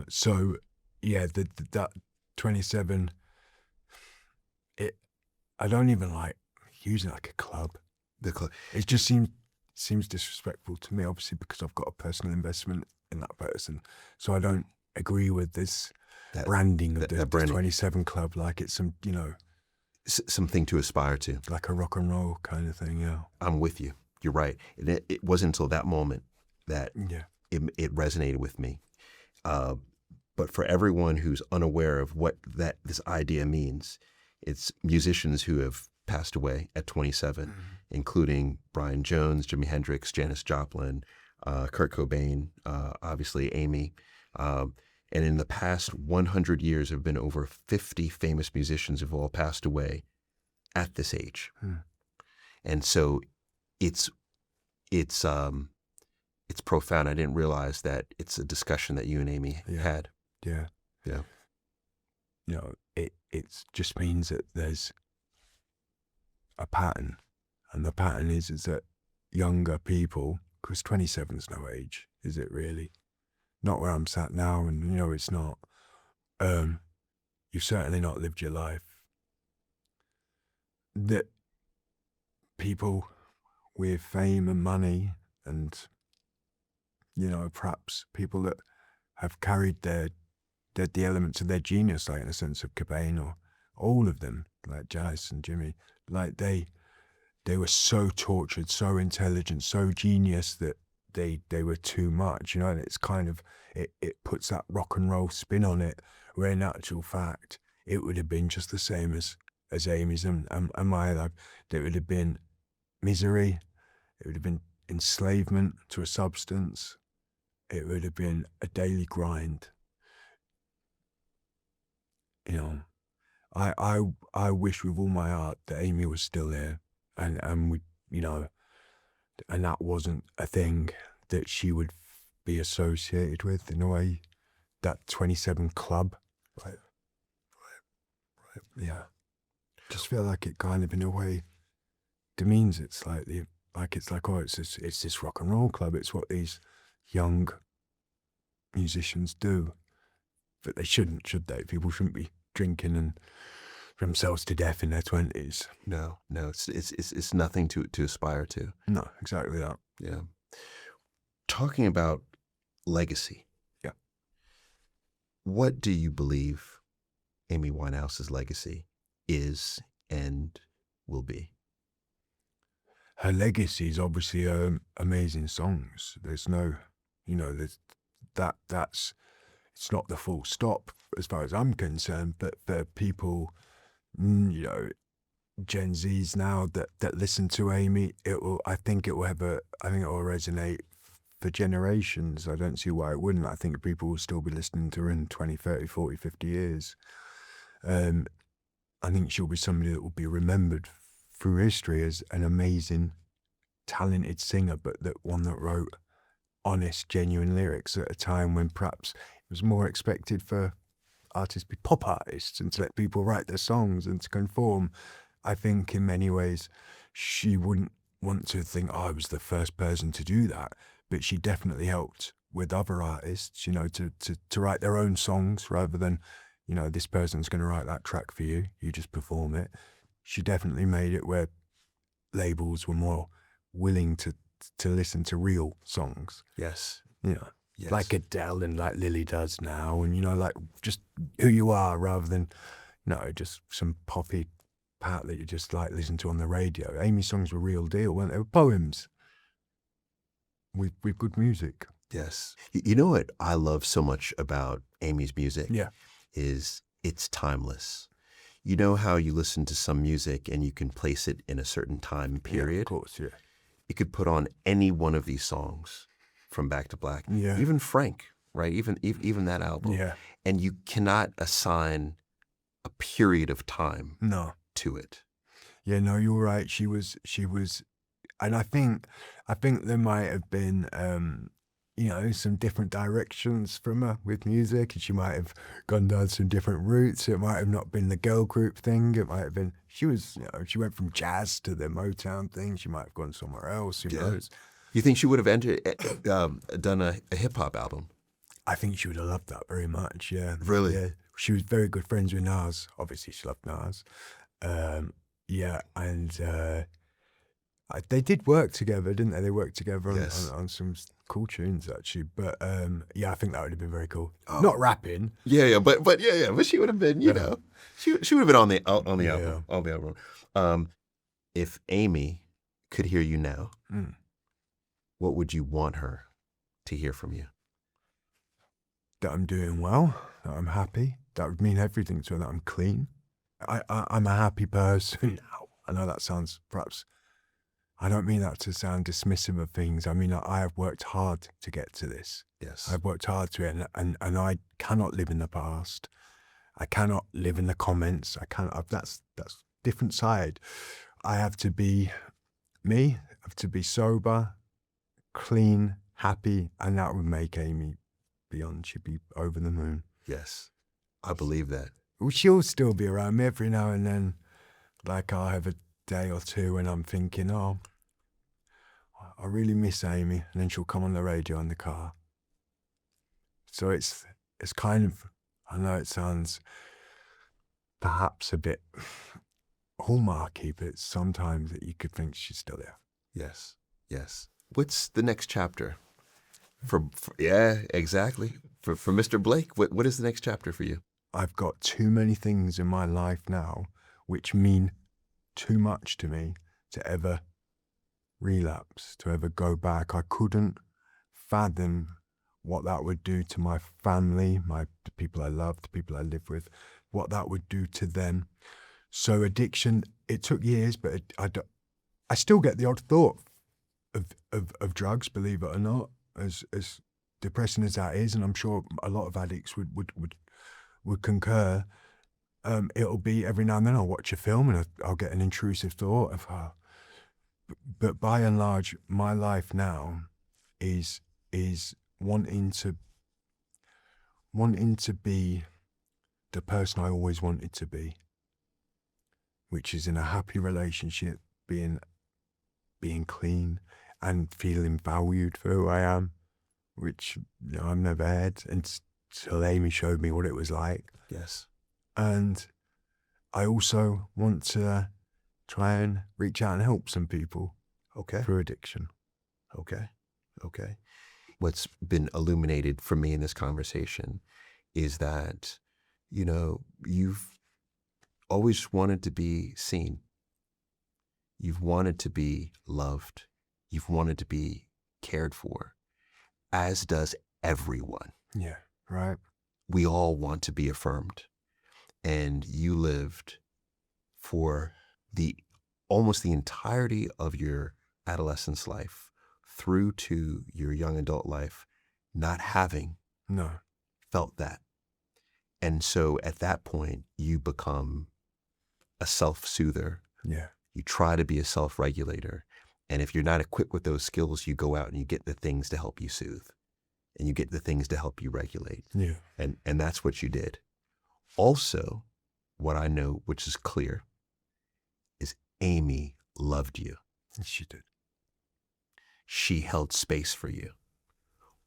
So, yeah, that 27, I don't even like using it like a club. The club. It just seems disrespectful to me, obviously, because I've got a personal investment in that person. So I don't agree with this branding of the 27 Club, like it's some, something to aspire to. Like a rock and roll kind of thing, yeah. I'm with you. You're right. And it wasn't until that moment that it resonated with me. But for everyone who's unaware of what this idea means, it's musicians who have passed away at 27, including Brian Jones, Jimi Hendrix, Janis Joplin, Kurt Cobain, obviously Amy. And in the past 100 years, there have been over 50 famous musicians who've all passed away at this age. And so it's profound. I didn't realize that it's a discussion that you and Amy had. Yeah. It just means that there's a pattern, and the pattern is that younger people, because 27's no age, is it really? Not where I'm sat now, and it's not. You've certainly not lived your life. That people with fame and money, and perhaps people that have carried the elements of their genius, like in a sense of Cobain, or all of them, like Janis and Jimmy, like they were so tortured, so intelligent, so genius that they were too much, and it's kind of, it puts that rock and roll spin on it, where in actual fact, it would have been just the same as Amy's and my life. There would have been misery, it would have been enslavement to a substance, it would have been a daily grind. I wish with all my heart that Amy was still here, and we, and that wasn't a thing that she would be associated with in a way. That 27 Club, right. Yeah, just feel like it kind of in a way demeans it slightly. Like it's like, oh, it's this rock and roll club. It's what these young musicians do, but they shouldn't, should they? People shouldn't be drinking and themselves to death in their 20s. No, it's nothing to aspire to. No, exactly that. Yeah. Talking about legacy. Yeah. What do you believe Amy Winehouse's legacy is and will be? Her legacy is obviously amazing songs. There's no, that's it's not the full stop as far as I'm concerned, but for people, Gen Zs now that listen to Amy, I think it will resonate for generations. I don't see why it wouldn't. I think people will still be listening to her in 20, 30, 40, 50 years. I think she'll be somebody that will be remembered through history as an amazing, talented singer, but one that wrote honest, genuine lyrics at a time when perhaps it was more expected for artists to be pop artists and to let people write their songs and to conform. I think in many ways she wouldn't want to think, oh, I was the first person to do that, but she definitely helped with other artists, to write their own songs rather than, this person's going to write that track for you, you just perform it. She definitely made it where labels were more willing to to listen to real songs. Yes. You know, Yes. like Adele and like Lily does now, and like just who you are rather than just some poppy pat that you just like listen to on the radio. Amy's songs were real deal, weren't they? They were poems with good music. Yes. You know what I love so much about Amy's music? Yeah. Is it's timeless. You know how you listen to some music and you can place it in a certain time period? Yeah, of course, yeah. You could put on any one of these songs from Back to Black. Yeah. Even Frank, right? Even that album. Yeah. And you cannot assign a period of time No. to it. Yeah, no, you're right. She was, and I think there might have been, some different directions from her with music, and she might have gone down some different routes. It might have not been the girl group thing. It might have been, she went from jazz to the Motown thing. She might have gone somewhere else. Who knows? You think she would have done a hip hop album? I think she would have loved that very much. Yeah, Really? Yeah, she was very good friends with Nas. Obviously, she loved Nas. Yeah, and they did work together, didn't they? They worked together on some cool tunes, actually. But yeah, I think that would have been very cool. Oh. Not rapping. Yeah, but she would have been, she would have been on the album, on the album. If Amy could hear you now, what would you want her to hear from you? That I'm doing well, that I'm happy. That would mean everything to her, that I'm clean. I'm a happy person now. I know that sounds perhaps, I don't mean that to sound dismissive of things. I mean, I have worked hard to get to this. Yes. I've worked hard to it, and I cannot live in the past. I cannot live in the comments. That's different side. I have to be me. I have to be sober, clean, happy, and that would make Amy beyond. She'd be over the moon. Yes, I believe that. Well, she'll still be around me every now and then. Like, I'll have a day or two when I'm thinking, oh, I really miss Amy, and then she'll come on the radio in the car. So it's kind of, I know it sounds perhaps a bit hallmarky, but sometimes that you could think she's still there. Yes, yes. What's the next chapter? Yeah, exactly. For Mr. Blake, what is the next chapter for you? I've got too many things in my life now which mean too much to me to ever relapse, to ever go back. I couldn't fathom what that would do to my family, the people I love, the people I live with, what that would do to them. So addiction, it took years, but I still get the odd thought of drugs, believe it or not, as depressing as that is, and I'm sure a lot of addicts would concur. It'll be every now and then I'll watch a film and I'll get an intrusive thought of her. But by and large, my life now is wanting to be the person I always wanted to be, which is in a happy relationship, being clean and feeling valued for who I am, which I've never had until Amy showed me what it was like. Yes. And I also want to try and reach out and help some people through addiction. Okay. What's been illuminated for me in this conversation is that, you've always wanted to be seen. You've wanted to be loved. You've wanted to be cared for, as does everyone. Yeah, right. We all want to be affirmed. And you lived for almost the entirety of your adolescence life through to your young adult life, not having felt that. And so at that point, you become a self-soother. Yeah. You try to be a self-regulator. And if you're not equipped with those skills, you go out and you get the things to help you soothe. And you get the things to help you regulate. Yeah. And that's what you did. Also, what I know, which is clear, is Amy loved you. She did. She held space for you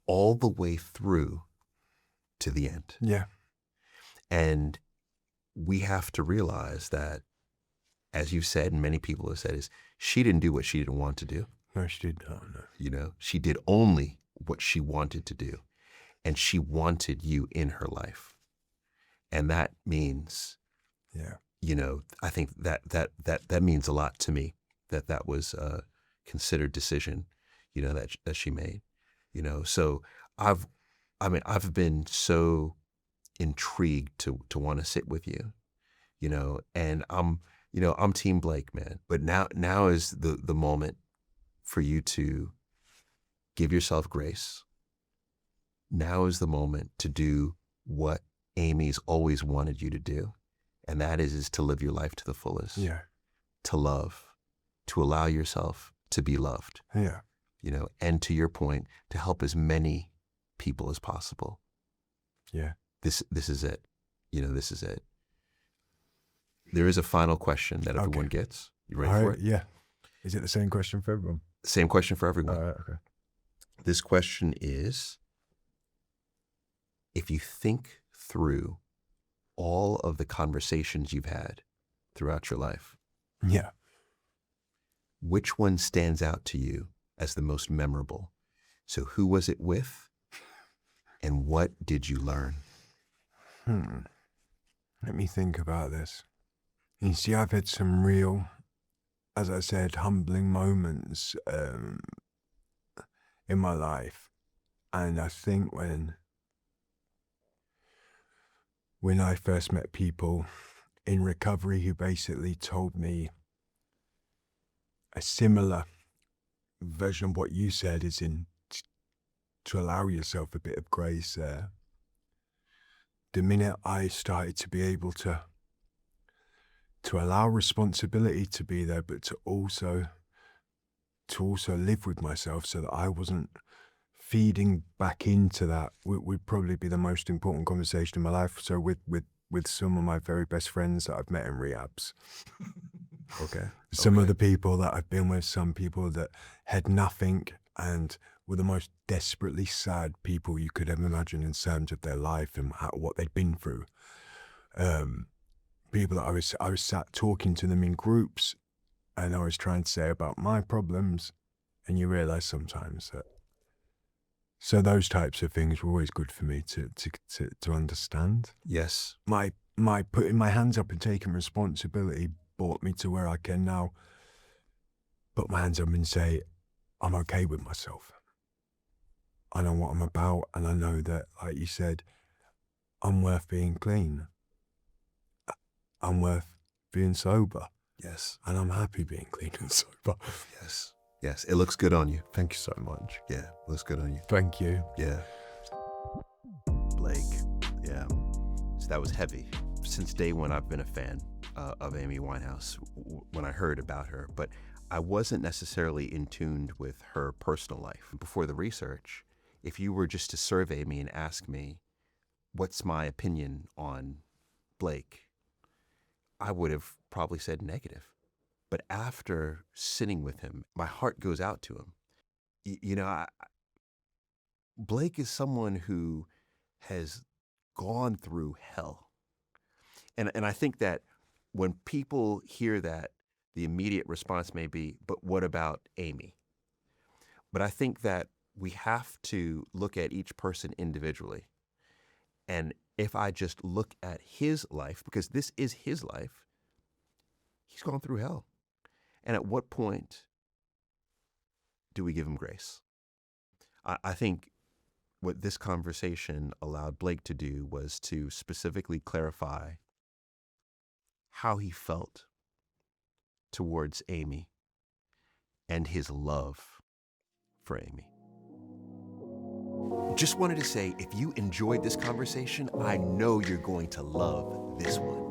all the way through to the end. Yeah. And we have to realize that, as you said, and many people have said, is she didn't do what she didn't want to do. No, she did not. No. You know, she did only what she wanted to do, and she wanted you in her life. And that means, Yeah. you know, I think that means a lot to me, that was a considered decision, you know, that she made, you know. So I've been so intrigued to want to sit with you, you know, and I'm Team Blake, man. But now is the moment for you to give yourself grace. Now is the moment to do what Amy's always wanted you to do. And that is to live your life to the fullest. Yeah. To love, to allow yourself to be loved. Yeah. You know, and to your point, to help as many people as possible. Yeah. This is it. You know, this is it. There is a final question that everyone gets. You ready for it? Yeah. Is it the same question for everyone? Same question for everyone. Okay. This question is, if you think through all of the conversations you've had throughout your life, Yeah. which one stands out to you as the most memorable? So who was it with, and what did you learn? Let me think about this. You see, I've had some real, as I said, humbling moments in my life. And I think when I first met people in recovery who basically told me a similar version of what you said, is to allow yourself a bit of grace there. The minute I started to be able to allow responsibility to be there, but to also live with myself, so that I wasn't feeding back into that, would probably be the most important conversation in my life. So with some of my very best friends that I've met in rehabs. Okay. Some of the people that I've been with, some people that had nothing and were the most desperately sad people you could ever imagine in terms of their life and what they'd been through. People that I was sat talking to them in groups, and I was trying to say about my problems, and you realize sometimes that. So those types of things were always good for me to understand. Yes. My putting my hands up and taking responsibility brought me to where I can now put my hands up and say, I'm okay with myself. I know what I'm about, and I know that, like you said, I'm worth being clean. I'm worth being sober. Yes. And I'm happy being clean and sober. Yes. Yes. It looks good on you. Thank you so much. Yeah. It looks good on you. Thank you. Yeah. Blake. Yeah. So that was heavy. Since day one, I've been a fan of Amy Winehouse when I heard about her, but I wasn't necessarily in tune with her personal life. Before the research, if you were just to survey me and ask me, what's my opinion on Blake, I would have probably said negative. But after sitting with him, my heart goes out to him. You know, Blake is someone who has gone through hell. And I think that when people hear that, the immediate response may be, but what about Amy? But I think that we have to look at each person individually. And if I just look at his life, because this is his life, he's gone through hell. And at what point do we give him grace? I think what this conversation allowed Blake to do was to specifically clarify how he felt towards Amy and his love for Amy. Just wanted to say, if you enjoyed this conversation, I know you're going to love this one.